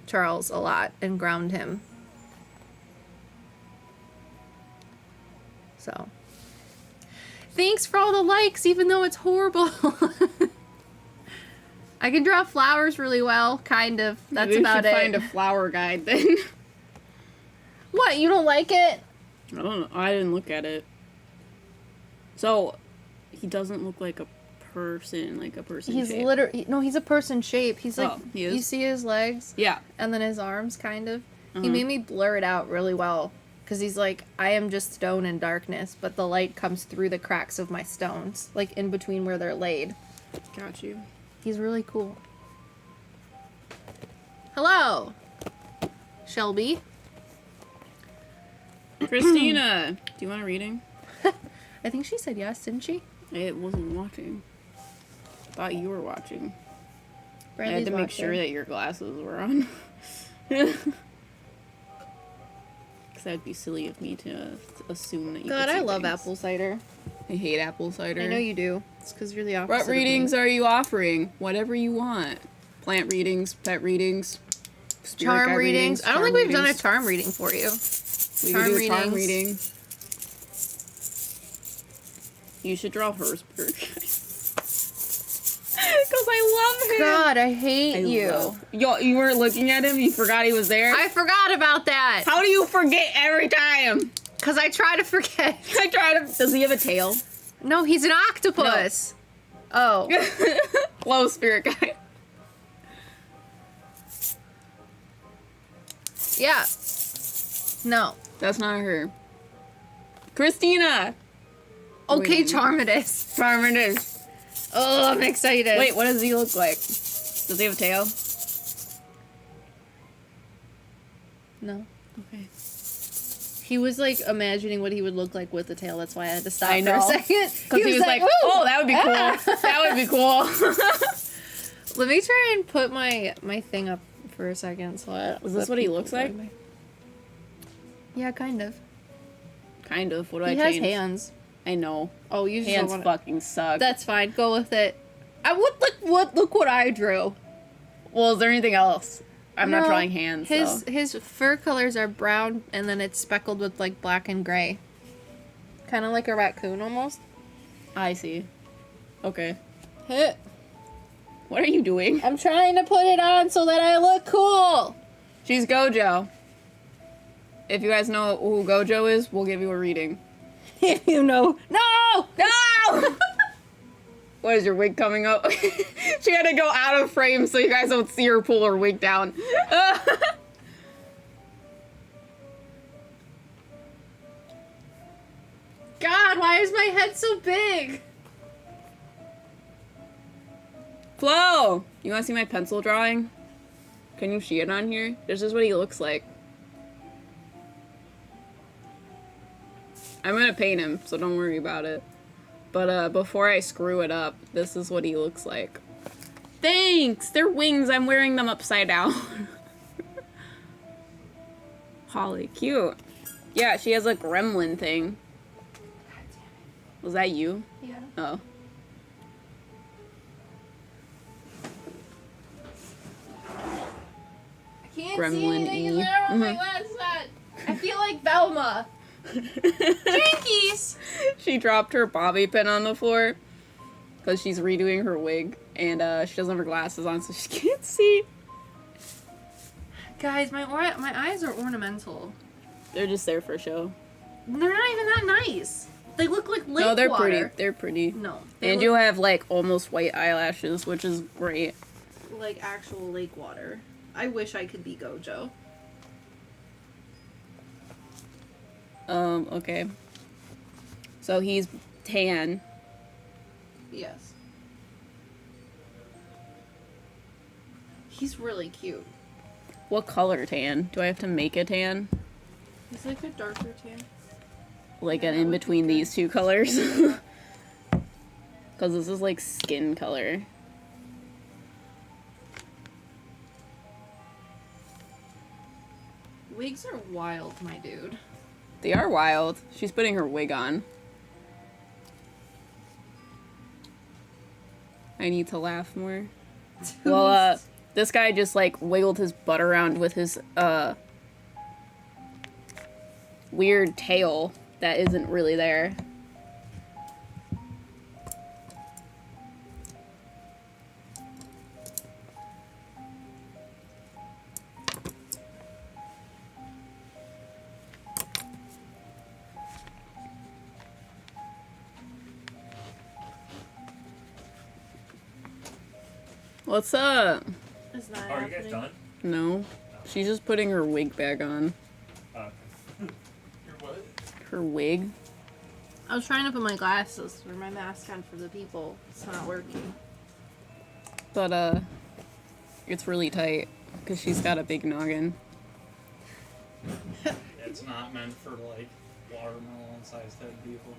S2: Charles a lot and ground him. So, thanks for all the likes, even though it's horrible. I can draw flowers really well, kind of. That's
S1: Maybe
S2: about
S1: we should
S2: it.
S1: find a flower guide then.
S2: What, you don't like it?
S1: I don't know. I didn't look at it. So, he doesn't look like a person,
S2: He's
S1: shape.
S2: literally, no, he's a person shape. He's like,
S1: he is?
S2: you see his legs?
S1: Yeah.
S2: And then his arms, kind of. He
S1: Uh-huh.
S2: made me blur it out really well. Because he's like, I am just stone and darkness, but the light comes through the cracks of my stones. Like, in between where they're laid.
S1: Got you.
S2: He's really cool. Hello! Shelby.
S1: Christina, do you want a reading?
S2: I think she said yes, didn't she?
S1: I wasn't watching. I thought you were watching. I
S2: Bradley's
S1: had to make
S2: watching.
S1: sure that your glasses were on. Because that'd be silly of me to assume that you
S2: God,
S1: could see
S2: I love
S1: things.
S2: apple cider.
S1: I hate apple cider.
S2: I know you do. It's because you're the opposite.
S1: What
S2: of me.
S1: readings are you offering? Whatever you want. Plant readings, pet readings, spirit
S2: Charm
S1: guide
S2: readings. I don't think
S1: charm
S2: we've done a
S1: readings.
S2: charm reading for you.
S1: We
S2: charm
S1: could do a charm
S2: readings.
S1: reading. You should draw her spirit guide. Because I love him.
S2: God, I hate you.
S1: You weren't looking at him? You forgot he was there?
S2: I forgot about that.
S1: How do you forget every time?
S2: Because I try to forget.
S1: I try to... Does he have a tail?
S2: No, he's an octopus. Oh.
S1: Low spirit guide.
S2: Yeah. No.
S1: That's not her. Christina!
S2: Okay,
S1: Wait.
S2: Charmadus.
S1: Charmander.
S2: Oh, I'm excited.
S1: Wait, what does he look like? Does he have a tail?
S2: No.
S1: Okay.
S2: He was like imagining what he would look like with the tail. That's why I had to stop
S1: I know.
S2: for a second.
S1: Because he was like,
S2: "Woo!"
S1: oh, that would be cool.
S2: Ah.
S1: That would be cool.
S2: Let me try and put my thing up for a second. So
S1: Is this what he looks like?
S2: Yeah, kind of.
S1: Kind of. What do
S2: He
S1: I
S2: has
S1: change?
S2: hands.
S1: I know.
S2: Oh, you just
S1: Hands
S2: don't wanna...
S1: fucking suck.
S2: That's fine. Go with it. I would look what I drew.
S1: Well, is there anything else? I'm not
S2: No,
S1: drawing hands,
S2: His fur colors are brown, and then it's speckled with like black and gray. Kind of like a raccoon almost.
S1: I see. Okay.
S2: Hit.
S1: What are you doing?
S2: I'm trying to put it on so that I look cool.
S1: She's Gojo. If you guys know who Gojo is, we'll give you a reading.
S2: If you know. No!
S1: No! What is your wig coming up? She had to go out of frame so you guys don't see her pull her wig down.
S2: God, why is my head so big?
S1: Flo! You want to see my pencil drawing? Can you see it on here? This is what he looks like. I'm gonna paint him, so don't worry about it. But before I screw it up, this is what he looks like. Thanks! They're wings, I'm wearing them upside down. Holly, cute. Yeah, she has a gremlin thing. Was that you?
S2: Yeah.
S1: Oh.
S2: I can't see
S1: Gremlin
S2: anything
S1: E.
S2: because I don't have my
S1: Mhm.
S2: lens set. I feel like Velma. Jinkies!
S1: She dropped her bobby pin on the floor because she's redoing her wig, and she doesn't have her glasses on, so she can't see.
S2: Guys, my eyes are ornamental.
S1: They're just there for show.
S2: They're not even that nice. They look like lake
S1: No, they're
S2: water.
S1: pretty. They're pretty.
S2: No. They
S1: And
S2: look
S1: you have like almost white eyelashes, which is great.
S2: like actual lake water. I wish I could be Gojo.
S1: Okay. So he's tan.
S2: Yes. He's really cute.
S1: What color tan? Do I have to make a tan?
S2: He's like a darker tan.
S1: Like
S2: Yeah,
S1: an
S2: that
S1: in
S2: would be
S1: between
S2: good.
S1: these two colors? Because this is like skin color.
S2: Wigs are wild, my dude.
S1: They are wild. She's putting her wig on. I need to laugh more. Well, this guy just, like, wiggled his butt around with his, weird tail that isn't really there. What's up?
S2: It's not
S5: Oh, are you guys done?
S1: No. She's just putting her wig back on.
S5: Your what?
S1: Her wig?
S2: I was trying to put my glasses or my mask on for the people. It's not working.
S1: But, it's really tight because she's got a big noggin.
S5: It's not meant for, like, watermelon-sized head people.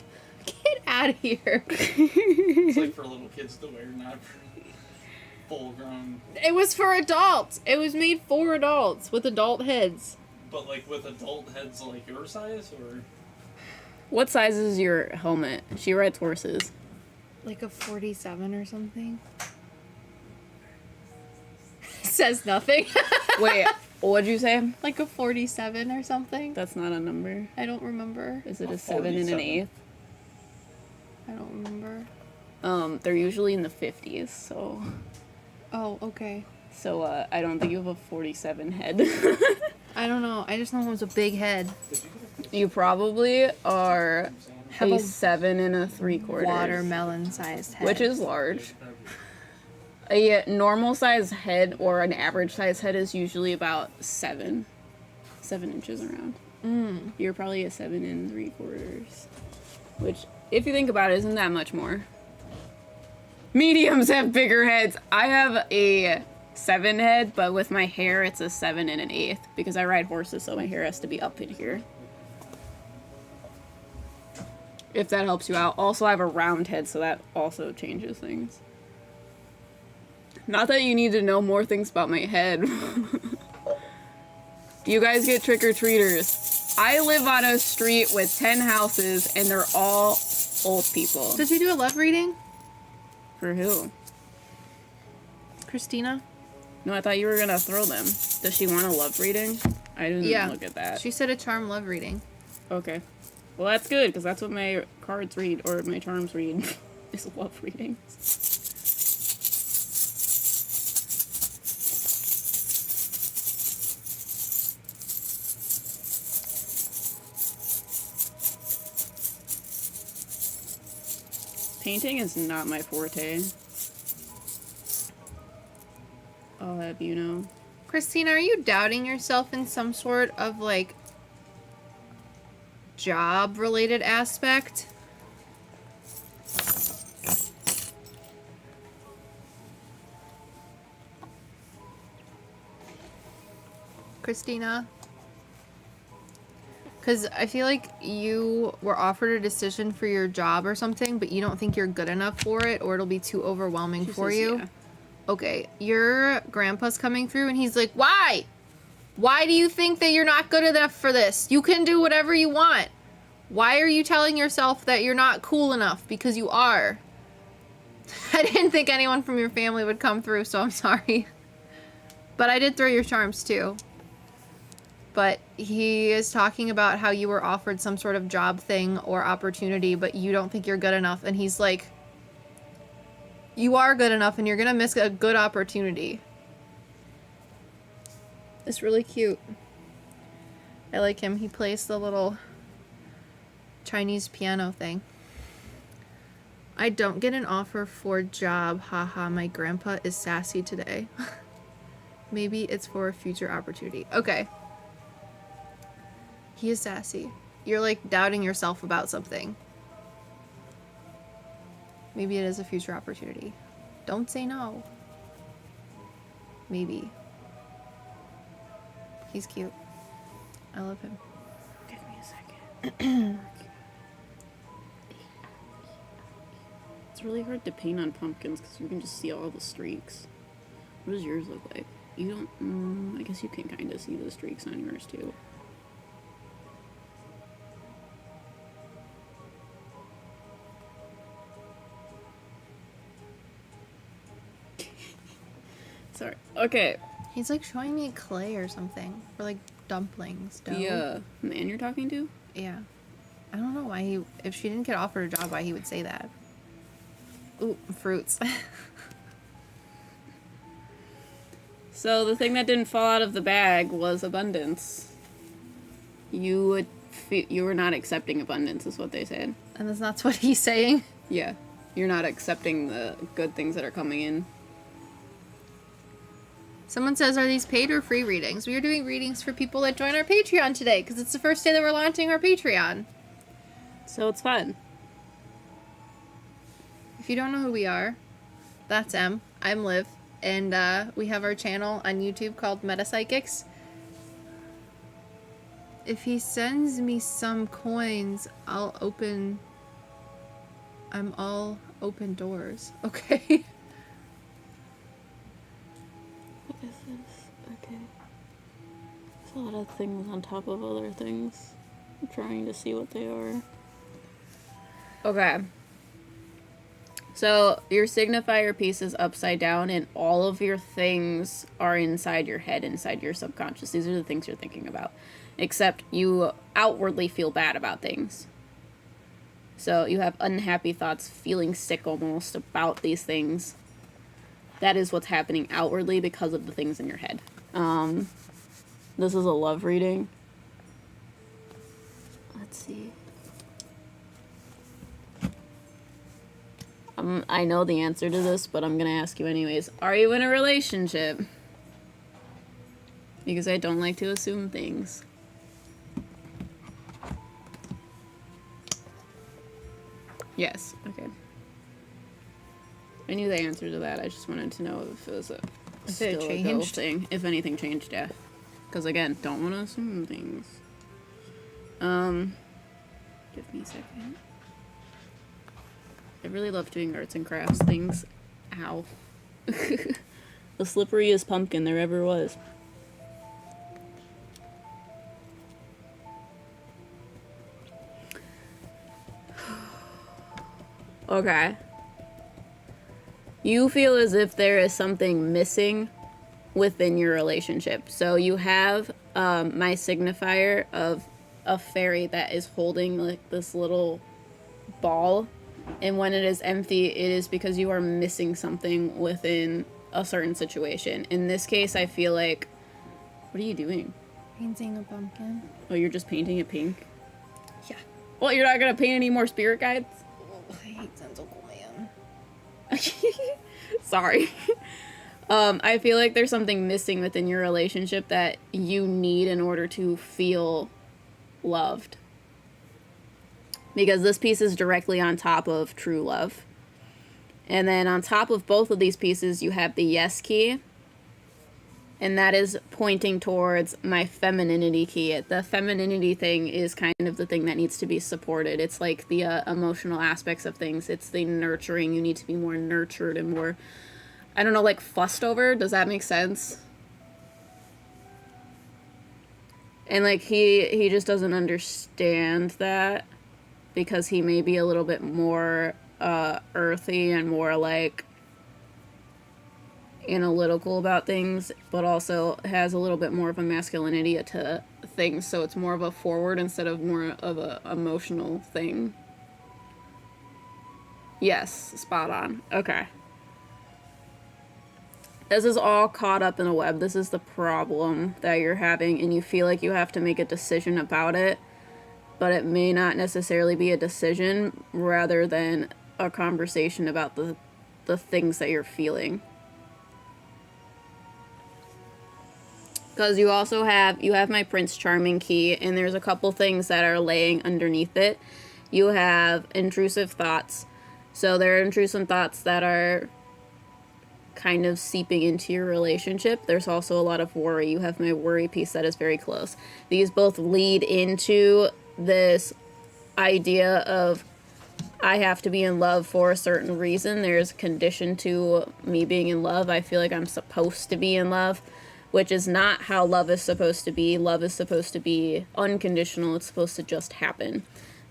S2: Get out of here.
S5: It's like for little kids to wear, not for full-grown.
S2: It was for adults. It was made for adults with adult heads.
S5: But, like, with adult heads like your size, or?
S1: What size is your helmet? She rides horses.
S2: Like a 47 or something. Says nothing.
S1: Wait, what'd you say?
S2: Like a 47 or something.
S1: That's not a number.
S2: I don't remember.
S1: Is it a
S5: A
S1: 7 and an
S5: 47.
S1: 8?
S2: I don't remember.
S1: They're usually in the 50s, so...
S2: Oh, okay.
S1: So, I don't think you have a 47 head.
S2: I don't know. I just know it was a big head.
S1: You probably are
S2: Have
S1: a
S2: a
S1: 7 and 3/4.
S2: Watermelon-sized head.
S1: Which is large. A normal size head or an average size head is usually about 7 inches around. You're probably a 7 3/4, which, if you think about it, isn't that much more. Mediums have bigger heads. I have a 7 head, but with my hair, it's a 7 and an 1/8 because I ride horses, so my hair has to be up in here. If that helps you out. Also, I have a round head, so that also changes things. Not that you need to know more things about my head. Do you guys get trick-or-treaters? I live on a street with 10 houses, and they're all old people.
S2: Did you do a love reading,
S1: For who?
S2: Christina?
S1: No, I thought you were gonna throw them. Does she want a love reading? I didn't
S2: Yeah.
S1: look at that.
S2: She said a charm love reading.
S1: Okay. Well, that's good, because that's what my cards read, or my charms read, is love readings. Painting is not my forte. I'll have you know.
S2: Christina, are you doubting yourself in some sort of, like, job-related aspect? Christina? Because I feel like you were offered a decision for your job or something, but you don't think you're good enough for it, or it'll be too overwhelming
S1: She
S2: for
S1: says,
S2: you.
S1: yeah.
S2: Okay, your grandpa's coming through and he's like, why? Why do you think that you're not good enough for this? You can do whatever you want. Why are you telling yourself that you're not cool enough? Because you are. I didn't think anyone from your family would come through, so I'm sorry. But I did throw your charms too. But he is talking about how you were offered some sort of job thing or opportunity, but you don't think you're good enough. And he's like, you are good enough and you're gonna miss a good opportunity. It's really cute. I like him. He plays the little Chinese piano thing. I don't get an offer for a job. Haha, my grandpa is sassy today. Maybe it's for a future opportunity. Okay. He is sassy. You're like doubting yourself about something. Maybe it is a future opportunity. Don't say no. Maybe. He's cute. I love him.
S1: Give me a second. It's really hard to paint on pumpkins because you can just see all the streaks. What does yours look like? You don't. I guess you can kind of see the streaks on yours too. Sorry. Okay.
S2: He's like showing me clay or something. Or like dumplings. Dough.
S1: The man you're talking to?
S2: Yeah. I don't know why he... If she didn't get offered a job, why he would say that. Ooh, fruits.
S1: So the thing that didn't fall out of the bag was abundance. You were not accepting abundance, is what they said.
S2: And that's what he's saying.
S1: Yeah. You're not accepting the good things that are coming in.
S2: Someone says, are these paid or free readings? We are doing readings for people that join our Patreon today, because it's the first day that we're launching our Patreon.
S1: So it's fun.
S2: If you don't know who we are, that's Em. I'm Liv. And we have our channel on YouTube called PsycKicks. If he sends me some coins, I'm all open doors. Okay.
S1: What is this? Okay. There's a lot of things on top of other things. I'm trying to see what they are. Okay. So your signifier piece is upside down and all of your things are inside your head, inside your subconscious. These are the things you're thinking about. Except you outwardly feel bad about things. So you have unhappy thoughts, feeling sick almost about these things. That is what's happening outwardly because of the things in your head. This is a love reading. Let's see. I know the answer to this, but I'm gonna ask you anyways. Are you in a relationship? Because I don't like to assume things. Yes, okay. I knew the answer to that. I just wanted to know if it was
S2: it
S1: still a go
S2: changed?
S1: thing. If anything changed, yeah. Because again, don't want to assume things. Give me a second. I really love doing arts and crafts things. Ow. The slipperiest pumpkin there ever was. Okay. You feel as if there is something missing within your relationship. So you have my signifier of a fairy that is holding like this little ball, and when it is empty, it is because you are missing something within a certain situation. In this case, I feel like... What are you doing?
S2: Painting a pumpkin.
S1: Oh, you're just painting it pink?
S2: Yeah.
S1: Well, you're not gonna paint any more spirit guides?
S2: Oh, I hate Sensible Man.
S1: Sorry. I feel like there's something missing within your relationship that you need in order to feel loved. Because this piece is directly on top of true love. And then on top of both of these pieces, you have the yes key. And that is pointing towards my femininity key. The femininity thing is kind of the thing that needs to be supported. It's like the emotional aspects of things. It's the nurturing. You need to be more nurtured and more, I don't know, like fussed over. Does that make sense? And like he just doesn't understand that. Because he may be a little bit more earthy and more like analytical about things, but also has a little bit more of a masculinity to things, so it's more of a forward instead of more of a emotional thing. Yes, spot on. Okay. This is all caught up in a web. This is the problem that you're having, and you feel like you have to make a decision about it. But it may not necessarily be a decision rather than a conversation about the things that you're feeling. Because you also have my Prince Charming key, and there's a couple things that are laying underneath it. You have intrusive thoughts. So there are intrusive thoughts that are kind of seeping into your relationship. There's also a lot of worry. You have my worry piece that is very close. These both lead into this idea of I have to be in love for a certain reason. There's a condition to me being in love. I feel like I'm supposed to be in love, which is not how love is supposed to be. Love is supposed to be unconditional. It's supposed to just happen.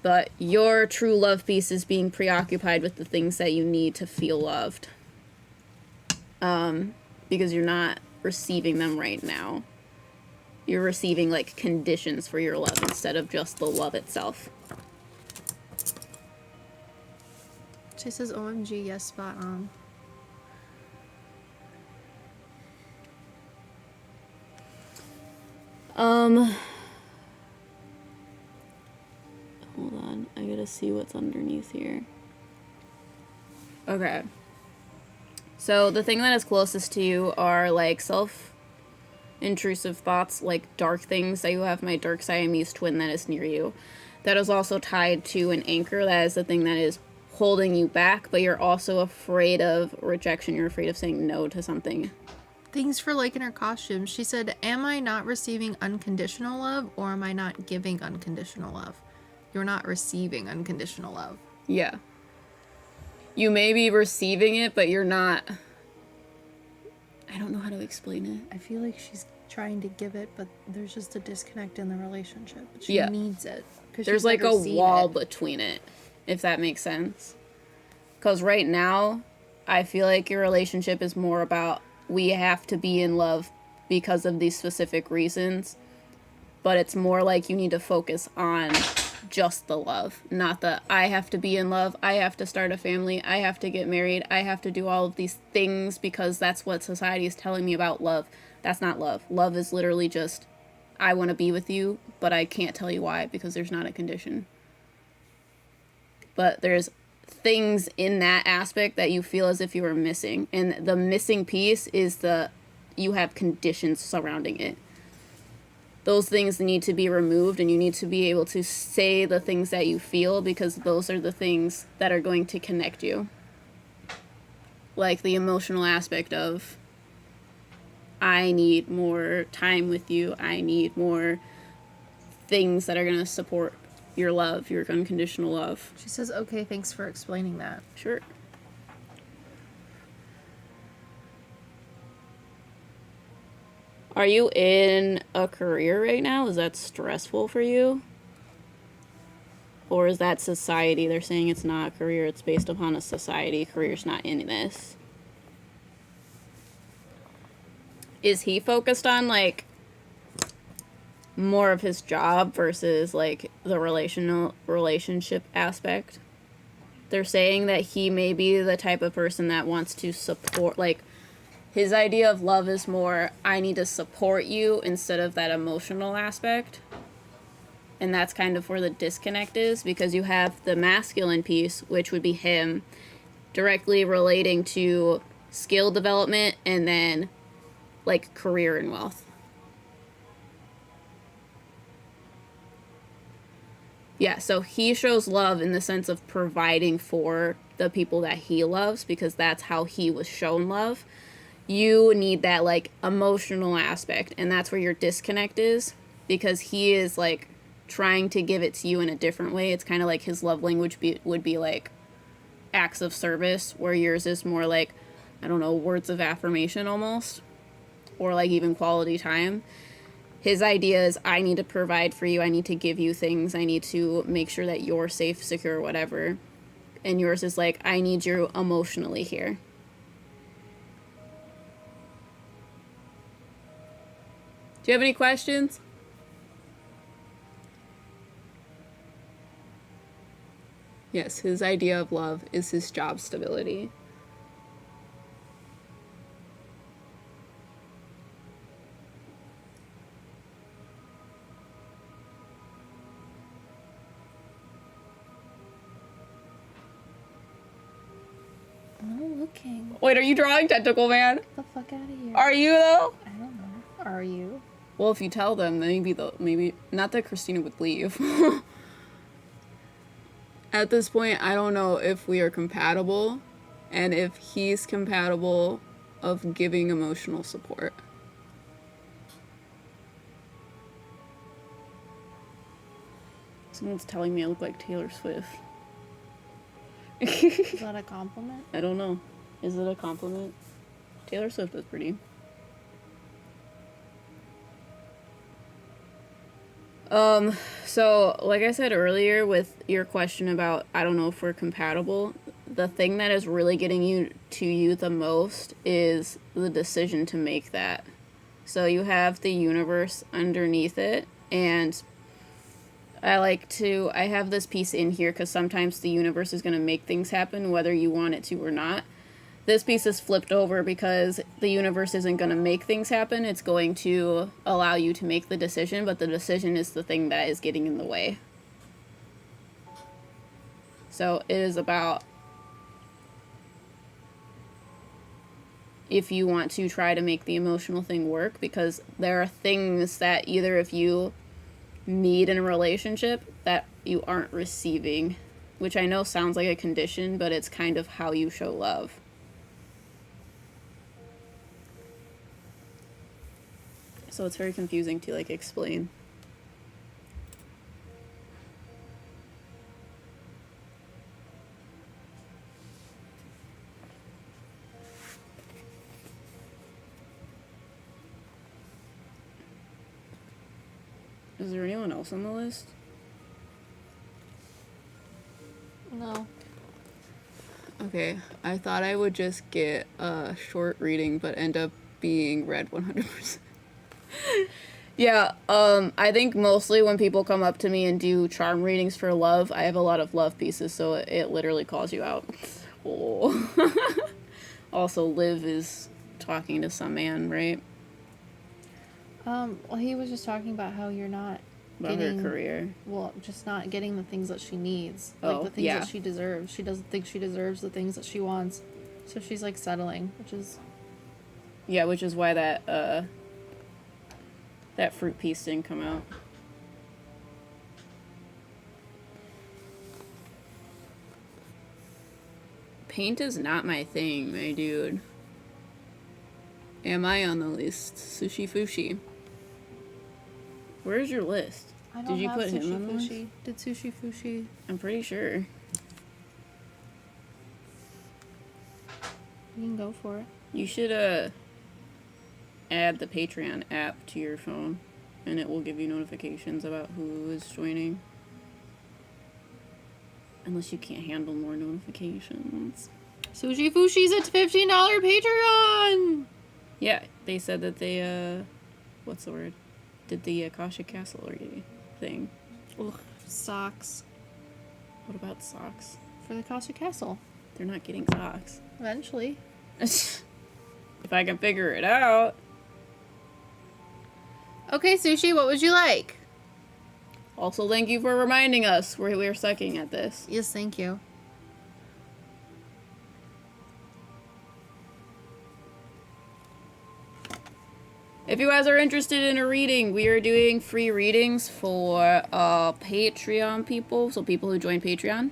S1: But your true love piece is being preoccupied with the things that you need to feel loved. because you're not receiving them right now. You're receiving like conditions for your love instead of just the love itself.
S2: She says, OMG, yes, spot on.
S1: Hold on, I gotta see what's underneath here. Okay. So the thing that is closest to you are like self-intrusive thoughts, like dark things that you have. My dark Siamese twin that is near you. That is also tied to an anchor. That is the thing that is holding you back, but you're also afraid of rejection. You're afraid of saying no to something.
S2: Thanks for liking her costume. She said, am I not receiving unconditional love, or am I not giving unconditional love? You're not receiving unconditional love.
S1: Yeah. You may be receiving it, but you're not... I don't know how to explain it.
S2: I feel like she's trying to give it, but there's just a disconnect in the relationship. But she
S1: Yeah.
S2: needs it. 'cause
S1: There's
S2: she's
S1: like
S2: never
S1: a
S2: seen
S1: wall
S2: it.
S1: between it, if that makes sense. Because right now, I feel like your relationship is more about we have to be in love because of these specific reasons. But it's more like you need to focus on just the love, not the I have to be in love, I have to start a family, I have to get married, I have to do all of these things because that's what society is telling me about love. That's not love. Love is literally just I want to be with you, but I can't tell you why because there's not a condition. But there's things in that aspect that you feel as if you were missing. And the missing piece is you have conditions surrounding it. Those things need to be removed, and you need to be able to say the things that you feel because those are the things that are going to connect you. Like the emotional aspect of I need more time with you. I need more things that are going to support your love, your unconditional love.
S2: She says, okay, thanks for explaining that.
S1: Sure. Are you in a career right now? Is that stressful for you? Or is that society? They're saying it's not a career, it's based upon a society. Career's not in this. Is he focused on, like, more of his job versus, like, the relationship aspect? They're saying that he may be the type of person that wants to support, like, his idea of love is more, I need to support you instead of that emotional aspect. And that's kind of where the disconnect is, because you have the masculine piece, which would be him, directly relating to skill development and then, like, career and wealth. Yeah, so he shows love in the sense of providing for the people that he loves, because that's how he was shown love. You need that, like, emotional aspect, and that's where your disconnect is, because he is, like, trying to give it to you in a different way. It's kind of like his love language would be, like, acts of service, where yours is more like, I don't know, words of affirmation almost, or, like, even quality time. His idea is, I need to provide for you, I need to give you things, I need to make sure that you're safe, secure, whatever. And yours is like, I need you emotionally here. Do you have any questions? Yes, his idea of love is his job stability.
S2: I'm looking.
S1: Wait, are you drawing Tentacle Man?
S2: Get the fuck out of here.
S1: Are you though?
S2: I don't know. Are you?
S1: Well, if you tell them, maybe not that Christina would leave. At this point, I don't know if we are compatible, and if he's compatible of giving emotional support. Someone's telling me I look like Taylor Swift.
S2: Is that a compliment?
S1: I don't know. Is it a compliment? Taylor Swift is pretty. So, like I said earlier with your question about, I don't know if we're compatible, the thing that is really getting you the most is the decision to make that. So you have the universe underneath it, and I have this piece in here because sometimes the universe is going to make things happen whether you want it to or not. This piece is flipped over because the universe isn't going to make things happen. It's going to allow you to make the decision, but the decision is the thing that is getting in the way. So it is about if you want to try to make the emotional thing work, because there are things that either if you need in a relationship that you aren't receiving, which I know sounds like a condition, but it's kind of how you show love. So it's very confusing to explain. Is there anyone else on the list?
S2: No.
S1: Okay, I thought I would just get a short reading, but end up being read 100%. Yeah, I think mostly when people come up to me and do charm readings for love, I have a lot of love pieces, so it literally calls you out. Oh. Also, Liv is talking to some man, right?
S2: Well, he was just talking about how you're not
S1: About
S2: getting
S1: her career.
S2: Well, just not getting the things that she needs.
S1: Oh,
S2: Like the things
S1: yeah.
S2: that she deserves. She doesn't think she deserves the things that she wants. So she's settling, which is
S1: Yeah, which is why that fruit piece didn't come out. Paint is not my thing, my dude. Am I on the list? Sushi Fushi. Where's your list?
S2: I don't
S1: Did you
S2: have
S1: put
S2: Sushi
S1: him on the list?
S2: Fushi. Did Sushi Fushi?
S1: I'm pretty sure.
S2: You can go for it.
S1: You should add the Patreon app to your phone, and it will give you notifications about who is joining. Unless you can't handle more notifications.
S2: Sushi Fushi's at $15 Patreon!
S1: Yeah, they said that they, what's the word? Did the Akashic Castle thing.
S2: Ugh, socks.
S1: What about socks?
S2: For the Casa Castle.
S1: They're not getting socks.
S2: Eventually.
S1: If I can figure it out.
S2: Okay, Sushi, what would you like?
S1: Also, thank you for reminding us we're sucking at this.
S2: Yes, thank you.
S1: If you guys are interested in a reading, we are doing free readings for Patreon people, so people who join Patreon.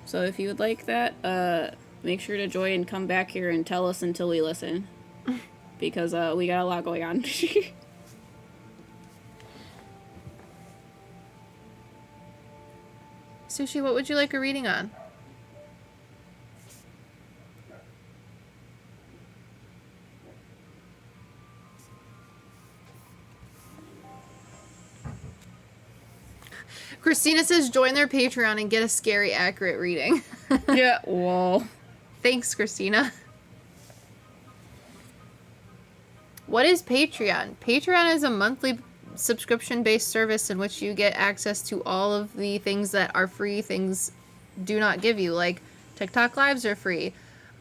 S1: So if you would like that, make sure to join and come back here and tell us until we listen. Because we got a lot going on.
S2: Sushi, what would you like a reading on? Christina says join their Patreon and get a scary accurate reading.
S1: Yeah, whoa.
S2: Thanks, Christina. What is Patreon? Patreon is a monthly subscription-based service in which you get access to all of the things that are free, things do not give you. Like TikTok lives are free.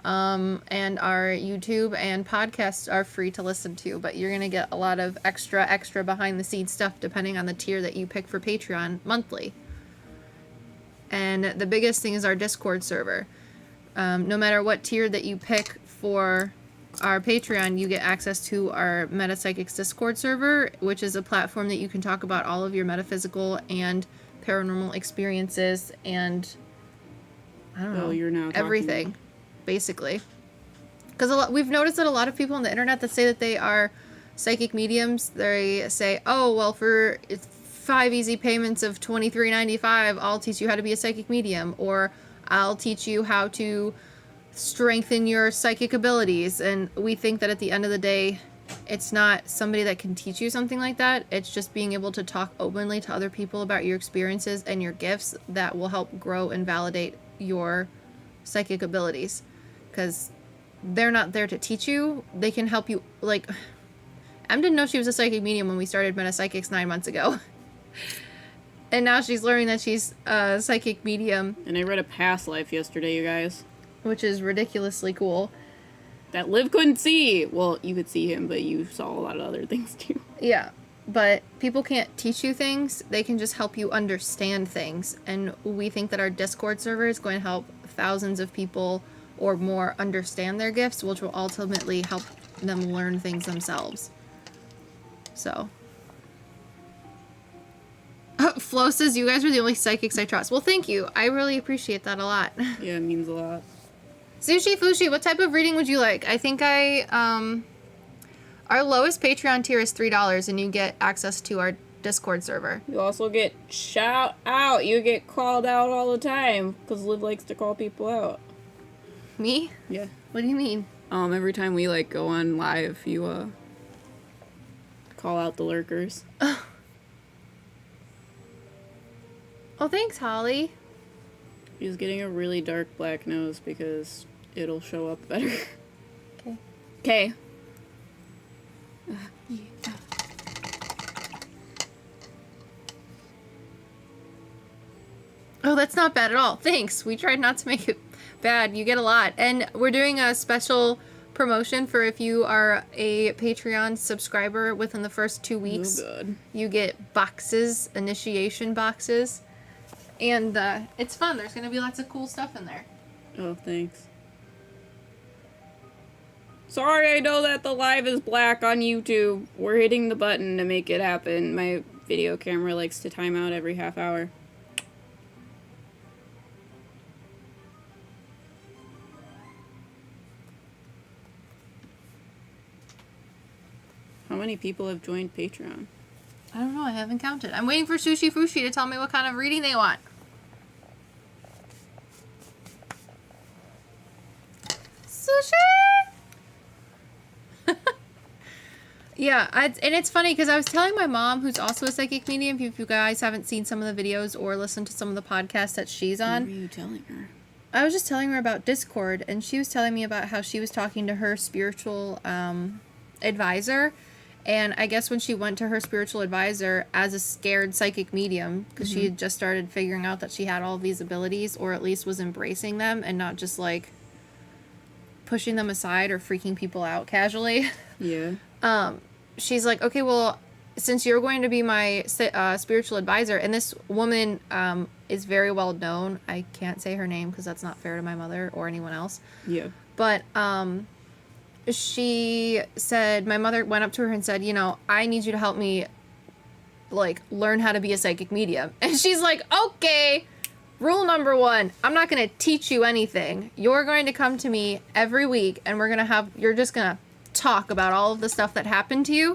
S2: And our YouTube and podcasts are free to listen to, but you're going to get a lot of extra behind the scenes stuff depending on the tier that you pick for Patreon monthly. And the biggest thing is our Discord server. No matter what tier that you pick for our Patreon, you get access to our PsycKicks Discord server, which is a platform that you can talk about all of your metaphysical and paranormal experiences and I don't know,
S1: you're now
S2: everything. Basically, because we've noticed that a lot of people on the internet that say that they are psychic mediums, they say, oh, well, for 5 easy payments of $23.95, I'll teach you how to be a psychic medium, or I'll teach you how to strengthen your psychic abilities. And we think that at the end of the day, it's not somebody that can teach you something like that. It's just being able to talk openly to other people about your experiences and your gifts that will help grow and validate your psychic abilities, because they're not there to teach you. They can help you. Like, Em didn't know she was a psychic medium when we started PsycKicks 9 months ago. And now she's learning that she's a psychic medium,
S1: And I read a past life yesterday, you guys.
S2: which is ridiculously cool.
S1: That Liv couldn't see. Well, you could see him, but you saw a lot of other things too.
S2: Yeah, but people can't teach you things. They can just help you understand things. And we think that our Discord server is going to help thousands of people or more understand their gifts, which will ultimately help them learn things themselves. So. Flo says, you guys are the only psychics I trust. Well, thank you. I really appreciate that a lot.
S1: Yeah, it means a lot.
S2: Sushi Fushi, what type of reading would you like? I think our lowest Patreon tier is $3 and you get access to our Discord server.
S1: You also get shout out. You get called out all the time because Liv likes to call people out.
S2: Me?
S1: Yeah.
S2: What do you mean?
S1: Every time we like go on live, you call out the lurkers.
S2: Oh, thanks, Holly.
S1: She's getting a really dark black nose because it'll show up better.
S2: Okay.
S1: Okay.
S2: Oh, that's not bad at all. Thanks. We tried not to make it bad. You get a lot. And we're doing a special promotion for if you are a Patreon subscriber within the first 2 weeks.
S1: Oh, good.
S2: You get boxes, initiation boxes. And it's fun. There's going to be lots of cool stuff in there.
S1: Oh, thanks. Sorry, I know that the live is black on YouTube. We're hitting the button to make it happen. My video camera likes to time out every half hour. How many people have joined Patreon?
S2: I don't know. I haven't counted. I'm waiting for Sushi Fushi to tell me what kind of reading they want. Sushi! Yeah, and it's funny because I was telling my mom, who's also a psychic medium, if you guys haven't seen some of the videos or listened to some of the podcasts that she's
S1: What
S2: on.
S1: were you telling her?
S2: I was just telling her about Discord, and she was telling me about how she was talking to her spiritual advisor. And I guess when she went to her spiritual advisor as a scared psychic medium, because she had just started figuring out that she had all of these abilities, or at least was embracing them and not just like pushing them aside or freaking people out casually.
S1: Yeah.
S2: She's like, okay, well, since you're going to be my spiritual advisor, and this woman is very well known. I can't say her name because that's not fair to my mother or anyone else.
S1: Yeah.
S2: But she said, my mother went up to her and said, you know, I need you to help me, like, learn how to be a psychic medium. And she's like, okay, rule number 1, I'm not going to teach you anything. You're going to come to me every week, and you're just going to talk about all of the stuff that happened to you,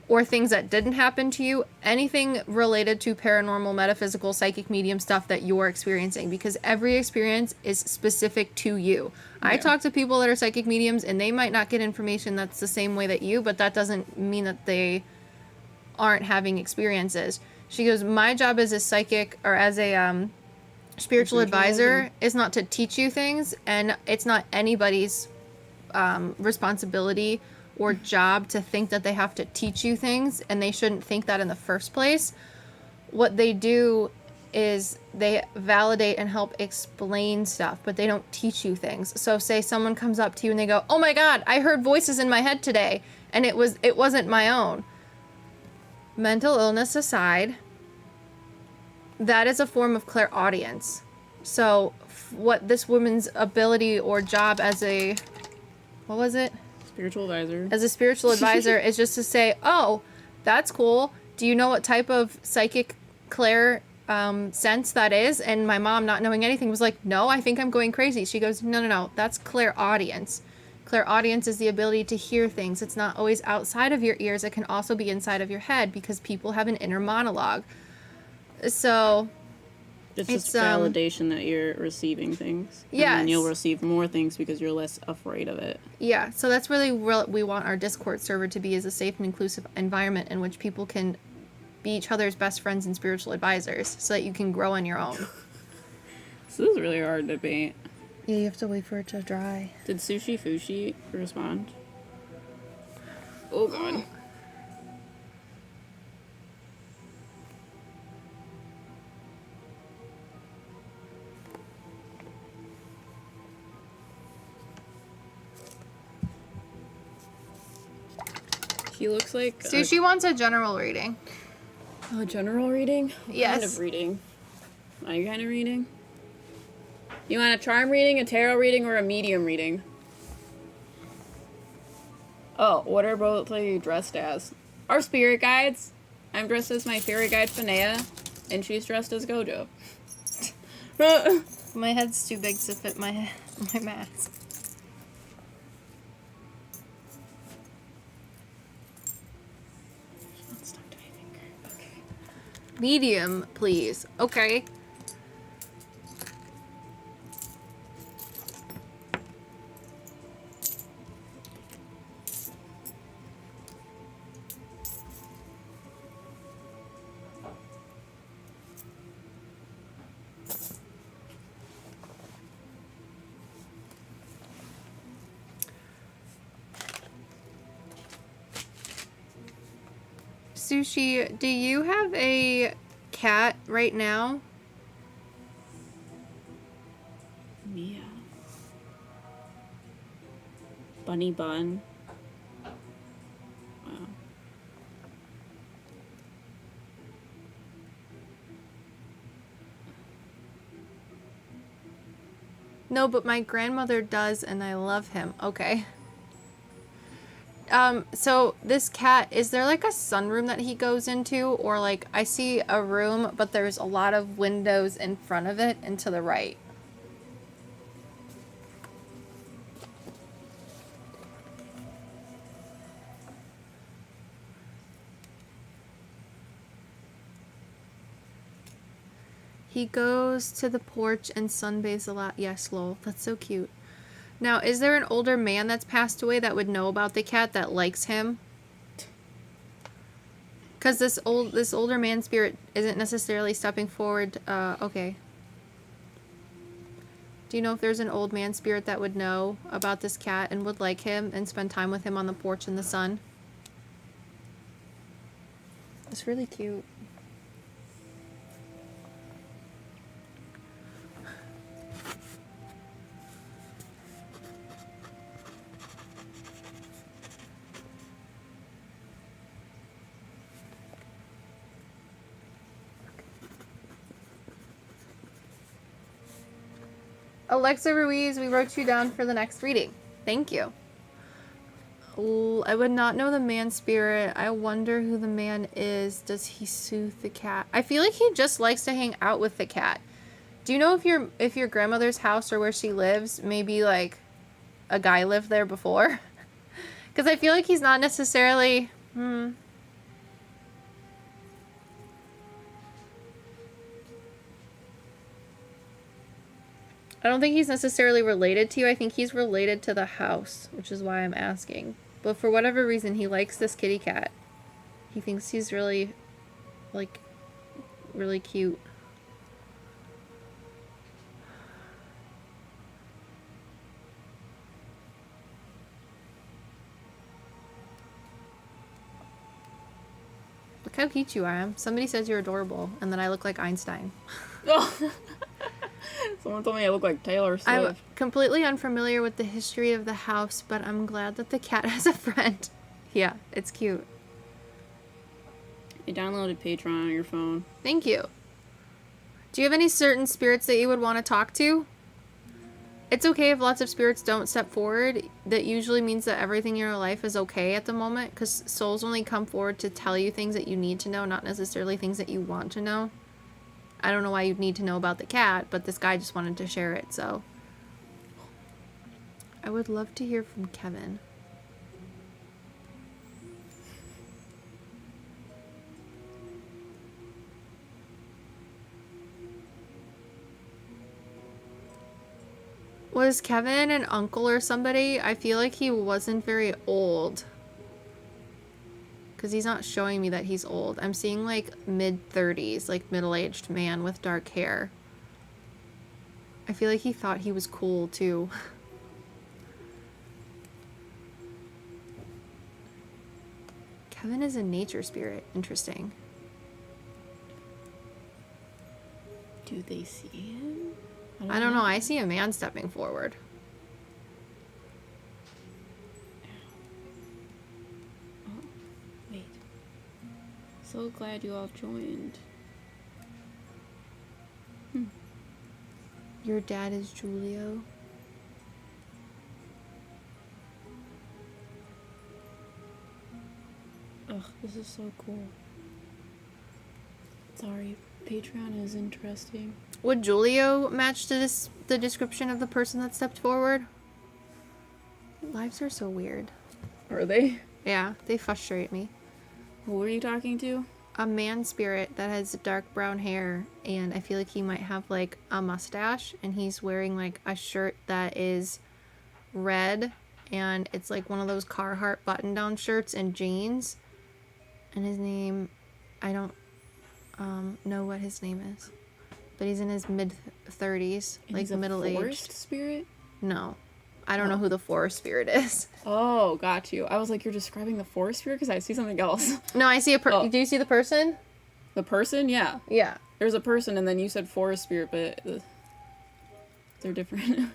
S2: or things that didn't happen to you, anything related to paranormal, metaphysical, psychic medium stuff that you're experiencing, because every experience is specific to you. Yeah. I talk to people that are psychic mediums, and they might not get information that's the same way that you, but that doesn't mean that they aren't having experiences. She goes, my job as a psychic, or as a spiritual advisor, is not to teach you things, and it's not anybody's responsibility or job to think that they have to teach you things, and they shouldn't think that in the first place. What they do is they validate and help explain stuff, but they don't teach you things. So say someone comes up to you and they go, oh my god, I heard voices in my head today, and it wasn't my own. Mental illness aside, that is a form of clairaudience. So what this woman's ability or job as a, what was it?
S1: Spiritual advisor.
S2: As a spiritual advisor is just to say, oh, that's cool. Do you know what type of psychic clair sense that is? And my mom, not knowing anything, was like, no, I think I'm going crazy. She goes, no, that's clairaudience. Clairaudience is the ability to hear things. It's not always outside of your ears. It can also be inside of your head, because people have an inner monologue. So
S1: It's just validation that you're receiving things.
S2: Yes.
S1: And then you'll receive more things because you're less afraid of it.
S2: Yeah, so that's really what we want our Discord server to be, is a safe and inclusive environment in which people can be each other's best friends and spiritual advisors, so that you can grow on your own.
S1: This is really hard to paint.
S2: Yeah, you have to wait for it to dry.
S1: Did Sushi Fushi respond? Oh god. He looks like
S2: Sushi wants a general reading.
S1: a general reading? What
S2: Yes.
S1: kind of reading? My kind of reading? You want a charm reading, a tarot reading, or a medium reading? Oh, what are both of you dressed as? Our spirit guides. I'm dressed as my fairy guide, Finea, and she's dressed as Gojo.
S2: My head's too big to fit my mask.
S1: Not stuck to my finger. Okay.
S2: Medium, please. Okay. Sushi, do you have a cat right now?
S1: Mia. Bunny Bun. Wow.
S2: No, but my grandmother does, and I love him. Okay. So this cat, is there like a sunroom that he goes into? Or like, I see a room, but there's a lot of windows in front of it and to the right. He goes to the porch and sunbathes a lot. Yes, lol. That's so cute. Now, is there an older man that's passed away that would know about the cat that likes him? Because this older man spirit isn't necessarily stepping forward. Okay. Do you know if there's an old man spirit that would know about this cat and would like him and spend time with him on the porch in the sun? It's really cute. Alexa Ruiz, we wrote you down for the next reading. Thank you. I would not know the man spirit. I wonder who the man is. Does he soothe the cat? I feel like he just likes to hang out with the cat. Do you know if your grandmother's house or where she lives, maybe like a guy lived there before? Because I feel like he's not necessarily... I don't think he's necessarily related to you. I think he's related to the house, which is why I'm asking. But for whatever reason, he likes this kitty cat. He thinks he's really, like, really cute. Look how cute you are. Somebody says you're adorable, and then I look like Einstein.
S1: Someone told me I look like Taylor Swift.
S2: I'm completely unfamiliar with the history of the house, but I'm glad that the cat has a friend. Yeah, it's cute.
S1: I downloaded Patreon on your phone.
S2: Thank you. Do you have any certain spirits that you would want to talk to? It's okay if lots of spirits don't step forward. That usually means that everything in your life is okay at the moment, because souls only come forward to tell you things that you need to know, not necessarily things that you want to know. I don't know why you'd need to know about the cat, but this guy just wanted to share it, so. I would love to hear from Kevin. Was Kevin an uncle or somebody? I feel like he wasn't very old. Because he's not showing me that he's old. I'm seeing like mid-30s, like middle-aged man with dark hair. I feel like he thought he was cool too. Kevin is a nature spirit. Interesting.
S1: Do they see him?
S2: I don't know. I see a man stepping forward.
S1: Oh, wait. So glad you all joined.
S2: Your dad is Julio.
S1: Ugh, this is so cool. Sorry, Patreon is interesting.
S2: Would Julio match to the description of the person that stepped forward? Lives are so weird.
S1: Are they?
S2: Yeah, they frustrate me.
S1: Who were you talking to?
S2: A man spirit that has dark brown hair, and I feel like he might have like a mustache, and he's wearing like a shirt that is red, and it's like one of those Carhartt button-down shirts and jeans. And his name, I don't know what his name is, but he's in his mid-30s, like
S1: He's a
S2: middle-aged.
S1: forest spirit?
S2: No, I don't know who the forest spirit is.
S1: Oh, got you. I was like, you're describing the forest spirit because I see something else.
S2: No, I see a
S1: Oh.
S2: Do you see the person?
S1: The person? Yeah.
S2: Yeah.
S1: There's a person, and then you said forest spirit, but they're different.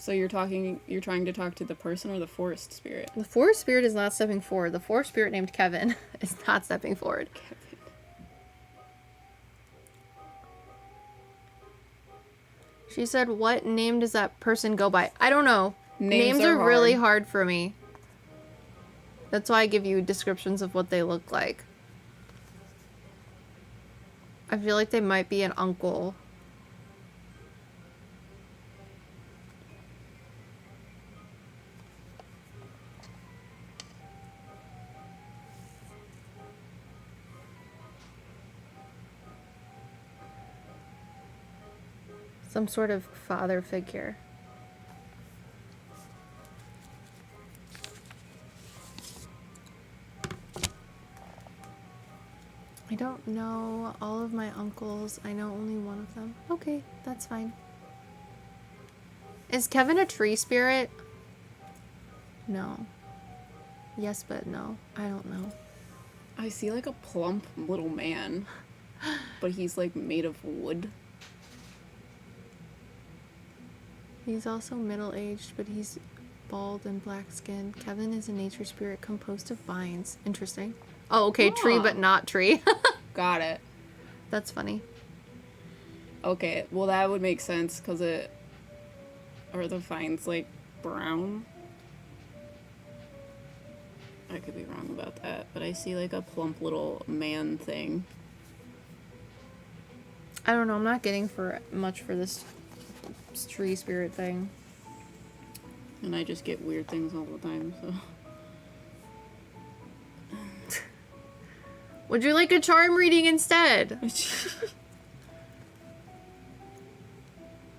S1: So you're trying to talk to the person or the forest spirit?
S2: The forest spirit is not stepping forward. The forest spirit named Kevin is not stepping forward. She said, what name does that person go by? I don't know. Names are really hard for me. That's why I give you descriptions of what they look like. I feel like they might be an uncle. Some sort of father figure. I don't know all of my uncles. I know only one of them. Okay, that's fine. Is Kevin a tree spirit? No. Yes, but no. I don't know.
S1: I see like a plump little man, but he's like made of wood.
S2: He's also middle-aged, but he's bald and black-skinned. Kevin is a nature spirit composed of vines. Interesting. Oh, okay, tree
S1: Ah.
S2: but not tree.
S1: Got it.
S2: That's funny.
S1: Okay, well that would make sense because are the vines like brown? I could be wrong about that, but I see like a plump little man thing.
S2: I don't know. I'm not getting much for this tree spirit thing.
S1: And I just get weird things all the time, so.
S2: Would you like a charm reading instead?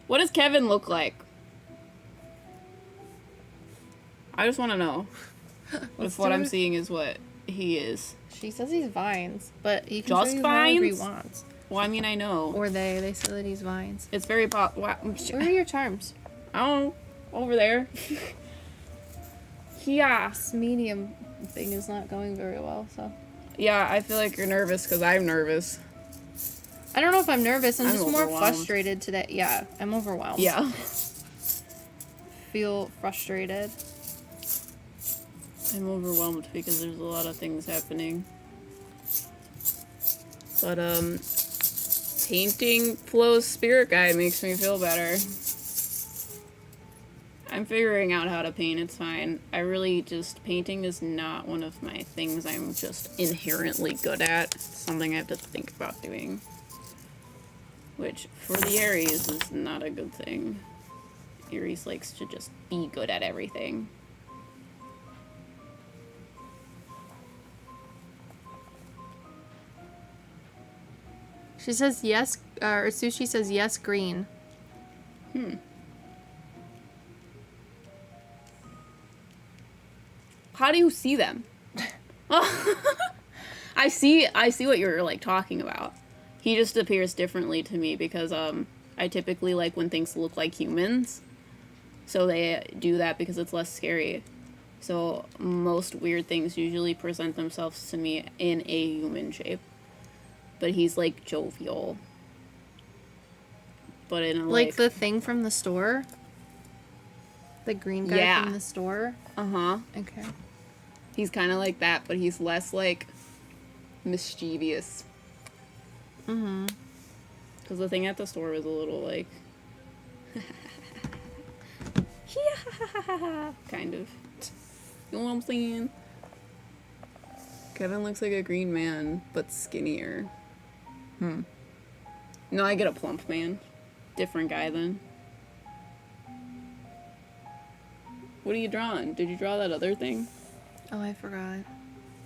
S1: What does Kevin look like? I just want to know if what I'm seeing is what he is.
S2: She says he's vines, but he can
S1: Just
S2: say he's whatever he
S1: vines?
S2: wants.
S1: Well, I mean, I know.
S2: Or they say that he's vines.
S1: It's very
S2: Where are your charms?
S1: I don't know. Over there. Yeah.
S2: This medium thing is not going very well, so.
S1: Yeah, I feel like you're nervous because I'm nervous.
S2: I don't know if I'm nervous. I'm just more
S1: overwhelmed.
S2: frustrated today. Yeah, I'm overwhelmed.
S1: Yeah.
S2: Feel frustrated.
S1: I'm overwhelmed because there's a lot of things happening. But, painting Flo's spirit guide makes me feel better. I'm figuring out how to paint, it's fine. Painting is not one of my things I'm just inherently good at. It's something I have to think about doing. Which, for the Aries, is not a good thing. Aries likes to just be good at everything.
S2: She says yes, or Sushi says yes, green.
S1: How do you see them? I see what you're like talking about. He just appears differently to me because I typically like when things look like humans. So they do that because it's less scary. So most weird things usually present themselves to me in a human shape. But he's like jovial. But in a
S2: Like the thing from the store? The green guy
S1: Yeah.
S2: from the store?
S1: Uh-huh.
S2: Okay.
S1: He's kind of like that, but he's less like mischievous.
S2: Mm-hmm.
S1: Because the thing at the store was a little like kind of. You know what I'm saying? Kevin looks like a green man, but skinnier. No, I get a plump man. Different guy then. What are you drawing? Did you draw that other thing?
S2: Oh, I forgot.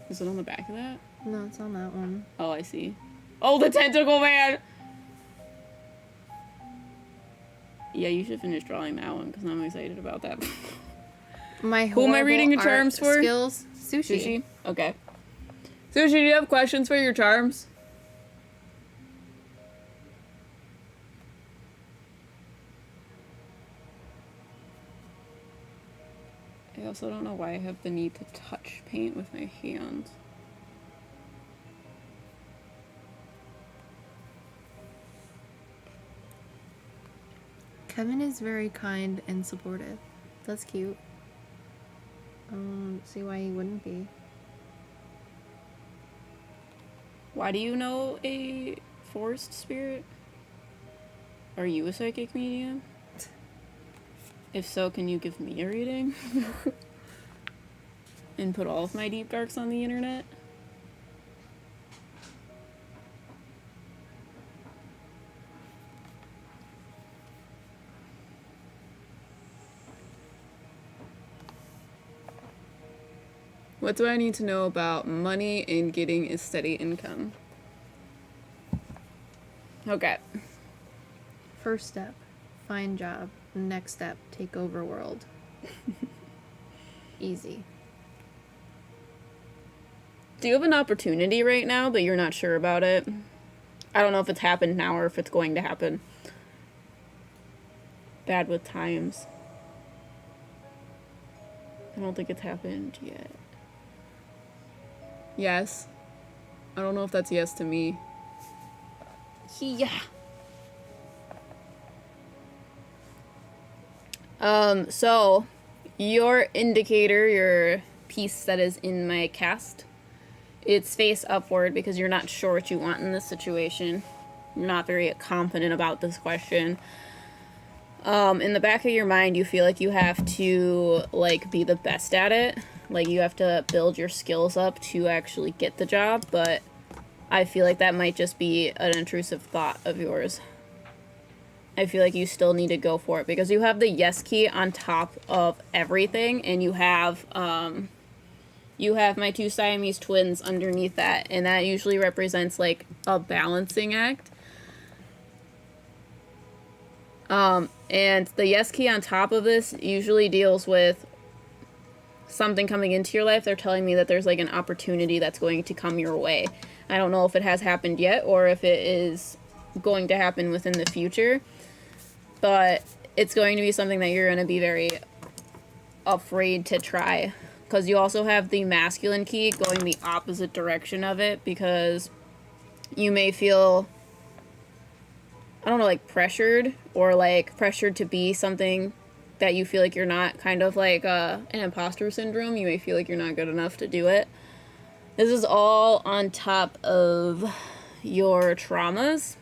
S1: Is it on the back of that?
S2: No, it's on that one.
S1: Oh, I see. Oh, the tentacle man! Yeah, you should finish drawing that one, because I'm excited about that.
S2: My
S1: Who am I reading the
S2: horrible art
S1: charms for?
S2: Skills. Sushi.
S1: Sushi? Okay. Sushi, do you have questions for your charms? I also don't know why I have the need to touch paint with my hands.
S2: Kevin is very kind and supportive. That's cute. I don't see why he wouldn't be.
S1: Why do you know a forest spirit? Are you a psychic medium? If so, can you give me a reading? And put all of my deep darks on the internet? What do I need to know about money and getting a steady income? Okay.
S2: First step, find job. Next step, take over world. Easy.
S1: Do you have an opportunity right now, but you're not sure about it? I don't know if it's happened now or if it's going to happen. Bad with times. I don't think it's happened yet. Yes. I don't know if that's yes to me. Yeah. So, your indicator, your piece that is in my cast, it's face upward because you're not sure what you want in this situation. You're not very confident about this question. In the back of your mind, you feel like you have to, like, be the best at it. Like, you have to build your skills up to actually get the job, but I feel like that might just be an intrusive thought of yours. I feel like you still need to go for it because you have the yes key on top of everything, and you have my two Siamese twins underneath that, and that usually represents like a balancing act. And the yes key on top of this usually deals with something coming into your life. They're telling me that there's like an opportunity that's going to come your way. I don't know if it has happened yet or if it is going to happen within the future, but it's going to be something that you're going to be very afraid to try, because you also have the masculine key going the opposite direction of it, because you may feel, I don't know, like pressured to be something that you feel like you're not, kind of like an imposter syndrome. You may feel like you're not good enough to do it. This is all on top of your traumas,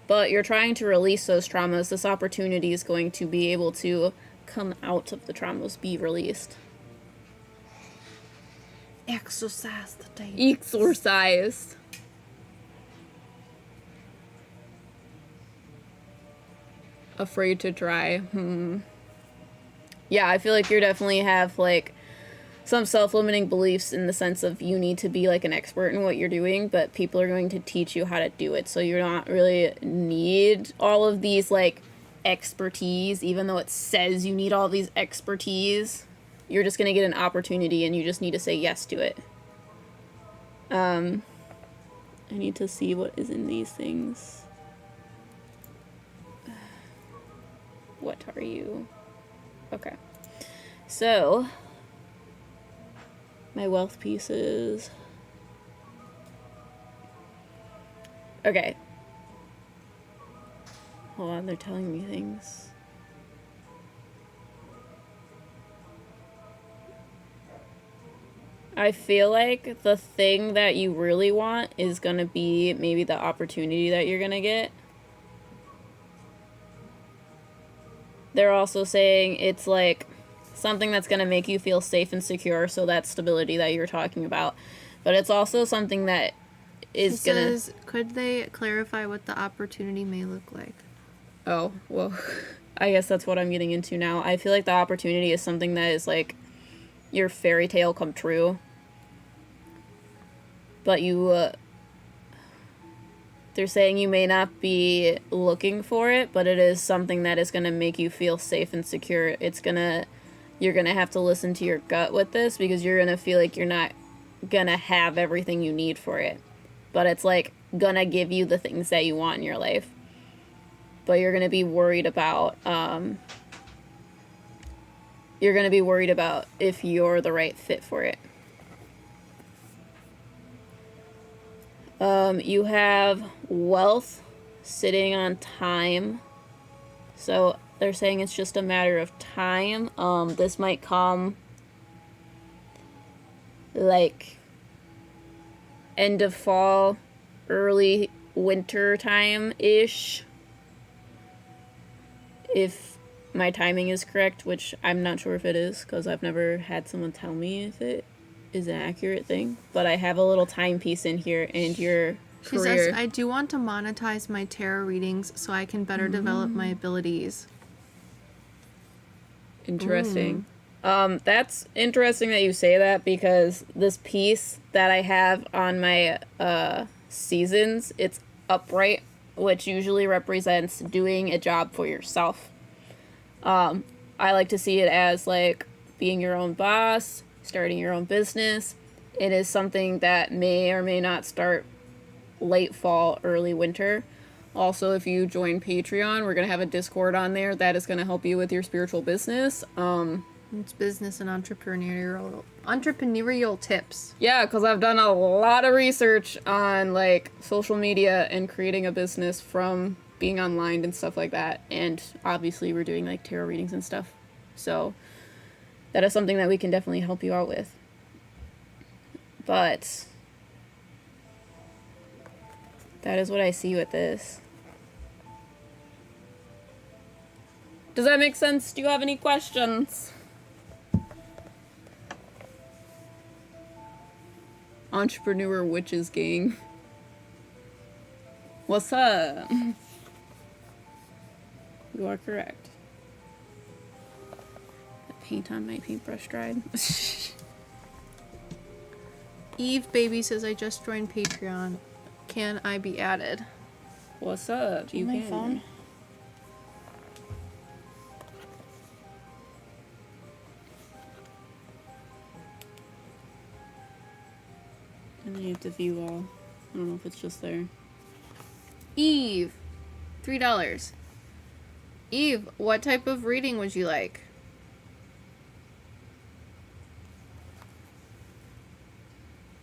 S1: but you're trying to release those traumas. This opportunity is going to be able to come out of the traumas, be released.
S2: Exercise the day.
S1: Exorcised. Afraid to try. Yeah, I feel like you definitely have like some self-limiting beliefs in the sense of you need to be like an expert in what you're doing, but people are going to teach you how to do it. So you're not really need all of these like expertise, even though it says you need all these expertise. You're just going to get an opportunity and you just need to say yes to it. And I need to see what is in these things. What are you? Okay. So, my wealth pieces. Okay. Hold on, they're telling me things. I feel like the thing that you really want is gonna be maybe the opportunity that you're gonna get. They're also saying it's like something that's gonna make you feel safe and secure, so that stability that you're talking about. But it's also something that is
S2: He
S1: gonna...
S2: says, could they clarify what the opportunity may look like?
S1: Oh, well, I guess that's what I'm getting into now. I feel like the opportunity is something that is like your fairy tale come true. But you, they're saying you may not be looking for it, but it is something that is going to make you feel safe and secure. You're going to have to listen to your gut with this, because you're going to feel like you're not going to have everything you need for it. But it's like going to give you the things that you want in your life. But you're going to be worried about, if you're the right fit for it. You have wealth sitting on time. So they're saying it's just a matter of time. This might come like end of fall, early winter time-ish. If my timing is correct, which I'm not sure if it is, because I've never had someone tell me if it is an accurate thing. But I have a little timepiece in here, and your
S2: She
S1: career...
S2: says, I do want to monetize my tarot readings so I can better develop my abilities.
S1: Interesting. That's interesting that you say that, because this piece that I have on my seasons, it's upright, which usually represents doing a job for yourself. I like to see it as like being your own boss, starting your own business. It is something that may or may not start late fall, early winter. Also, if you join Patreon, we're going to have a Discord on there that is going to help you with your spiritual business.
S2: It's business and entrepreneurial tips.
S1: Yeah, because I've done a lot of research on like social media and creating a business from being online and stuff like that. And obviously we're doing like tarot readings and stuff. So that is something that we can definitely help you out with. But that is what I see with this. Does that make sense? Do you have any questions? Entrepreneur Witches Gang. What's up? You are correct. The paint on my paintbrush dried.
S2: Eve Baby says, I just joined Patreon. Can I be added?
S1: What's up? You
S2: My
S1: can.
S2: phone.
S1: And then you have to view all. I don't know if it's just there.
S2: Eve, $3. Eve, what type of reading would you like?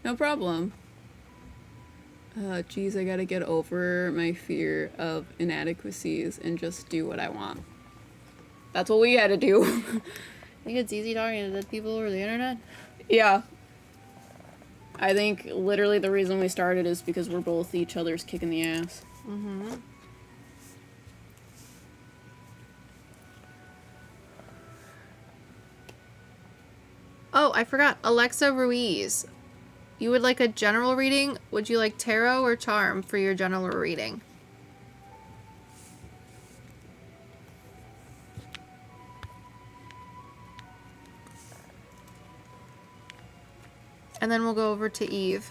S1: No problem. Geez, I gotta get over my fear of inadequacies and just do what I want. That's what we had to do.
S2: I think it's easy talking to dead people over the internet.
S1: Yeah. I think literally the reason we started is because we're both each other's kick in the ass.
S2: Mm-hmm. Oh, I forgot. Alexa Ruiz. You would like a general reading? Would you like tarot or charm for your general reading? And then we'll go over to Eve.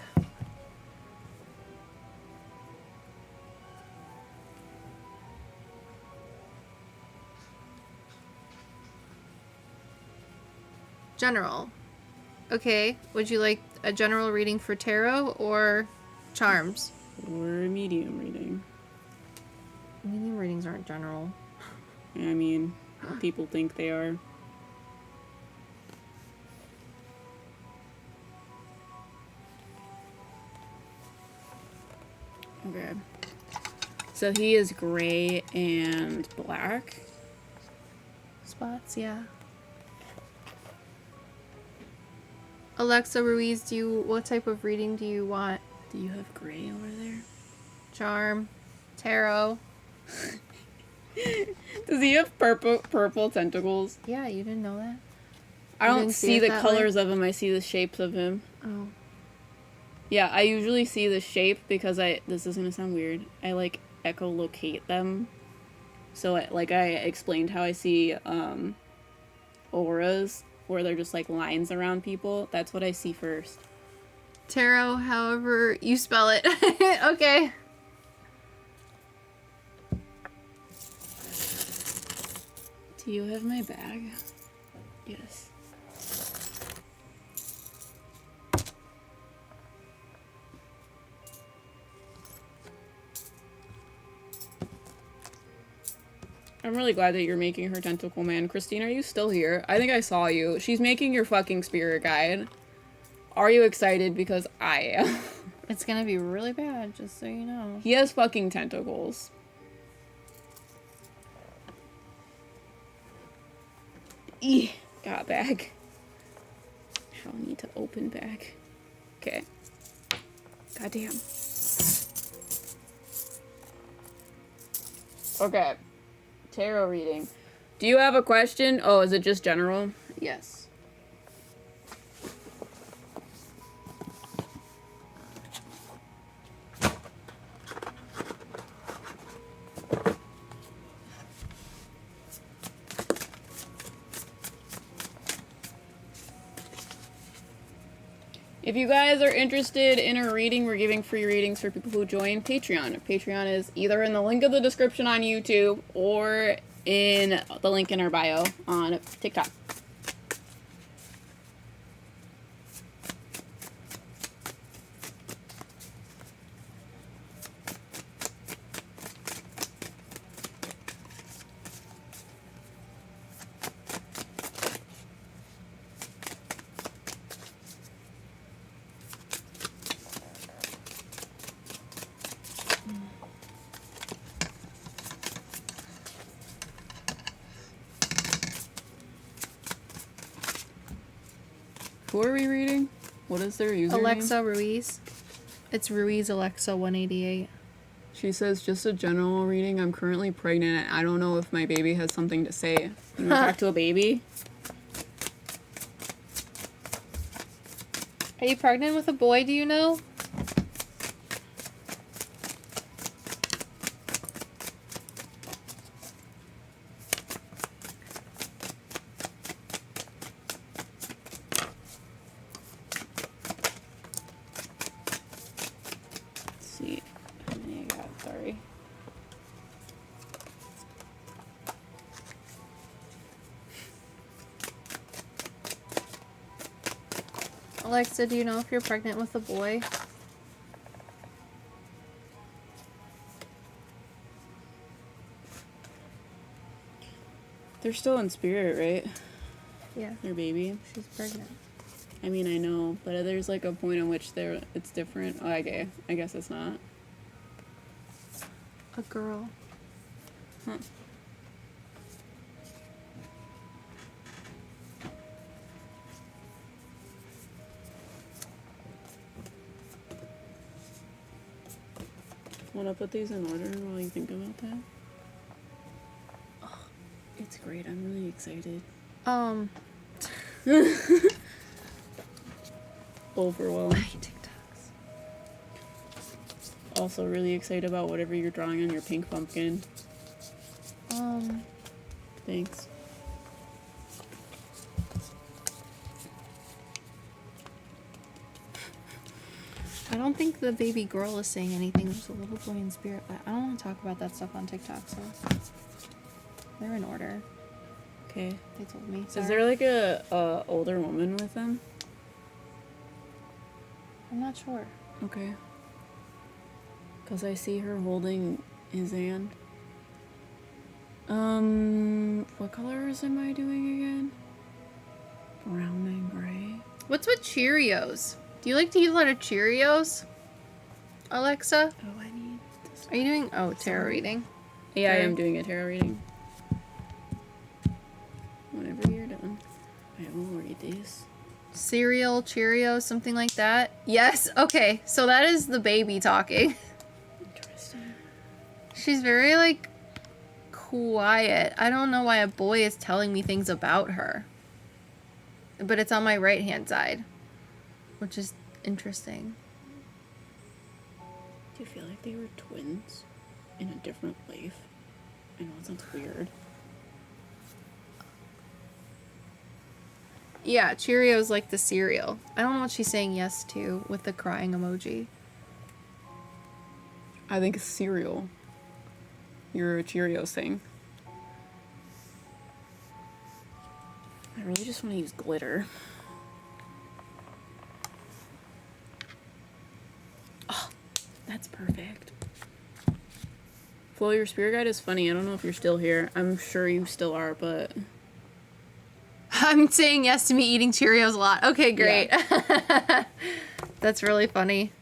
S2: General. Okay, would you like a general reading for tarot or charms?
S1: Or a medium reading.
S2: Medium readings aren't general.
S1: I mean, people think they are. Okay. So he is gray and black.
S2: Spots, yeah. Alexa Ruiz, what type of reading do you want?
S1: Do you have gray over there?
S2: Charm, tarot.
S1: Does he have purple tentacles?
S2: Yeah, you didn't know that?
S1: I
S2: You
S1: don't
S2: didn't see
S1: see
S2: it
S1: the
S2: that
S1: colors of him, I see the shapes of him.
S2: Oh.
S1: Yeah, I usually see the shape because this is gonna sound weird. I like echolocate them. So I explained how I see auras where they're just like lines around people. That's what I see first.
S2: Tarot, however you spell it. Okay.
S1: Do you have my bag? Yes. I'm really glad that you're making her tentacle man. Christine, are you still here? I think I saw you. She's making your fucking spirit guide. Are you excited? Because I am.
S2: It's gonna be really bad, just so you know.
S1: He has fucking tentacles. Got bag. Now I need to open bag. Okay. Goddamn. Okay. Tarot reading. Do you have a question? Oh, is it just general?
S2: Yes.
S1: If you guys are interested in a reading, we're giving free readings for people who join Patreon. Patreon is either in the link of the description on YouTube or in the link in our bio on TikTok. Who are we reading? What is their username?
S2: Alexa Ruiz. It's Ruiz Alexa 188.
S1: She says, just a general reading. I'm currently pregnant. And I don't know if my baby has something to say. You want to talk to a baby?
S2: Are you pregnant with a boy, do you know?
S1: Let's see how many I got. Sorry.
S2: Alexa, do you know if you're pregnant with a boy?
S1: They're still in spirit, right?
S2: Yeah,
S1: Their baby.
S2: she's pregnant.
S1: I mean, I know, but there's like a point in which it's different. Oh, okay. I guess it's not.
S2: A girl.
S1: Huh. Want to put these in order while you think about that? Oh, it's great. I'm really excited. Overwhelmed.
S2: TikToks.
S1: Also really excited about whatever you're drawing on your pink pumpkin. Thanks.
S2: I don't think the baby girl is saying anything. There's a little boy in spirit, but I don't want to talk about that stuff on TikTok, so they're in order.
S1: Okay.
S2: They told me.
S1: Is there like a older woman with them?
S2: I'm not sure.
S1: Okay. Because I see her holding his hand. What colors am I doing again? Brown and gray.
S2: What's with Cheerios? Do you like to eat a lot of Cheerios, Alexa?
S1: Oh, I need this.
S2: Are you doing... Oh, tarot reading.
S1: Yeah, I
S2: Okay.
S1: am doing a tarot reading. Whenever you're done. I will read these.
S2: Cereal, Cheerios, something like that. Yes, okay. So that is the baby talking.
S1: Interesting.
S2: She's very, like, quiet. I don't know why a boy is telling me things about her. But it's on my right-hand side, which is interesting.
S1: Do you feel like they were twins in a different life? I know it sounds weird.
S2: Yeah, Cheerios like the cereal. I don't know what she's saying yes to with the crying emoji.
S1: I think it's cereal. You're a Cheerios thing. I really just want to use glitter. Oh, that's perfect. Flo, your spirit guide is funny. I don't know if you're still here. I'm sure you still are, but...
S2: I'm saying yes to me eating Cheerios a lot. Okay, great. That's really funny.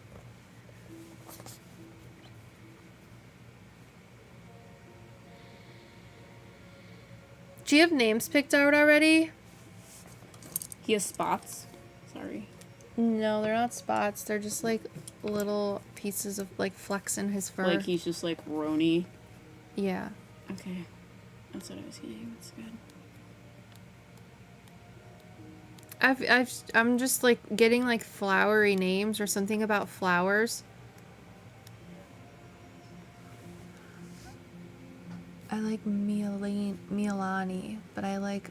S2: Do you have names picked out already?
S1: He has spots. Sorry.
S2: No, they're not spots. They're just like little pieces of like flecks in his fur.
S1: Like he's just like Roni.
S2: Yeah.
S1: Okay. That's what I was getting. That's good.
S2: I'm just like getting like flowery names or something about flowers. I like Milani, but I like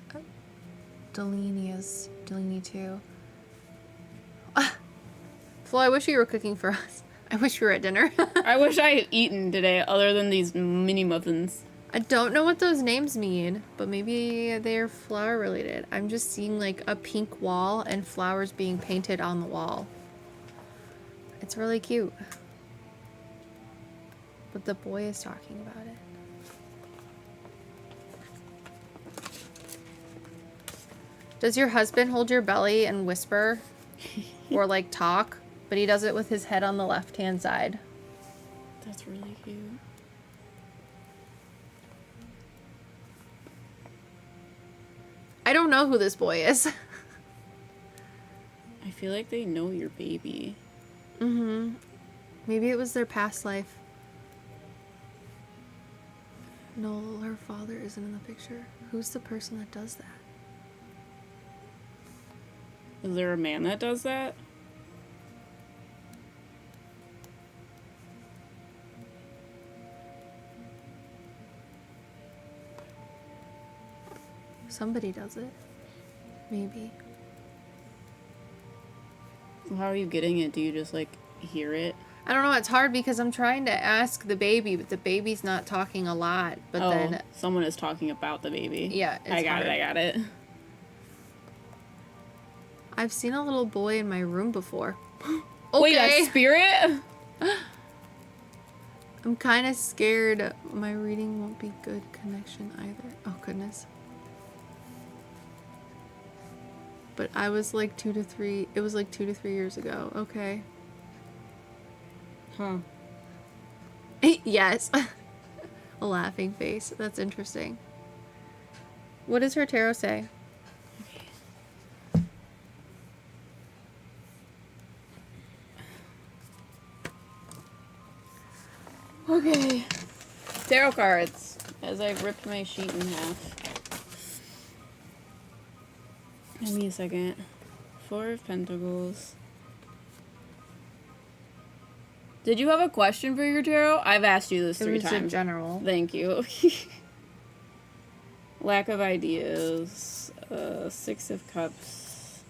S2: Delaney too. Flo, I wish you were cooking for us. I wish you were at dinner.
S1: I wish I had eaten today other than these mini muffins.
S2: I don't know what those names mean, but maybe they're flower related. I'm just seeing like a pink wall and flowers being painted on the wall. It's really cute. But the boy is talking about it. Does your husband hold your belly and whisper or like talk? But he does it with his head on the left-hand side.
S1: That's really cute.
S2: I don't know who this boy is.
S1: I feel like they know your baby.
S2: Mm-hmm. Maybe it was their past life. No, her father isn't in the picture. Who's the person that does that?
S1: Is there a man that does that?
S2: Somebody does it. Maybe.
S1: Well, how are you getting it? Do you just like hear it?
S2: I don't know, it's hard because I'm trying to ask the baby, but the baby's not talking a lot. But then
S1: someone is talking about the baby.
S2: Yeah, it's
S1: I got
S2: hard.
S1: it. I got it.
S2: I've seen a little boy in my room before.
S1: Wait, a spirit?
S2: I'm kind of scared my reading won't be good connection either. Oh, goodness. But I was like 2 to 3. It was like 2 to 3 years ago. Okay.
S1: Huh.
S2: Yes. A laughing face. That's interesting. What does her tarot say?
S1: Okay. Tarot cards. As I ripped my sheet in half. Give me a second. 4 of Pentacles. Did you have a question for your tarot? I've asked you this 3
S2: It was
S1: times.
S2: general.
S1: Thank you. Lack of ideas. 6 of Cups.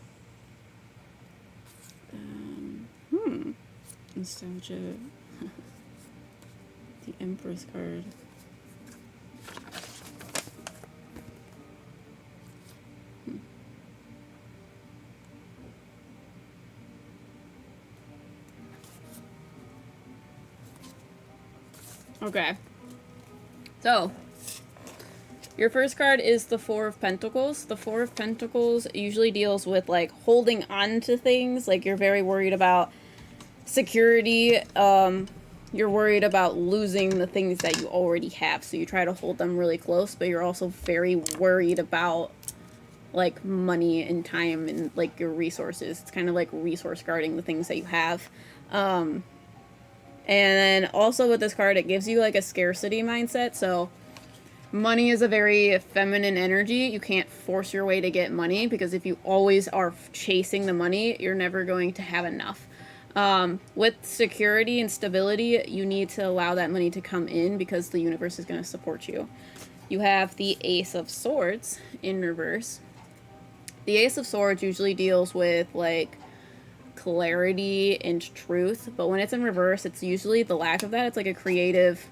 S1: Nostalgia. The Empress card. Okay. So, your first card is the Four of Pentacles. The Four of Pentacles usually deals with, like, holding on to things. Like, you're very worried about security. You're worried about losing the things that you already have. So you try to hold them really close, but you're also very worried about, like, money and time and, like, your resources. It's kind of like resource guarding the things that you have. And then also with this card, it gives you, like, a scarcity mindset. So money is a very feminine energy. You can't force your way to get money, because if you always are chasing the money, you're never going to have enough. With security and stability, you need to allow that money to come in, because the universe is going to support you. You have the Ace of Swords in reverse. The Ace of Swords usually deals with, like, clarity and truth, but when it's in reverse, it's usually the lack of that. It's like a creative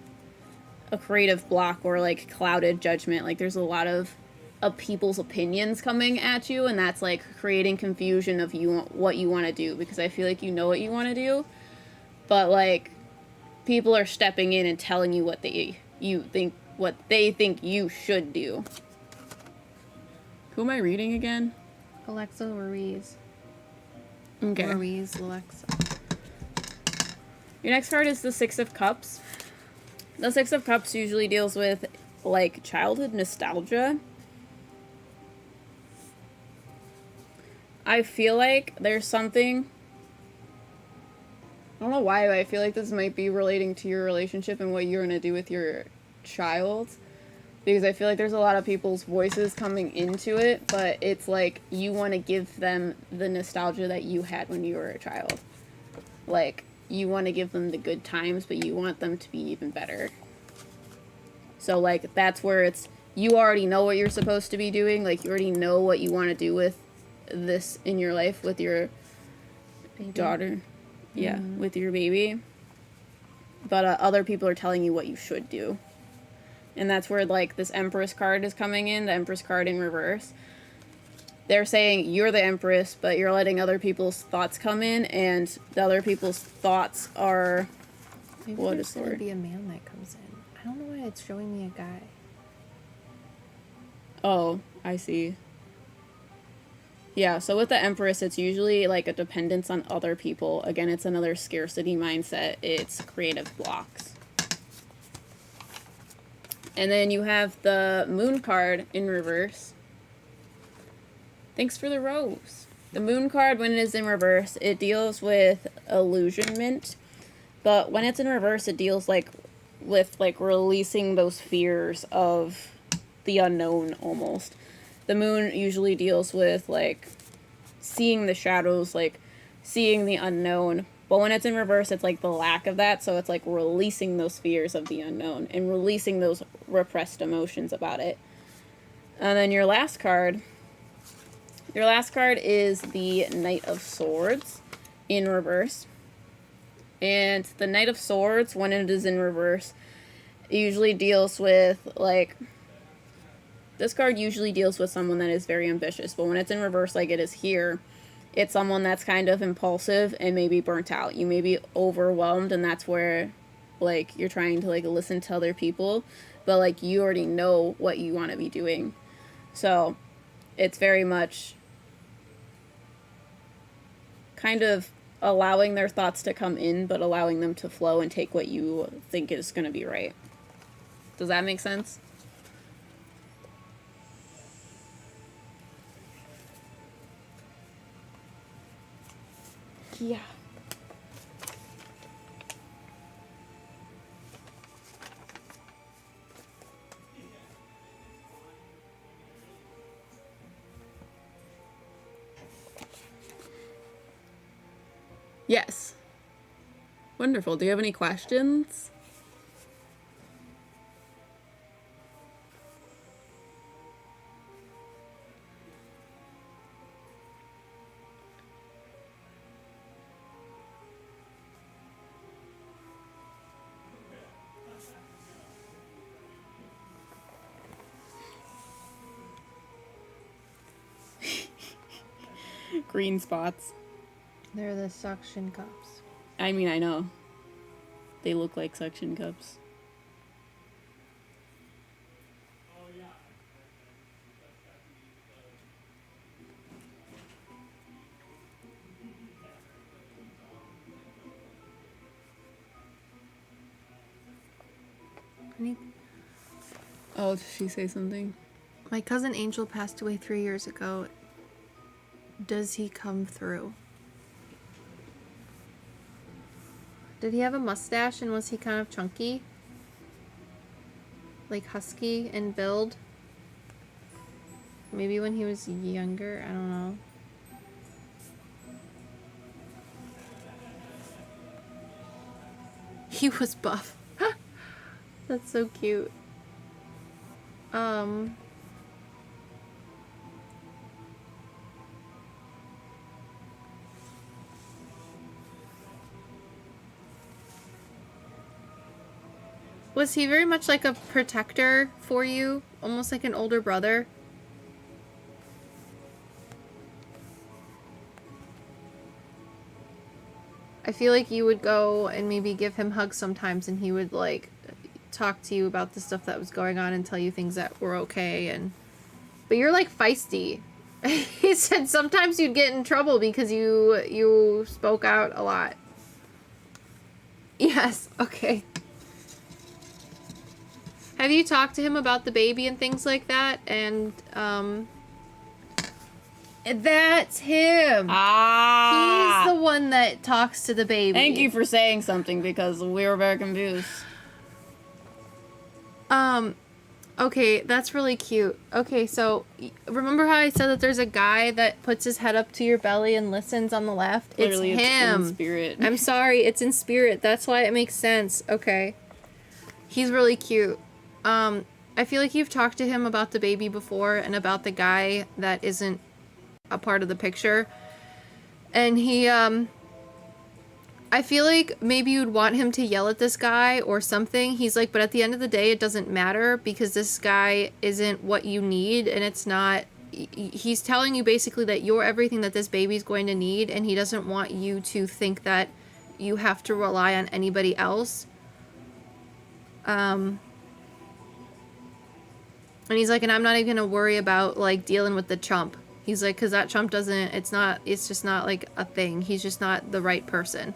S1: block, or, like, clouded judgment. Like, there's a lot of people's opinions coming at you, and that's, like, creating confusion of what you want to do, because I feel like you know what you want to do, but, like, people are stepping in and telling you what they think you should do. Who am I reading again?
S2: Alexa Ruiz.
S1: Okay.
S2: Ruiz Alexa.
S1: Your next card is the Six of Cups. The Six of Cups usually deals with, like, childhood nostalgia. I feel like there's something... I don't know why, but I feel like this might be relating to your relationship and what you're going to do with your child. Because I feel like there's a lot of people's voices coming into it, but it's like you want to give them the nostalgia that you had when you were a child. Like, you want to give them the good times, but you want them to be even better. So, like, that's where it's... You already know what you're supposed to be doing. Like, you already know what you want to do with this in your life with your daughter. Yeah, with your baby. But other people are telling you what you should do. And that's where, like, this Empress card is coming in, the Empress card in reverse. They're saying you're the Empress, but you're letting other people's thoughts come in, and the other people's thoughts are...
S2: Maybe
S1: what
S2: there's
S1: is the
S2: gonna
S1: word?
S2: be a man that comes in. I don't know why it's showing me a guy.
S1: Oh, I see. Yeah, so with the Empress, it's usually, like, a dependence on other people. Again, it's another scarcity mindset. It's creative blocks. And then you have the Moon card in reverse. Thanks for the rose. The Moon card, when it is in reverse, it deals with illusionment. But when it's in reverse, it deals, like, with, like, releasing those fears of the unknown, almost. The Moon usually deals with, like, seeing the shadows, like, seeing the unknown. But when it's in reverse, it's, like, the lack of that. So it's, like, releasing those fears of the unknown and releasing those repressed emotions about it. And then your last card is the Knight of Swords in reverse. And the Knight of Swords, when it is in reverse, it usually deals with, like... This card usually deals with someone that is very ambitious, but when it's in reverse like it is here, it's someone that's kind of impulsive and maybe burnt out. You may be overwhelmed, and that's where, like, you're trying to, like, listen to other people, but, like, you already know what you want to be doing. So, it's very much kind of allowing their thoughts to come in, but allowing them to flow and take what you think is going to be right. Does that make sense? Yeah. Yes. Wonderful. Do you have any questions? Green spots.
S2: They're the suction cups.
S1: I mean, I know. They look like suction cups. Oh, did she say something?
S2: My cousin Angel passed away 3 years ago. Does he come through? Did he have a mustache and was he kind of chunky? Like husky in build? Maybe when he was younger? I don't know. He was buff. That's so cute. Was he very much like a protector for you? Almost like an older brother? I feel like you would go and maybe give him hugs sometimes and he would like talk to you about the stuff that was going on and tell you things that were okay and but you're like feisty. He said sometimes you'd get in trouble because you spoke out a lot. Yes, okay. Have you talked to him about the baby and things like that? And that's him.
S1: Ah!
S2: He's the one that talks to the baby.
S1: Thank you for saying something because we were very confused.
S2: Okay, that's really cute. Okay, so remember how I said that there's a guy that puts his head up to your belly and listens on the left?
S1: Literally,
S2: it's him.
S1: in spirit.
S2: I'm sorry, it's in spirit. That's why it makes sense. Okay. He's really cute. I feel like you've talked to him about the baby before and about the guy that isn't a part of the picture. And he, I feel like maybe you'd want him to yell at this guy or something. He's like, but at the end of the day, it doesn't matter because this guy isn't what you need and it's not... He's telling you basically that you're everything that this baby's going to need and he doesn't want you to think that you have to rely on anybody else. And he's like, and I'm not even gonna worry about, like, dealing with the chump. He's like, because that chump doesn't... It's just not, like, a thing. He's just not the right person.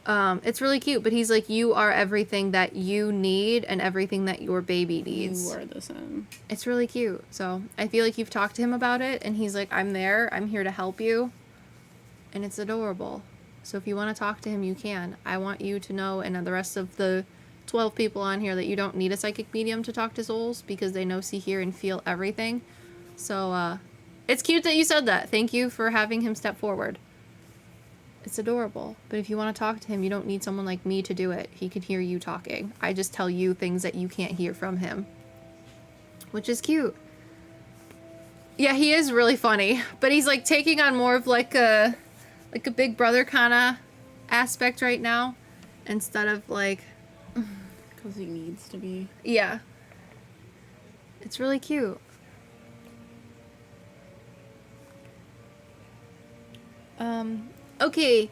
S2: It's really cute, but he's like, you are everything that you need and everything that your baby needs.
S1: You are the same.
S2: It's really cute. So I feel like you've talked to him about it and he's like, I'm there. I'm here to help you. And it's adorable. So if you want to talk to him, you can. I want you to know, and the rest of the 12 people on here, that you don't need a psychic medium to talk to souls because they know, see, hear, and feel everything. So, it's cute that you said that. Thank you for having him step forward. It's adorable. But if you want to talk to him, you don't need someone like me to do it. He can hear you talking. I just tell you things that you can't hear from him. Which is cute. Yeah, he is really funny. But he's like taking on more of like a big brother kind of aspect right now. Instead of like...
S1: Because he needs to be.
S2: Yeah. It's really cute. Okay.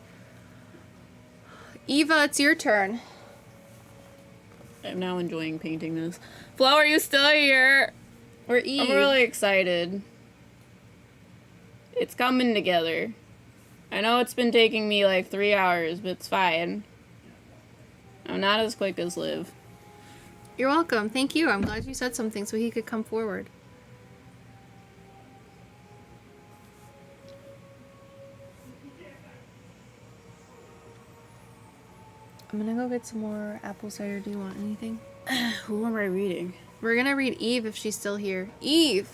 S2: Eva, it's your turn.
S1: I'm now enjoying painting this. Flo, are you still here?
S2: Or Eve.
S1: I'm really excited. It's coming together. I know it's been taking me like 3 hours, but it's fine. I'm not as quick as Liv.
S2: You're welcome. Thank you. I'm glad you said something so he could come forward. I'm gonna go get some more apple cider. Do you want anything?
S1: Who am I reading?
S2: We're gonna read Eve if she's still here. Eve!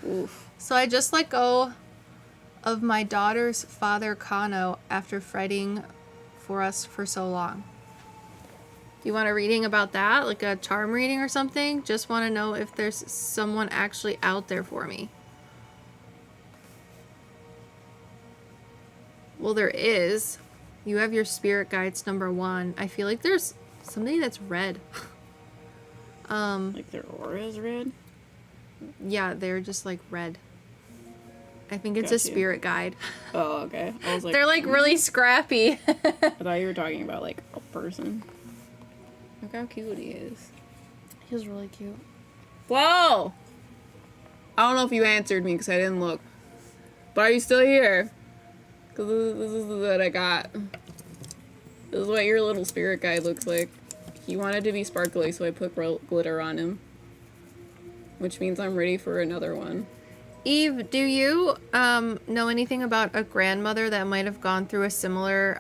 S1: Oof.
S2: So I just let go of my daughter's father, Kano, after fighting for us for so long. Do you want a reading about that? Like a charm reading or something? Just want to know if there's someone actually out there for me. Well, there is. You have your spirit guides #1. I feel like there's something that's red.
S1: Like their aura is red?
S2: Yeah, they're just like red. I think it's a
S1: Gotcha.
S2: spirit guide.
S1: Oh, okay. I was like...
S2: They're like really scrappy.
S1: I thought you were talking about like a person. Look how cute he is.
S2: He's really cute.
S1: Whoa! I don't know if you answered me because I didn't look. But are you still here? Because this is what I got. This is what your little spirit guide looks like. He wanted to be sparkly, so I put glitter on him. Which means I'm ready for another one.
S2: Eve, do you know anything about a grandmother that might have gone through a similar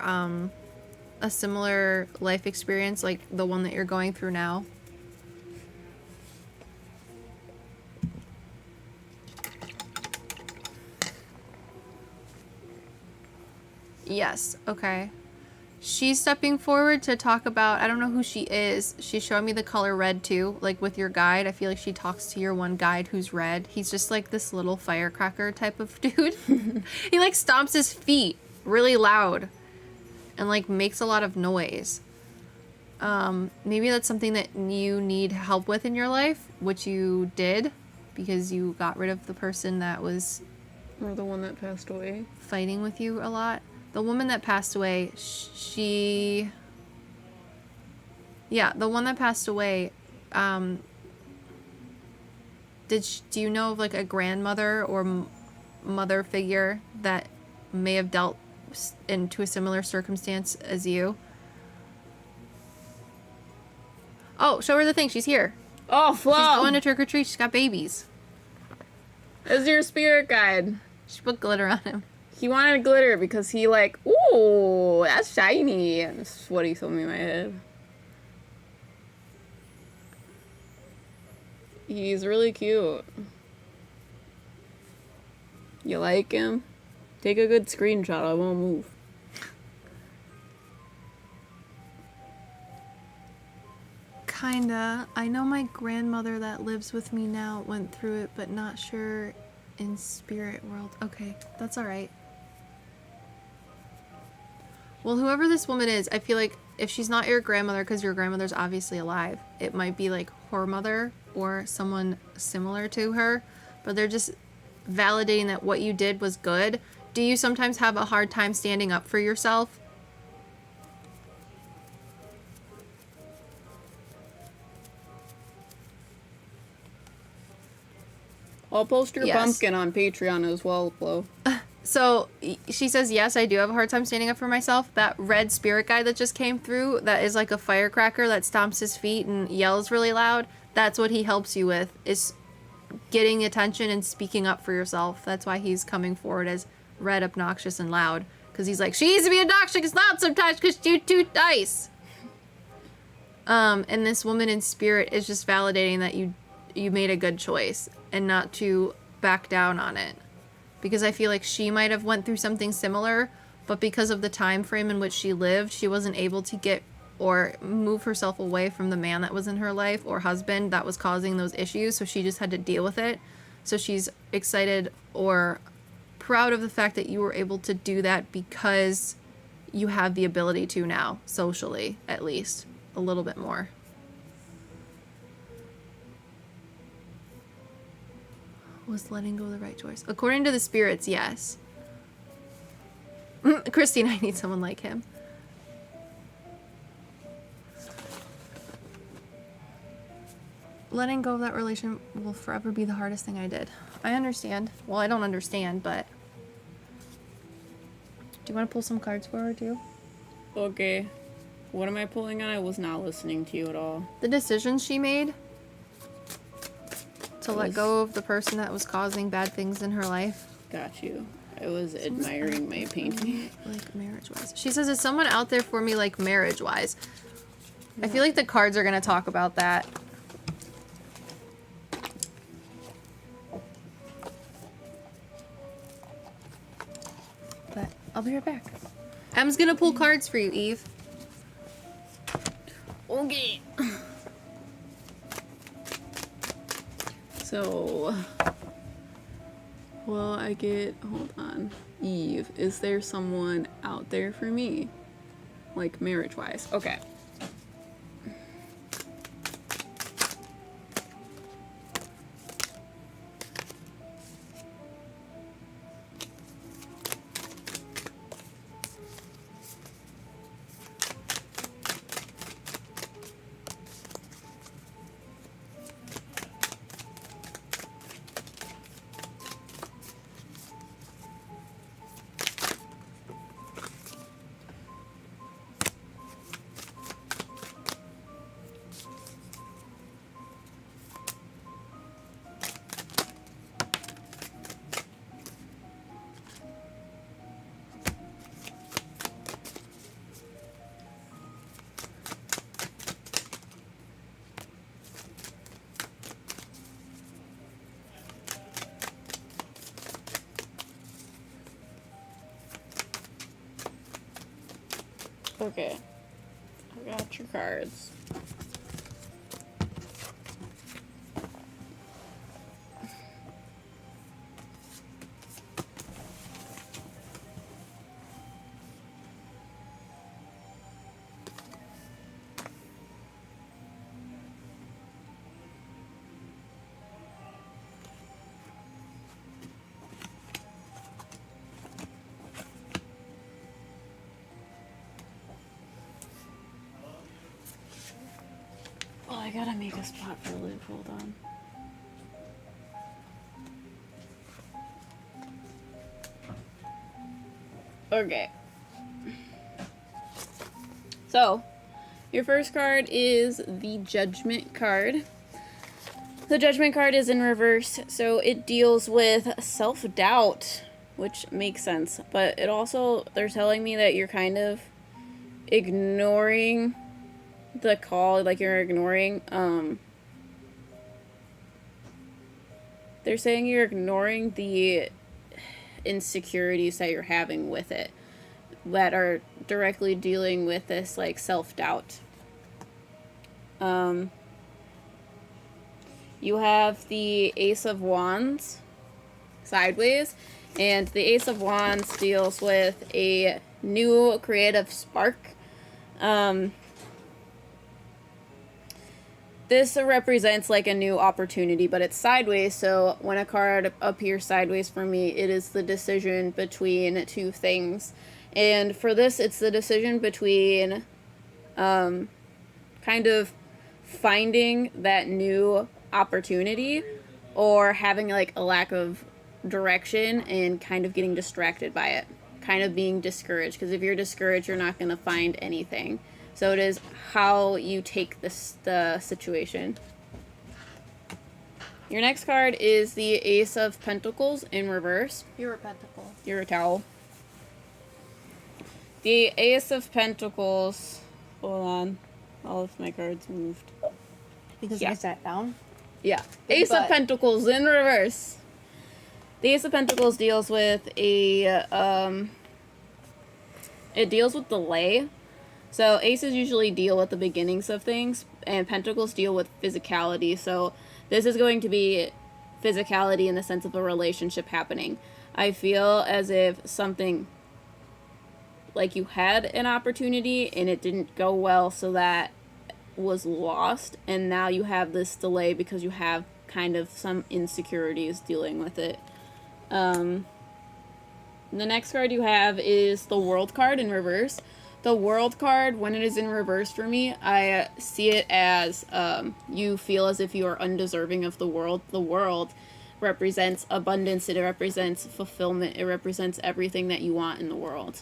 S2: life experience like the one that you're going through now? Yes, okay. She's stepping forward to talk about, I don't know who she is. She's showing me the color red too, like with your guide. I feel like she talks to your one guide who's red. He's just like this little firecracker type of dude. He like stomps his feet really loud and like makes a lot of noise. Maybe that's something that you need help with in your life, which you did because you got rid of the person that was
S1: Or the one that passed away.
S2: fighting with you a lot. The woman that passed away, the one that passed away, do you know of like a grandmother or mother figure that may have dealt into a similar circumstance as you? Oh, show her the thing. She's here.
S1: Oh, Flo!
S2: She's going to trick or treat. She's got babies.
S1: This is your spirit guide.
S2: She put glitter on him.
S1: He wanted glitter because he like, ooh, that's shiny. That's what he told me in my head. He's really cute. You like him? Take a good screenshot. I won't move.
S2: Kinda. I know my grandmother that lives with me now went through it, but not sure in spirit world. Okay, that's alright. Well, whoever this woman is, I feel like if she's not your grandmother, because your grandmother's obviously alive, it might be like her mother or someone similar to her, but they're just validating that what you did was good. Do you sometimes have a hard time standing up for yourself?
S1: I'll post your
S2: Yes.
S1: pumpkin on Patreon as well, Flo.
S2: So she says, yes, I do have a hard time standing up for myself. That red spirit guy that just came through, that is like a firecracker that stomps his feet and yells really loud. That's what he helps you with, is getting attention and speaking up for yourself. That's why he's coming forward as red, obnoxious, and loud. Because he's like, she needs to be obnoxious loud sometimes because she's too nice. And this woman in spirit is just validating that you made a good choice and not to back down on it. Because I feel like she might have went through something similar, but because of the time frame in which she lived, she wasn't able to get or move herself away from the man that was in her life or husband that was causing those issues, so she just had to deal with it. So she's excited or proud of the fact that you were able to do that because you have the ability to now, socially, at least, a little bit more. Was letting go the right choice? According to the spirits, yes. Christine, I need someone like him. Letting go of that relation will forever be the hardest thing I did. I understand. Well, I don't understand, but... Do you want to pull some cards for her, too?
S1: Okay. What am I pulling on? I was not listening to you at all.
S2: The decisions she made to let go of the person that was causing bad things in her life.
S1: Got you. I was admiring my painting.
S2: Like, marriage-wise. She says, is someone out there for me, like, marriage-wise? I feel like the cards are going to talk about that. But I'll be right back. Em's going to pull cards for you, Eve.
S1: Okay. So, will I get, hold on, Eve, is there someone out there for me? Like, marriage-wise. Okay. Okay. I got your cards. Oh, I gotta make a spot for Liv. Hold on. Okay. So, your first card is the Judgment card. The Judgment card is in reverse, so it deals with self-doubt, which makes sense. But it also, they're telling me that you're kind of ignoring the call, like you're ignoring, they're saying you're ignoring the insecurities that you're having with it that are directly dealing with this, like, self-doubt. You have the Ace of Wands sideways, and the Ace of Wands deals with a new creative spark. This represents like a new opportunity, but it's sideways, so when a card appears sideways for me, it is the decision between two things. And for this, it's the decision between kind of finding that new opportunity or having like a lack of direction and kind of getting distracted by it, kind of being discouraged, because if you're discouraged, you're not going to find anything. So it is how you take the situation. Your next card is the Ace of Pentacles in reverse.
S2: You're a pentacle.
S1: You're a towel. The Ace of Pentacles. Hold on. All of my cards moved.
S2: Because
S1: Yeah.
S2: I sat down.
S1: Yeah.
S2: Big
S1: Ace of
S2: butt.
S1: Pentacles in reverse. The Ace of Pentacles deals with a, it deals with delay. So aces usually deal with the beginnings of things, and pentacles deal with physicality. So this is going to be physicality in the sense of a relationship happening. I feel as if something, like you had an opportunity and it didn't go well, so that was lost, and now you have this delay because you have kind of some insecurities dealing with it. The next card you have is the World card in reverse. The World card, when it is in reverse for me, I see it as you feel as if you are undeserving of the world. The world represents abundance, it represents fulfillment, it represents everything that you want in the world.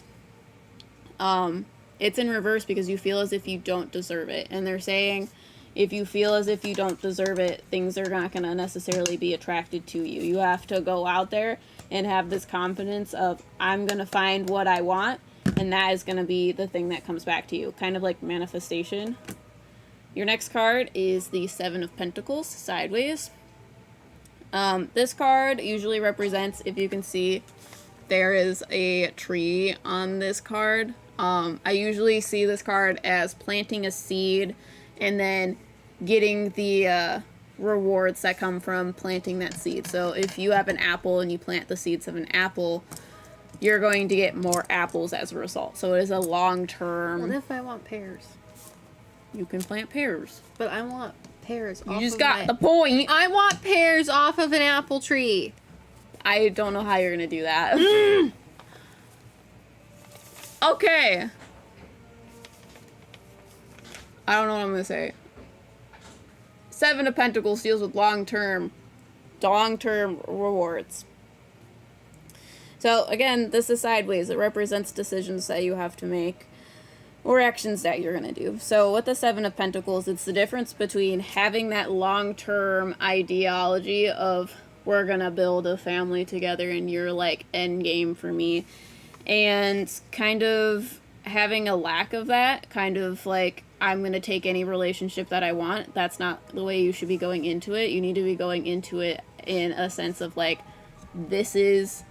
S1: It's in reverse because you feel as if you don't deserve it. And they're saying if you feel as if you don't deserve it, things are not going to necessarily be attracted to you. You have to go out there and have this confidence of, I'm going to find what I want, and that is going to be the thing that comes back to you. Kind of like manifestation. Your next card is the Seven of Pentacles, sideways. This card usually represents, if you can see, there is a tree on this card. I usually see this card as planting a seed and then getting the rewards that come from planting that seed. So if you have an apple and you plant the seeds of an apple, you're going to get more apples as a result. So it is a long-term...
S2: What if I want pears?
S1: You can plant pears.
S2: But I want pears
S1: You
S2: off
S1: just
S2: of
S1: got the point.
S2: I want pears off of an apple tree.
S1: I don't know how you're going to do that. Okay. I don't know what I'm going to say. Seven of Pentacles deals with long-term rewards. So, again, this is sideways. It represents decisions that you have to make or actions that you're going to do. So, with the Seven of Pentacles, it's the difference between having that long-term ideology of we're going to build a family together and you're like end game for me, and kind of having a lack of that, kind of like I'm going to take any relationship that I want. That's not the way you should be going into it. You need to be going into it in a sense of like, this is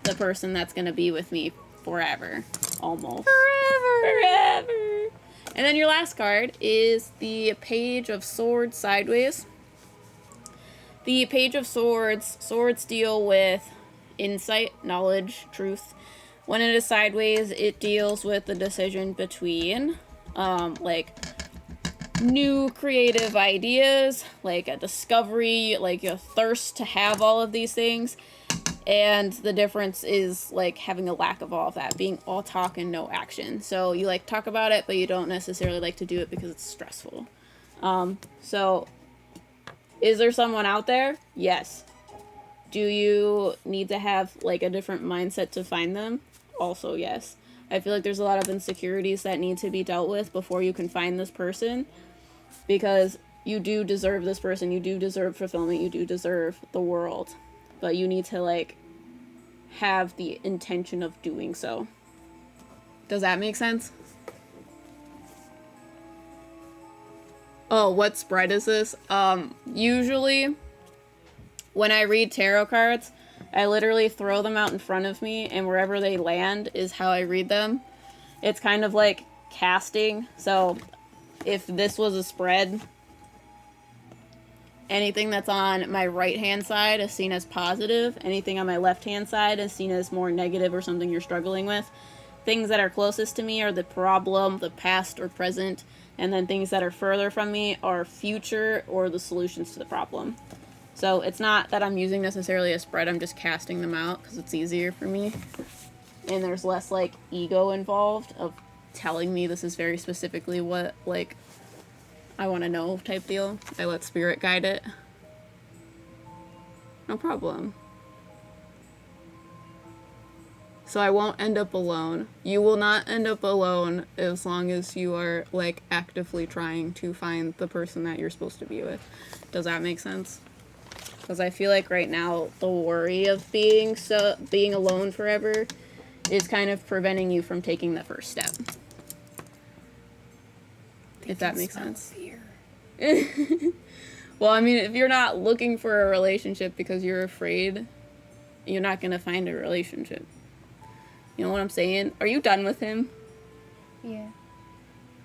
S1: the person that's going to be with me forever. Almost.
S2: Forever.
S1: Forever. And then your last card is the Page of Swords sideways. The Page of Swords, swords deal with insight, knowledge, truth. When it is sideways, it deals with the decision between, like, new creative ideas, like a discovery, like a thirst to have all of these things. And the difference is, like, having a lack of all of that, being all talk and no action. So you, like, talk about it, but you don't necessarily like to do it because it's stressful. So, is there someone out there? Yes. Do you need to have, like, a different mindset to find them? Also, yes. I feel like there's a lot of insecurities that need to be dealt with before you can find this person. Because you do deserve this person, you do deserve fulfillment, you do deserve the world. But you need to, like, have the intention of doing so. Does that make sense? Oh, what spread is this? Usually, when I read tarot cards, I literally throw them out in front of me, and wherever they land is how I read them. It's kind of like casting. So, if this was a spread, anything that's on my right-hand side is seen as positive. Anything on my left-hand side is seen as more negative or something you're struggling with. Things that are closest to me are the problem, the past or present, and then things that are further from me are future or the solutions to the problem. So it's not that I'm using necessarily a spread, I'm just casting them out because it's easier for me. And there's less, like, ego involved of telling me this is very specifically what, like, I want to know type deal. I let spirit guide it. No problem. So I won't end up alone. You will not end up alone as long as you are, like, actively trying to find the person that you're supposed to be with. Does that make sense? Because I feel like right now the worry of being alone forever is kind of preventing you from taking the first step. If that makes sense. Well, I mean, if you're not looking for a relationship because you're afraid, you're not going to find a relationship. You know what I'm saying? Are you done with him?
S2: Yeah.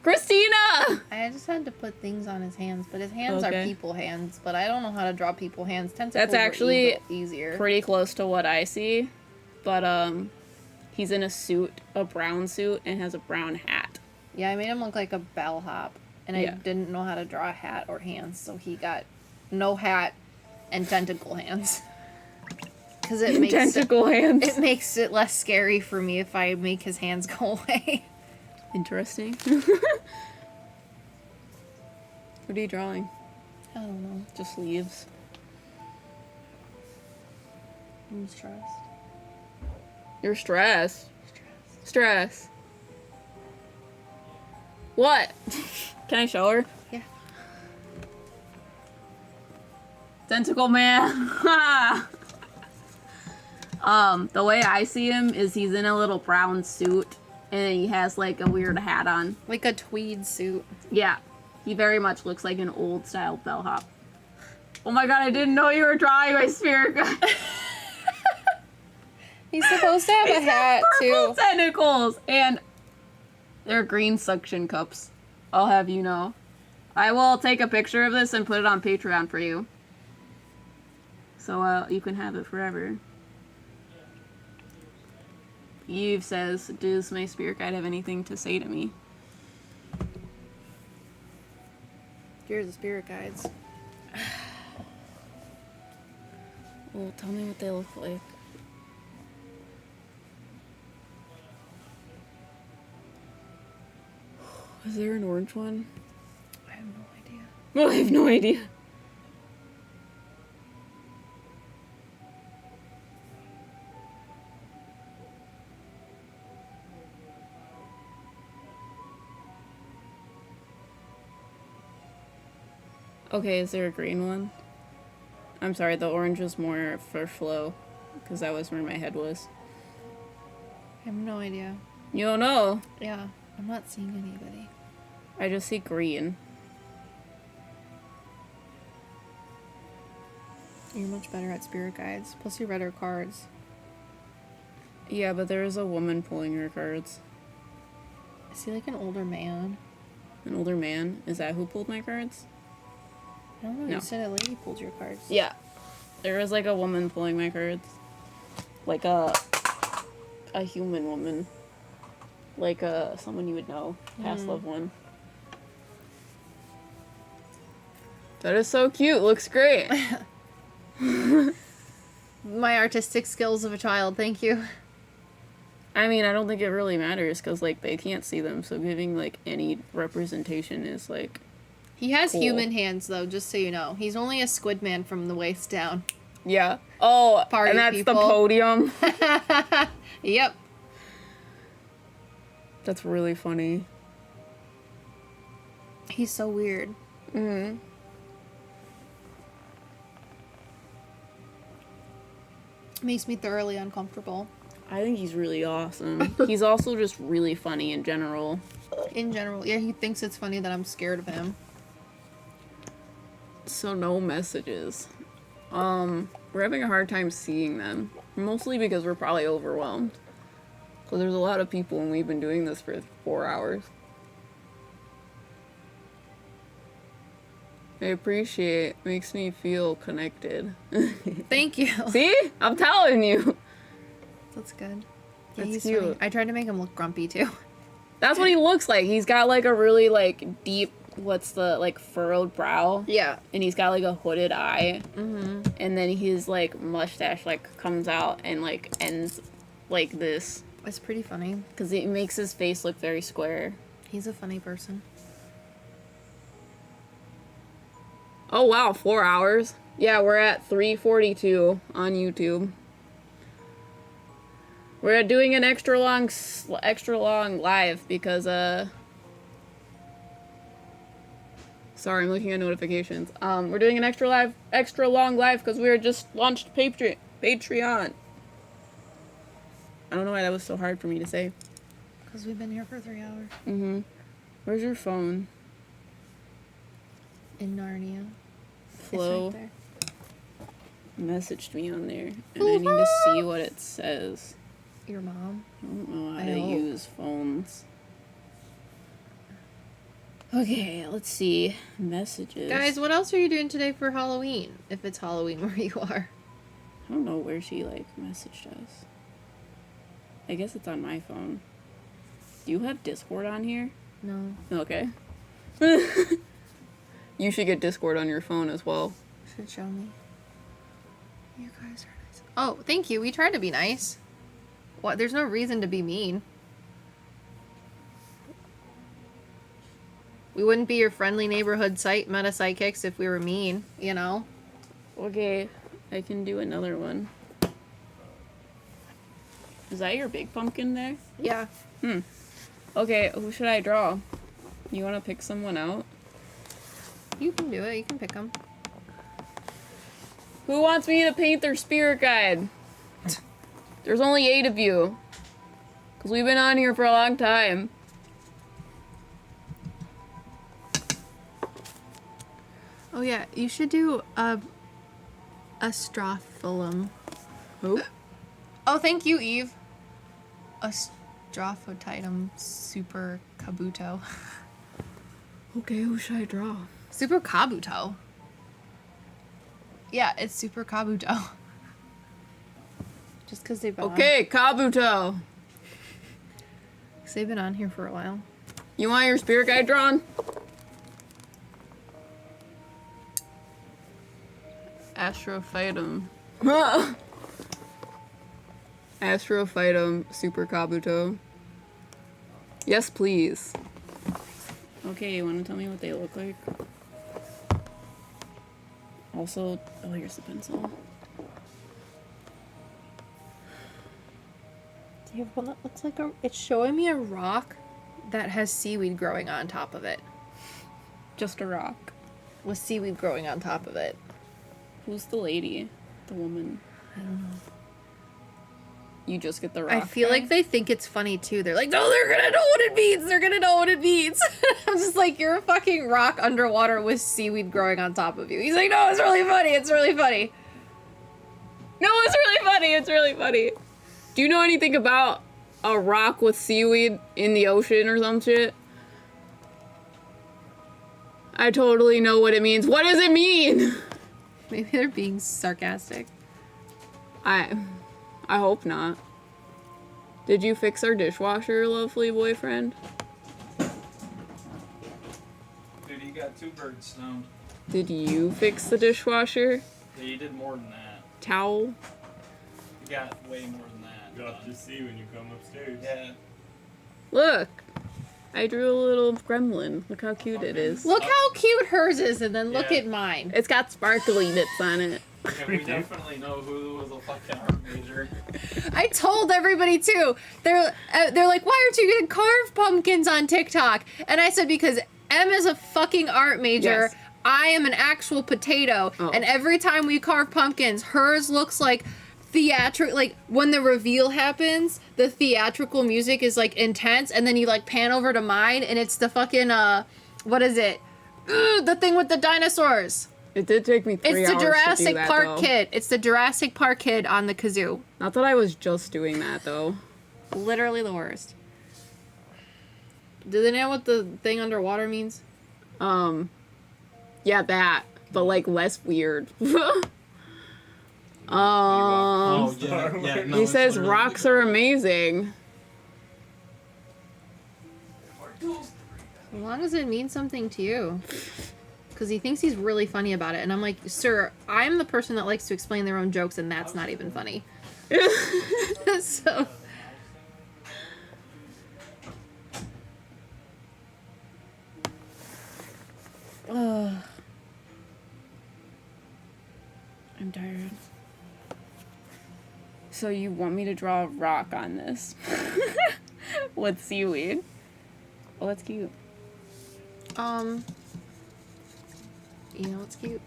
S1: Christina!
S2: I just had to put things on his hands, but his hands are
S1: Okay.
S2: people hands, but I don't know how to draw people hands. Tentacles
S1: That's actually
S2: easier.
S1: pretty close to what I see. But, he's in a suit, a brown suit, and has a brown hat.
S2: Yeah, I made him look like a bellhop, and I
S1: Yeah.
S2: didn't know how to draw a hat or hands, so he got no hat and tentacle hands. Because it
S1: hands.
S2: makes it less scary for me if I make his hands go away.
S1: Interesting. What are you drawing?
S2: I don't know.
S1: Just leaves.
S2: I'm stressed.
S1: You're stressed. Stress. What? Can I show her?
S2: Yeah.
S1: Tentacle man. The way I see him is he's in a little brown suit and he has, like, a weird hat on.
S2: Like a tweed suit.
S1: Yeah. He very much looks like an old style bellhop. Oh my god, I didn't know you were drawing my spirit guide.
S2: He's supposed to have a hat
S1: Purple
S2: too.
S1: tentacles and they're green suction cups. I'll have you know. I will take a picture of this and put it on Patreon for you. So you can have it forever. Eve says, does my spirit guide have anything to say to me?
S2: Here's the spirit guides.
S1: Well, tell me what they look like. Is there an orange one?
S2: I have no idea.
S1: Oh, I have no idea. Okay, is there a green one? I'm sorry, the orange was more for flow, because that was where my head was.
S2: I have no idea.
S1: You don't know.
S2: Yeah, I'm not seeing anybody.
S1: I just see green.
S2: You're much better at spirit guides. Plus you read her cards.
S1: Yeah, but there is a woman pulling her cards.
S2: Is he like an older man?
S1: An older man? Is that who pulled my cards?
S2: I don't know.
S1: No.
S2: You said a lady pulled your cards.
S1: Yeah. There was like a woman pulling my cards. Like a human woman. Like someone you would know. Past loved one. That is so cute. Looks great.
S2: My artistic skills of a child. Thank you.
S1: I mean, I don't think it really matters because, like, they can't see them. So giving, like, any representation is, like...
S2: He has
S1: Cool.
S2: human hands, though, just so you know. He's only a squid man from the waist down.
S1: Yeah. Oh,
S2: Party
S1: and that's
S2: people.
S1: the podium.
S2: Yep.
S1: That's really funny.
S2: He's so weird.
S1: Mm-hmm.
S2: Makes me thoroughly uncomfortable.
S1: I think he's really awesome. He's also just really funny in general.
S2: In general. Yeah, he thinks it's funny that I'm scared of him.
S1: So no messages. We're having a hard time seeing them. Mostly because we're probably overwhelmed. So there's a lot of people and we've been doing this for 4 hours. I appreciate. Makes me feel connected.
S2: Thank you.
S1: See? I'm telling you.
S2: That's good. Yeah,
S1: That's
S2: he's
S1: cute.
S2: funny. I tried to make him look grumpy, too.
S1: That's what he looks like. He's got like a really like deep, what's the, like furrowed brow.
S2: Yeah.
S1: And he's got like a hooded eye.
S2: Mm-hmm.
S1: And then his like mustache like comes out and like ends like this.
S2: It's pretty funny.
S1: Because it makes his face look very square.
S2: He's a funny person.
S1: Oh wow, 4 hours. Yeah, we're at 3:42 on YouTube. We're doing an extra long live because sorry, I'm looking at notifications. We're doing an extra long live because we just launched Patreon. I don't know why that was so hard for me to say.
S2: Because we've been here for 3 hours.
S1: Mm-hmm. Where's your phone?
S2: In Narnia.
S1: Flo
S2: It's right there.
S1: messaged me on there, and I need to see what it says.
S2: Your mom.
S1: I don't know how
S2: I
S1: to
S2: know.
S1: use phones. Okay, let's see. Messages.
S2: Guys, what else are you doing today for Halloween? If it's Halloween where you are.
S1: I don't know where she, like, messaged us. I guess it's on my phone. Do you have Discord on here?
S2: No.
S1: Okay. You should get Discord on your phone as well.
S2: Should show me. You guys are nice. Oh, thank you. We tried to be nice. What? There's no reason to be mean. We wouldn't be your friendly neighborhood site meta PsycKicks if we were mean, you know?
S1: Okay, I can do another one. Is that your big pumpkin there?
S2: Yeah.
S1: Okay, who should I draw? You want to pick someone out?
S2: You can do it. You can pick them.
S1: Who wants me to paint their spirit guide? There's only 8 of you. Because we've been on here for a long time.
S2: Oh, yeah. You should do a Astrophyllum.
S1: Who?
S2: Oh, thank you, Eve. Astrophotitum super kabuto.
S1: Okay, who should I draw?
S2: Super kabuto. Yeah, it's super kabuto. Just because they've been
S1: Okay, Kabuto.
S2: Because they've been on here for a while.
S1: You want your spirit guide drawn? Astrophytum. Astrophytum Super Kabuto. Yes, please. Okay, you want to tell me what they look like? Also, oh, here's the pencil.
S2: Do you have one that looks like a... It's showing me a rock that has seaweed growing on top of it.
S1: Just a rock.
S2: With seaweed growing on top of it.
S1: Who's the lady? The woman.
S2: I don't know.
S1: You just get the rock.
S2: I feel
S1: guy?
S2: like they think it's funny too. They're like, no, they're gonna know what it means. They're gonna know what it means. I'm just like, you're a fucking rock underwater with seaweed growing on top of you. He's like, no, it's really funny. It's really funny.
S1: No, it's really funny. It's really funny. Do you know anything about a rock with seaweed in the ocean or some shit. I totally know what it means. What does it mean?
S2: Maybe they're being sarcastic.
S1: I hope not. Did you fix our dishwasher, lovely boyfriend?
S5: Dude, he got 2 birds stoned.
S1: Did you fix the dishwasher?
S5: Yeah, he did more than that.
S1: Towel?
S5: He got way more than that.
S6: You'll have to see when you come upstairs.
S5: Yeah.
S1: Look! I drew a little gremlin. Look how cute it is.
S2: Look how cute hers is, and then look
S5: Yeah.
S2: at mine.
S1: It's got sparkly bits on it.
S5: Yeah, we definitely know who was a fucking art major.
S2: I told everybody too. They're like, why aren't you gonna carve pumpkins on TikTok? And I said because M is a fucking art major.
S1: Yes.
S2: I am an actual potato,
S1: Oh.
S2: and every time we carve pumpkins, hers looks like theatrical. Like when the reveal happens, the theatrical music is like intense, and then you like pan over to mine, and it's the fucking what is it? The thing with the dinosaurs.
S1: It did take me 3
S2: It's
S1: hours
S2: the Jurassic
S1: to do that,
S2: Park
S1: though.
S2: kid. It's the Jurassic Park kid on the kazoo.
S1: Not that I was just doing that, though.
S2: Literally the worst. Do they know what the thing underwater means?
S1: Yeah, that. But, like, less weird.
S5: Oh, yeah. Yeah, no,
S1: He
S5: it's
S1: says
S5: literally-
S1: rocks are amazing.
S2: As long as it means something to you. Because he thinks he's really funny about it. And I'm like, sir, I'm the person that likes to explain their own jokes, and that's not even funny. So... Ugh.
S1: I'm tired. So you want me to draw a rock on this? With seaweed? Oh, that's cute.
S2: You know what's cute?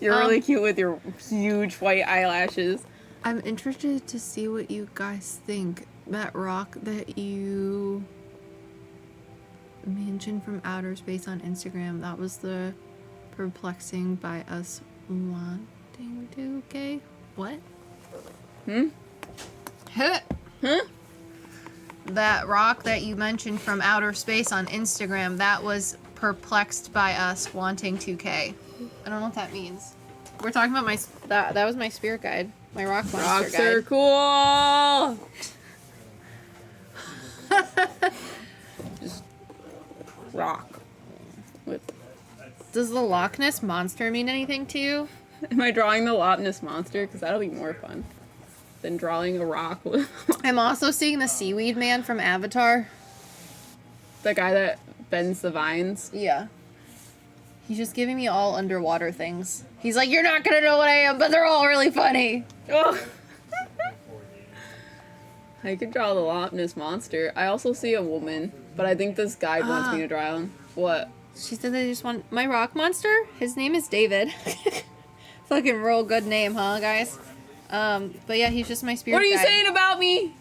S1: You're really cute with your huge white eyelashes.
S2: I'm interested to see what you guys think. That rock that you mentioned from outer space on Instagram, that was the perplexing by us wanting to gay. What? Huh? That rock that you mentioned from outer space on Instagram, that was perplexed by us wanting 2K. I don't know what that means. We're talking about that was my spirit guide. My rock monster
S1: Rocks
S2: guide.
S1: are cool! Just rock. With...
S2: Does the Loch Ness Monster mean anything to you?
S1: Am I drawing the Loch Ness Monster? Because that'll be more fun than drawing a rock with...
S2: I'm also seeing the Seaweed Man from Avatar.
S1: The guy that bends the vines.
S2: Yeah. He's just giving me all underwater things. He's like, you're not gonna know what I am, but they're all really funny.
S1: Oh. I could draw the Loch Ness Monster. I also see a woman, but I think this guide wants me to draw him. What?
S2: She said they just want my rock monster. His name is David. Fucking real good name, huh, guys? But yeah, he's just my spirit
S1: What are you
S2: guide.
S1: saying about me?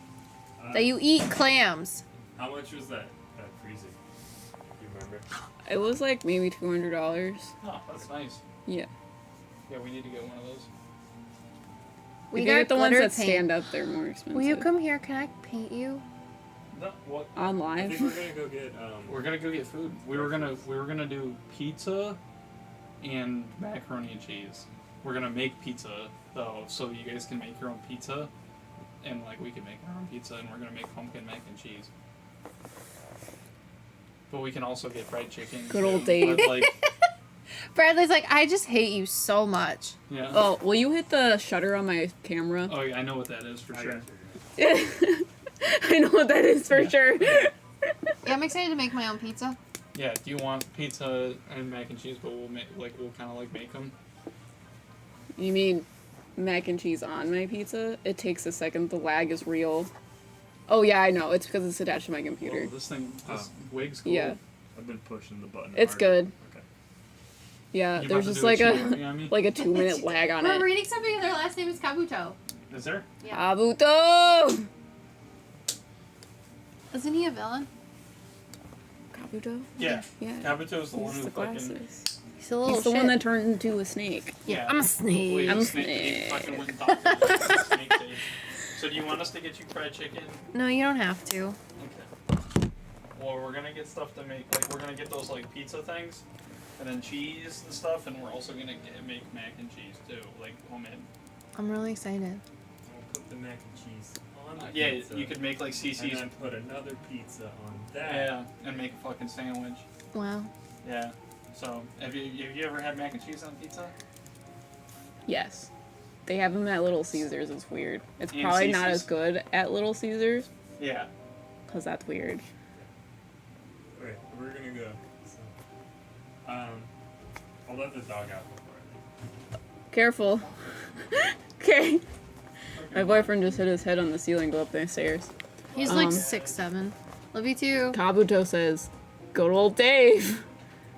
S2: That you eat clams.
S6: How much was that freezing? You remember?
S1: It was like maybe $200.
S5: Oh, that's nice.
S1: Yeah.
S5: Yeah, we need to get one of those.
S2: We
S1: If you
S2: got
S1: get the ones
S2: glitter
S1: that
S2: paint.
S1: stand up, they're more expensive.
S2: Will you come here? Can I paint you?
S6: No, what?
S1: On
S6: I
S1: live?
S6: think we're gonna go get
S5: We're gonna go get food. We were gonna do pizza and macaroni and cheese. We're gonna make pizza though, so you guys can make your own pizza, and like we can make our own pizza, and we're gonna make pumpkin mac and cheese. But we can also get fried chicken.
S1: Good old
S5: too.
S1: Dave.
S5: But, like,
S2: Bradley's like, I just hate you so much.
S5: yeah.
S1: Oh, will you hit the shutter on my camera?
S5: Oh yeah, I know what that is for
S6: I
S5: sure.
S6: got you.
S1: I know what that is for sure.
S2: Yeah, I'm excited to make my own pizza.
S5: Yeah. Do you want pizza and mac and cheese? But we'll kind of like make them.
S1: You mean mac and cheese on my pizza? It takes a second. The lag is real. Oh yeah, I know. It's because it's attached to my computer.
S5: Well, this
S6: Oh.
S5: wig's cool.
S1: Yeah,
S6: I've been pushing the button.
S1: it's
S6: hard.
S1: good.
S6: Okay.
S1: Yeah,
S5: You
S1: there's
S5: about to
S1: just
S5: do
S1: like
S5: cheese
S1: a
S5: origami?
S1: like a 2-minute lag on
S2: We're
S1: it.
S2: reading something and their last name is Kabuto.
S6: Is there?
S1: Kabuto!
S2: Isn't he a villain?
S1: Kabuto?
S5: Yeah.
S1: Yeah.
S5: Kabuto's the one
S1: He's
S5: who
S1: the
S5: fucking.
S1: glasses.
S2: He's a little
S1: He's the
S2: shit.
S1: one that turned into a snake.
S2: Yeah, I'm a snake.
S5: Wait,
S1: I'm a
S5: snake. He
S1: snake.
S5: fucking went and talked to the snake. So do you want us to get you fried chicken?
S2: No, you don't have to.
S5: Okay. Well, we're gonna get stuff to make, like, we're gonna get those, like, pizza things, and then cheese and stuff, and we're also gonna make mac and cheese, too, like, homemade.
S2: I'm really excited.
S6: We'll put the mac and cheese on the
S5: Yeah,
S6: pizza.
S5: you could make, like,
S6: And
S5: CC's.
S6: then put another pizza on that.
S5: Yeah, and make a fucking sandwich.
S2: Wow.
S5: Yeah. So, have you ever had mac and cheese on pizza?
S1: Yes. They have them at Little Caesars. It's weird. It's
S5: And
S1: probably not
S5: CC's.
S1: as good at Little Caesars,
S5: Yeah.
S1: because that's weird.
S6: Okay, we're gonna go. So, I'll let the dog out before I leave.
S1: Careful. Okay. My boyfriend just hit his head on the ceiling go up the stairs.
S2: He's like 6'7". Love you too.
S1: Kabuto says, good old Dave.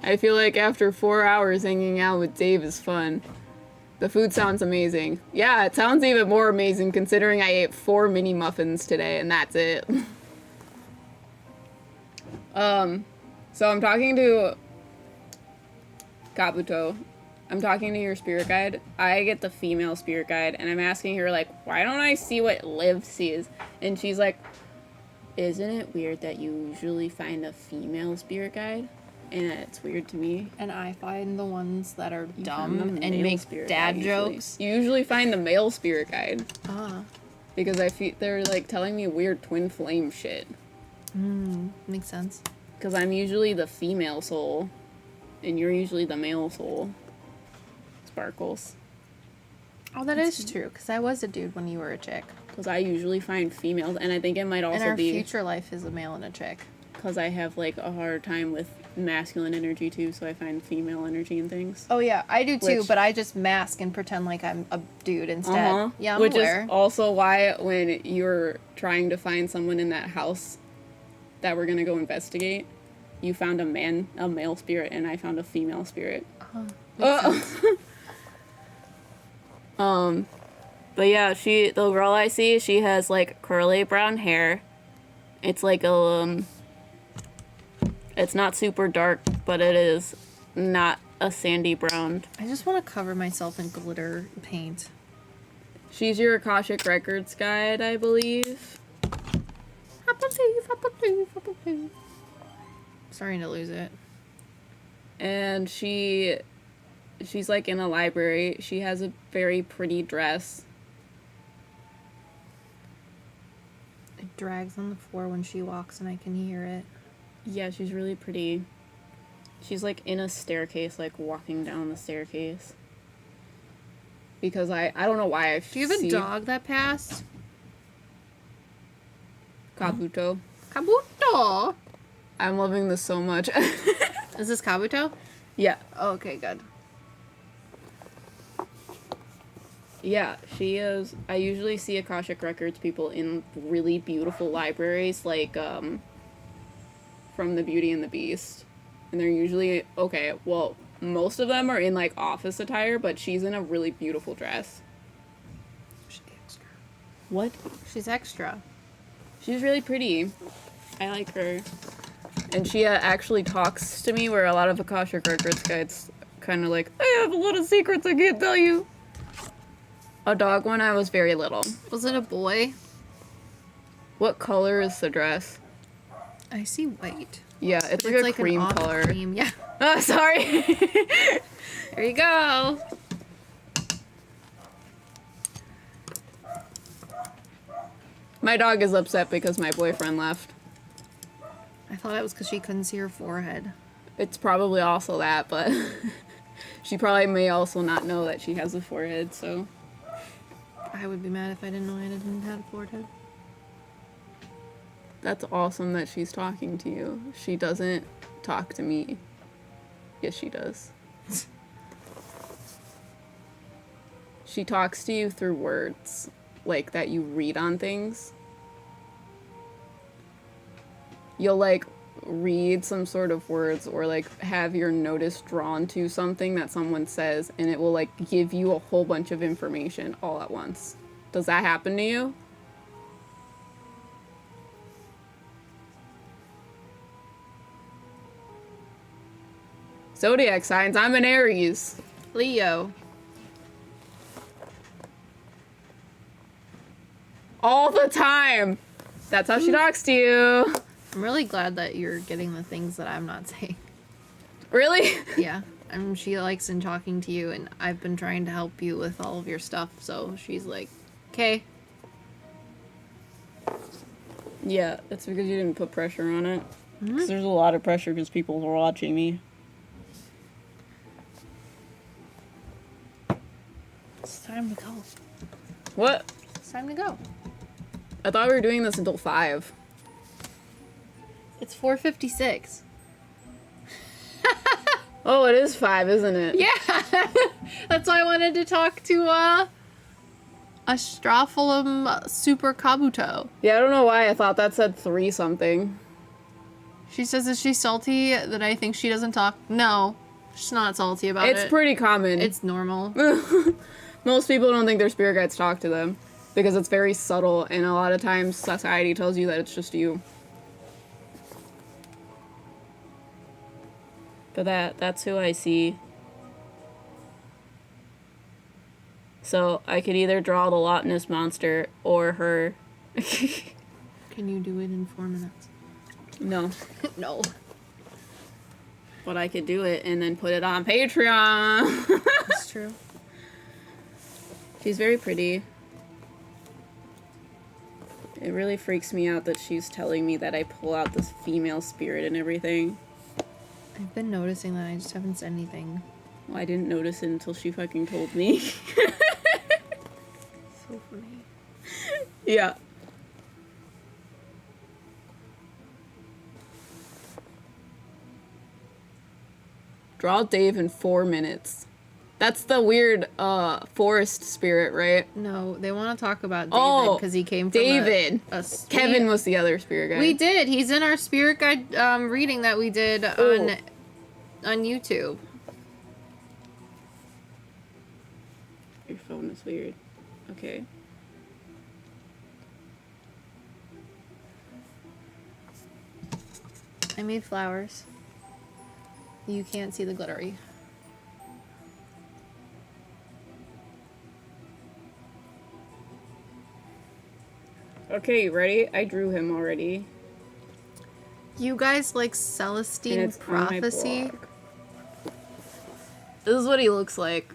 S1: I feel like after 4 hours hanging out with Dave is fun. The food sounds amazing. Yeah, it sounds even more amazing considering I ate 4 mini muffins today and that's it. So I'm talking to Kabuto. I'm talking to your spirit guide. I get the female spirit guide and I'm asking her like, why don't I see what Liv sees? And she's like, isn't it weird that you usually find a female spirit guide? And it's weird to me.
S2: And I find the ones that are
S1: You
S2: dumb
S1: find the
S2: and
S1: male
S2: make
S1: spirit
S2: dad
S1: guide usually.
S2: jokes.
S1: You usually find the male spirit guide
S2: Ah.
S1: because I feel they're like telling me weird twin flame shit.
S2: Makes sense.
S1: Because I'm usually the female soul, and you're usually the male soul. Sparkles.
S2: Oh, that is true, because I was a dude when you were a chick.
S1: Because I usually find females, and I think it might
S2: And
S1: also
S2: our
S1: be
S2: future life is a male and a chick.
S1: because I have like a hard time with masculine energy too, so I find female energy in things.
S2: Oh yeah, I do too,
S1: Which-
S2: but I just mask and pretend like I'm a dude instead. Yeah, I'm
S1: Which
S2: aware.
S1: is also why when you're trying to find someone in that house that we're gonna go investigate, you found a male spirit, and I found a female spirit. But yeah, the girl I see, she has like curly brown hair. It's like it's not super dark, but it is not a sandy brown.
S2: I just want to cover myself in glitter paint.
S1: She's your Akashic Records guide, I believe.
S2: Starting to lose it.
S1: And she's like in a library. She has a very pretty dress.
S2: It drags on the floor when she walks and I can hear it.
S1: Yeah, she's really pretty. She's like in a staircase, like walking down the staircase. Because I don't know why I
S2: Do you have a dog that passed?
S1: Kabuto.
S2: Kabuto!
S1: I'm loving this so much.
S2: Is this Kabuto?
S1: Yeah.
S2: Oh, okay, good.
S1: Yeah, she is. I usually see Akashic Records people in really beautiful libraries, like, from The Beauty and the Beast. And they're usually, okay, well, most of them are in, like, office attire, but she's in a really beautiful dress.
S2: She's extra.
S1: What?
S2: She's extra.
S1: She's really pretty. I like her. And she actually talks to me, where a lot of Akashic Records guides kind of like, I have a lot of secrets I can't tell you. A dog when I was very little.
S2: Was it a boy?
S1: What color is the dress?
S2: I see white.
S1: Yeah, it's like a cream
S2: an off
S1: color.
S2: cream, yeah.
S1: Oh, sorry.
S2: There you go.
S1: My dog is upset because my boyfriend left.
S2: I thought it was because she couldn't see her forehead.
S1: It's probably also that, but she probably may also not know that she has a forehead, so.
S2: I would be mad if I didn't know I didn't have a forehead.
S1: That's awesome that she's talking to you. She doesn't talk to me. Yes, she does. She talks to you through words, like that you read on things. You'll like read some sort of words or like have your notice drawn to something that someone says, and it will like give you a whole bunch of information all at once. Does that happen to you? Zodiac signs, I'm an Aries.
S2: Leo.
S1: all the time. That's how she talks to you.
S2: I'm really glad that you're getting the things that I'm not saying.
S1: Really?
S2: Yeah. She likes in talking to you, and I've been trying to help you with all of your stuff, so she's like, okay.
S1: Yeah, that's because you didn't put pressure on it. Because there's a lot of pressure because people are watching me.
S2: It's time to go.
S1: What?
S2: It's time to go.
S1: I thought we were doing this until 5.
S2: It's 4:56.
S1: Oh, it is 5, isn't it?
S2: Yeah! That's why I wanted to talk to, Astrophyllum Super Kabuto.
S1: Yeah, I don't know why I thought that said 3 something.
S2: She says, is she salty that I think she doesn't talk? No, she's not salty about it.
S1: It's pretty common.
S2: It's normal.
S1: Most people don't think their spirit guides talk to them because it's very subtle, and a lot of times society tells you that it's just you. But that's who I see. So I could either draw the Loch Ness Monster or her.
S2: Can you do it in 4 minutes?
S1: No.
S2: No.
S1: But I could do it and then put it on Patreon.
S2: That's true.
S1: She's very pretty. It really freaks me out that she's telling me that I pull out this female spirit and everything.
S2: I've been noticing that. I just haven't said anything.
S1: Well, I didn't notice it until she fucking told me.
S2: So funny.
S1: Yeah. Draw Dave in 4 minutes. That's the weird forest spirit, right?
S2: No, they want to talk about David
S1: Oh,
S2: because he came from
S1: David. Kevin was the other spirit guy.
S2: We did. He's in our spirit guide reading that we did
S1: Oh.
S2: on YouTube.
S1: Your phone is weird. Okay.
S2: I made flowers. You can't see the glittery.
S1: Okay, you ready? I drew him already.
S2: You guys like
S1: And
S2: Celestine
S1: it's on my
S2: Prophecy?
S1: blog. This is what he looks like.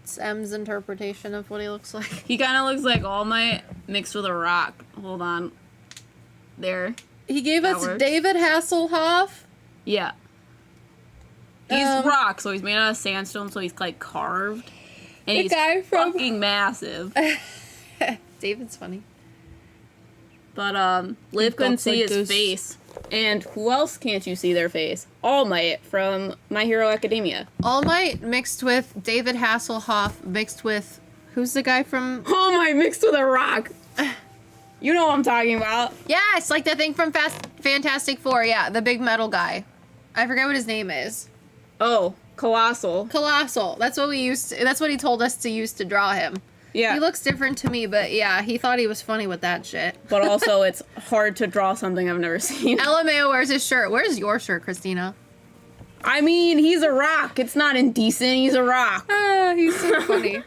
S2: It's M's interpretation of what he looks like.
S1: He kind of looks like All Might mixed with a rock. Hold on. There.
S2: He gave
S1: That
S2: us
S1: works.
S2: David Hasselhoff.
S1: Yeah. He's
S2: Um,
S1: rock, so he's made out of sandstone, so he's like carved. And
S2: The
S1: he's
S2: guy from-
S1: fucking massive.
S2: David's funny.
S1: But Liv couldn't
S2: looks
S1: see
S2: like
S1: his
S2: this.
S1: face. And who else can't you see their face? All Might from My Hero Academia.
S2: All Might mixed with David Hasselhoff mixed with who's the guy from?
S1: All Might mixed with a rock. You know what I'm talking about.
S2: Yeah, it's like the thing from Fantastic Four. Yeah, the big metal guy. I forget what his name is.
S1: Oh, Colossal.
S2: Colossal. That's what we used. That's what he told us to use to draw him.
S1: Yeah.
S2: He looks different to me, but yeah, he thought he was funny with that shit.
S1: But also, it's hard to draw something I've never seen.
S2: LMAO wears his shirt. Where's your shirt, Christina?
S1: I mean, he's a rock. It's not indecent. He's a rock.
S2: Ah, he's so funny.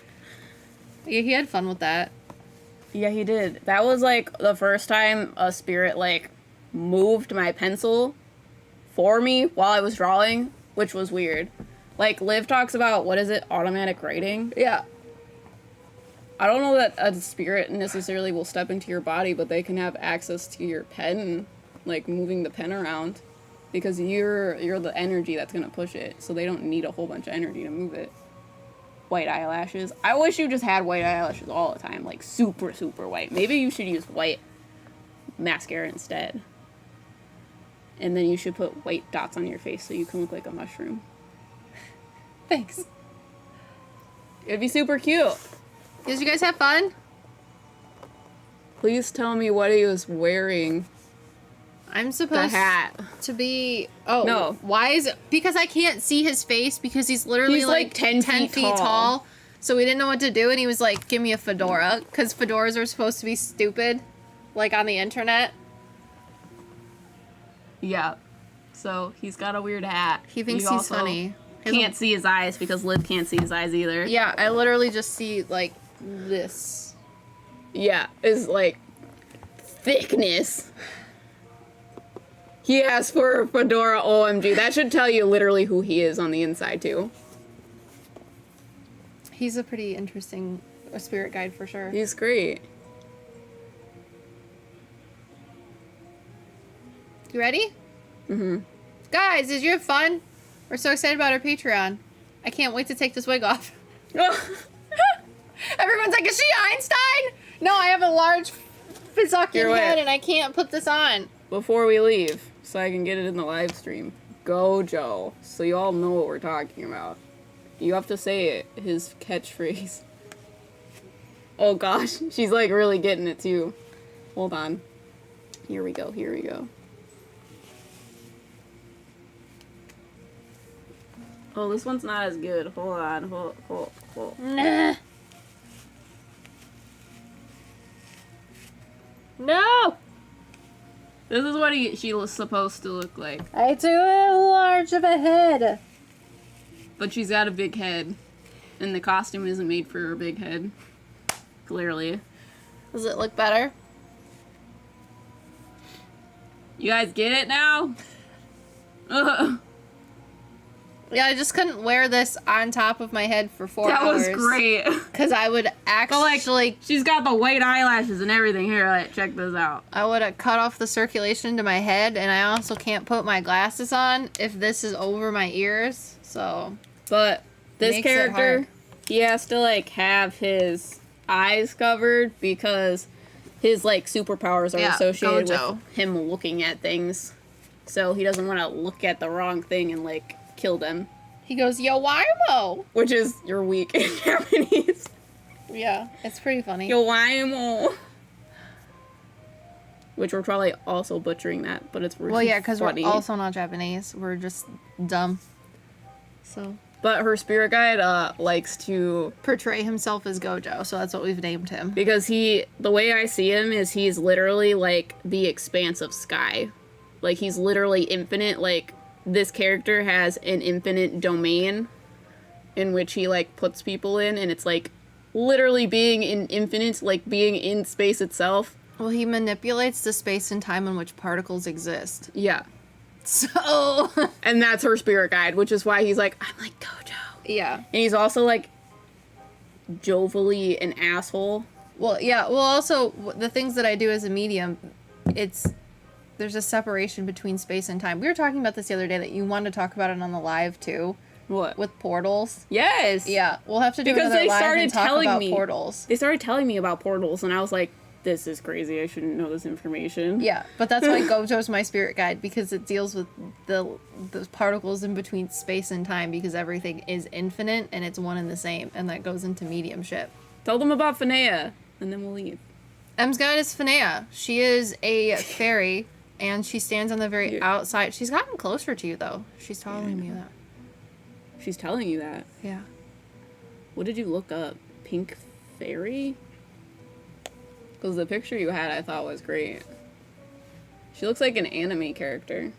S2: Yeah, he had fun with that.
S1: Yeah, he did. That was like the first time a spirit like moved my pencil for me while I was drawing, which was weird. Like Liv talks about, what is it, automatic writing?
S2: Yeah.
S1: I don't know that a spirit necessarily will step into your body, but they can have access to your pen, like moving the pen around, because you're the energy that's gonna push it. So they don't need a whole bunch of energy to move it. White eyelashes. I wish you just had white eyelashes all the time, like super, super white. Maybe you should use white mascara instead. And then you should put white dots on your face so you can look like a mushroom.
S2: Thanks.
S1: It'd be super cute.
S2: Did you guys have fun?
S1: Please tell me what he was wearing.
S2: I'm
S1: The
S2: supposed
S1: hat.
S2: to be. Oh
S1: No.
S2: Why is it? Because I can't see his face because he's literally
S1: He's, like, 10 feet
S2: feet tall. So we didn't know what to do, and he was like, "Give me a fedora," because fedoras are supposed to be stupid, like on the internet.
S1: Yeah. So he's got a weird hat.
S2: He thinks
S1: You
S2: he's
S1: also-
S2: funny.
S1: can't see his eyes because Liv can't see his eyes either.
S2: Yeah, I literally just see, like, this.
S1: Yeah, is like thickness. He asked for a fedora, OMG. That should tell you literally who he is on the inside, too.
S2: He's a pretty interesting spirit guide for sure.
S1: He's great.
S2: You ready?
S1: Mm-hmm.
S2: Guys, did you have fun? We're so excited about our Patreon. I can't wait to take this wig off. Everyone's like, is she Einstein? No, I have a large Fizzakian head and I can't put this on.
S1: Before we leave, so I can get it in the live stream, Gojo, so you all know what we're talking about. You have to say it, his catchphrase. Oh gosh, she's like really getting it too. Hold on. Here we go, here we go. Oh, this one's not as good. Hold on, hold.
S2: Nah. No!
S1: This is what she was supposed to look like.
S2: I too large of a head.
S1: But she's got a big head. And the costume isn't made for her big head. Clearly.
S2: Does it look better?
S1: You guys get it now? Ugh.
S2: Yeah, I just couldn't wear this on top of my head for 4
S1: That
S2: hours.
S1: was great.
S2: Because I would actually...
S1: She's got the white eyelashes and everything. Here, like, check this out.
S2: I would have cut off the circulation to my head, and I also can't put my glasses on if this is over my ears, so...
S1: But this
S2: Makes it
S1: character,
S2: hard.
S1: he has to, like, have his eyes covered because his, like, superpowers are associated
S2: Gojo.
S1: with him looking at things. So he doesn't want to look at the wrong thing and, like, kill them.
S2: He goes, yo, Waimo!
S1: Which is, you're weak in Japanese.
S2: Yeah, it's pretty funny.
S1: Yo, Waimo. Which we're probably also butchering that, but it's really
S2: Well, yeah, because we're
S1: funny.
S2: also not Japanese. We're just dumb. So...
S1: But her spirit guide likes to...
S2: portray himself as Gojo, so that's what we've named him.
S1: Because the way I see him is he's literally, like, the expanse of sky. Like, he's literally infinite. Like, this character has an infinite domain in which he, like, puts people in, and it's, like, literally being in infinite, like, being in space itself.
S2: Well, he manipulates the space and time in which particles exist.
S1: Yeah.
S2: So...
S1: And that's her spirit guide, which is why he's like, I'm like Gojo.
S2: yeah.
S1: And he's also, like, jovially an asshole.
S2: Well, yeah. Well, also, the things that I do as a medium, there's a separation between space and time. We were talking about this the other day, that you wanted to talk about it on the live, too.
S1: What?
S2: With portals.
S1: Yes.
S2: Yeah. We'll have to do
S1: Because
S2: another
S1: they
S2: live
S1: started
S2: and talk
S1: telling
S2: about
S1: me
S2: portals.
S1: They started telling me about portals, and I was like, this is crazy. I shouldn't know this information.
S2: Yeah, but that's why Gojo's my spirit guide, because it deals with the particles in between space and time, because everything is infinite and it's one and the same, and that goes into mediumship.
S1: Tell them about Finea, and then we'll leave.
S2: M's guide is Finea. She is a fairy, and she stands on the very outside. She's gotten closer to you, though. She's telling me that.
S1: She's telling you that.
S2: Yeah.
S1: What did you look up? Pink fairy? Because the picture you had I thought was great. She looks like an anime character.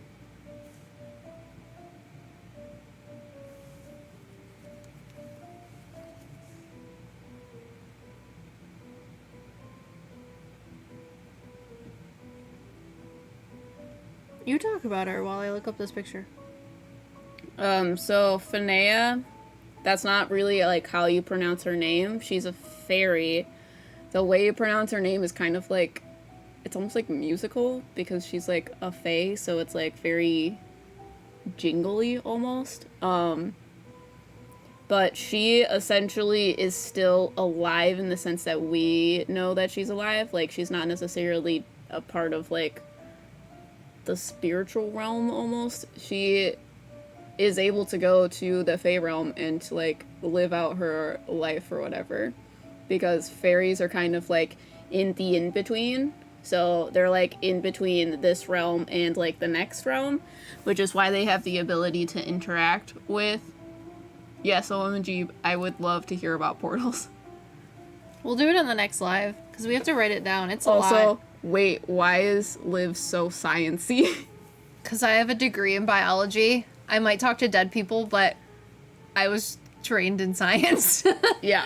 S2: You talk about her while I look up this picture.
S1: So Finea, that's not really like how you pronounce her name. She's a fairy. The way you pronounce her name is kind of like, it's almost like musical, because she's like a fae, so it's like very jingly almost. But she essentially is still alive in the sense that we know that she's alive. Like, she's not necessarily a part of like the spiritual realm almost. She is able to go to the fae realm and to like live out her life or whatever. Because fairies are kind of like in the in-between. So they're like in between this realm and like the next realm, which is why they have the ability to interact with. Yes, OMG, I would love to hear about portals.
S2: We'll do it on the next live, because we have to write it down. It's a
S1: Also,
S2: lot.
S1: wait, why is Liv so science-y?
S2: Because I have a degree in biology. I might talk to dead people, but I was trained in science.
S1: Yeah.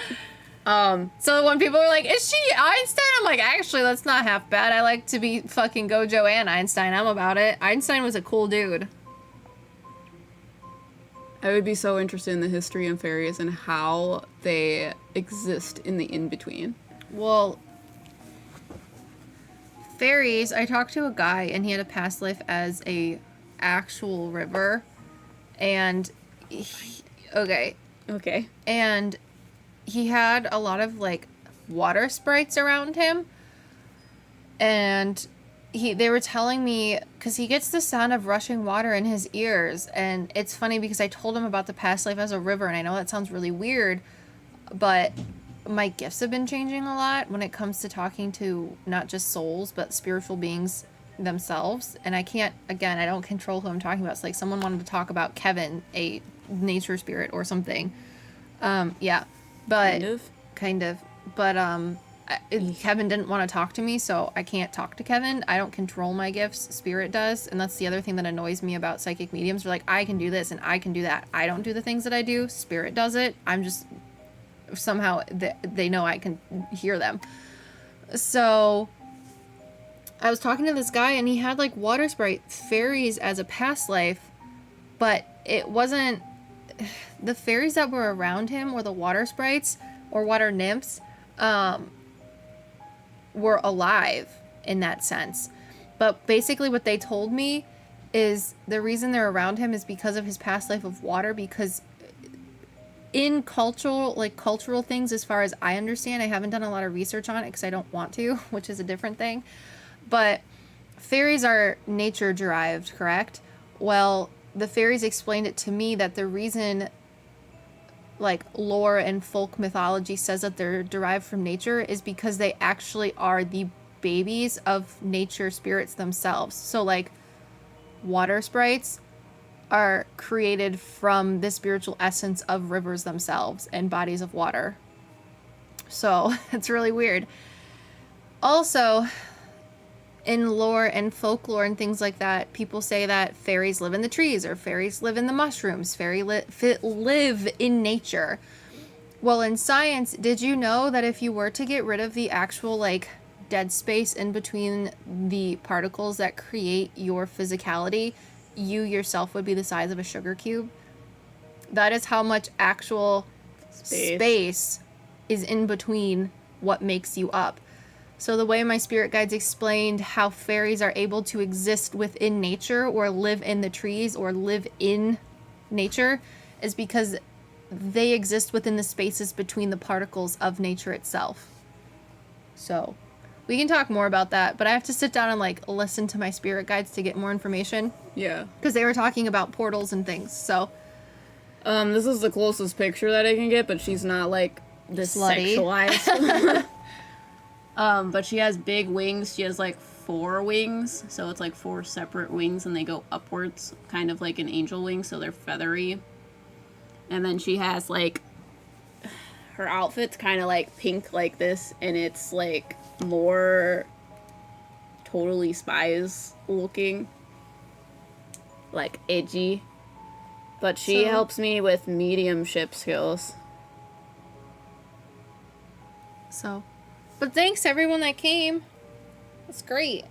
S2: So when people are like, is she Einstein? I'm like, actually, that's not half bad. I like to be fucking Gojo and Einstein. I'm about it. Einstein was a cool dude.
S1: I would be so interested in the history of fairies and how they exist in the in-between.
S2: Well, fairies, I talked to a guy and he had a past life as a actual river. And okay. And he had a lot of like water sprites around him. And they were telling me, because he gets the sound of rushing water in his ears, and it's funny because I told him about the past life as a river, and I know that sounds really weird, but my gifts have been changing a lot when it comes to talking to not just souls, but spiritual beings themselves, and I can't, again, I don't control who I'm talking about. It's like someone wanted to talk about Kevin, a nature spirit or something. Yeah, but... Kind of. But, Kevin didn't want to talk to me, so I can't talk to Kevin. I don't control my gifts. Spirit does. And that's the other thing that annoys me about psychic mediums. They're like, I can do this and I can do that. I don't do the things that I do. Spirit does it. I'm just... Somehow they know I can hear them. So I was talking to this guy and he had like water sprite fairies as a past life, but it wasn't... The fairies that were around him, or the water sprites or water nymphs, were alive in that sense. But basically what they told me is the reason they're around him is because of his past life of water, because in cultural things, as far as I understand, I haven't done a lot of research on it because I don't want to, which is a different thing, but fairies are nature derived, correct? Well, the fairies explained it to me that the reason like lore and folk mythology says that they're derived from nature is because they actually are the babies of nature spirits themselves. So like water sprites are created from the spiritual essence of rivers themselves and bodies of water. So it's really weird. Also, in lore and folklore and things like that, people say that fairies live in the trees, or fairies live in the mushrooms, live in nature. Well, in science, did you know that if you were to get rid of the actual like dead space in between the particles that create your physicality, you yourself would be the size of a sugar cube? That is how much actual space is in between what makes you up. So the way my spirit guides explained how fairies are able to exist within nature, or live in the trees, or live in nature, is because they exist within the spaces between the particles of nature itself. So we can talk more about that, but I have to sit down and like listen to my spirit guides to get more information.
S1: Yeah.
S2: Because they were talking about portals and things, so.
S1: This is the closest picture that I can get, but she's not like this
S2: Slutty.
S1: sexualized. But she has big wings. She has like 4 wings, so it's like 4 separate wings, and they go upwards, kind of like an angel wing, so they're feathery. And then she has like, her outfit's kind of like pink like this, and it's like more totally spies looking, like edgy. But she helps me with mediumship skills.
S2: So. But thanks to everyone that came. That's great.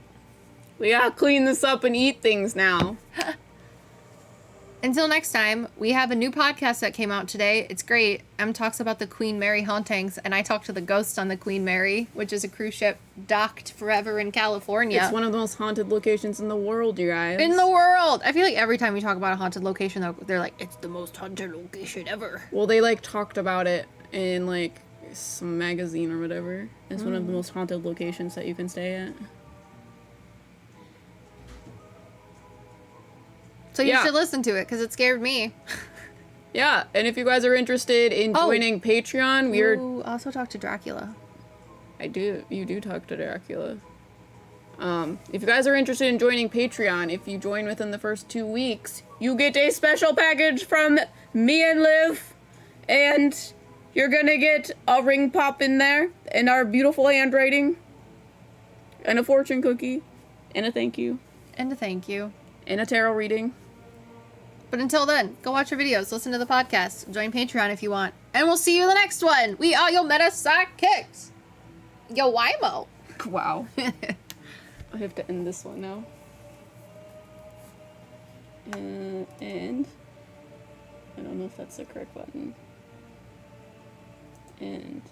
S1: We gotta clean this up and eat things now.
S2: Until next time, we have a new podcast that came out today. It's great. Em talks about the Queen Mary hauntings, and I talk to the ghosts on the Queen Mary, which is a cruise ship docked forever in California.
S1: It's one of the most haunted locations in the world, you guys.
S2: In the world! I feel like every time we talk about a haunted location, they're like, it's the most haunted location ever.
S1: Well, they like talked about it in like some magazine or whatever. It's one of the most haunted locations that you can stay at.
S2: So you should listen to it, because it scared me.
S1: Yeah, and if you guys are interested in joining Patreon,
S2: Ooh, also talk to Dracula.
S1: You do talk to Dracula. If you guys are interested in joining Patreon, if you join within the first 2 weeks, you get a special package from me and Liv, and you're gonna get a ring pop in there, and our beautiful handwriting, and a fortune cookie, and a thank you.
S2: And a thank you.
S1: And a tarot reading.
S2: But until then, go watch our videos, listen to the podcast, join Patreon if you want, and we'll see you in the next one. We are your meta PsycKicks. Yo, Wimo.
S1: Wow. I have to end this one now. And I don't know if that's the correct button. And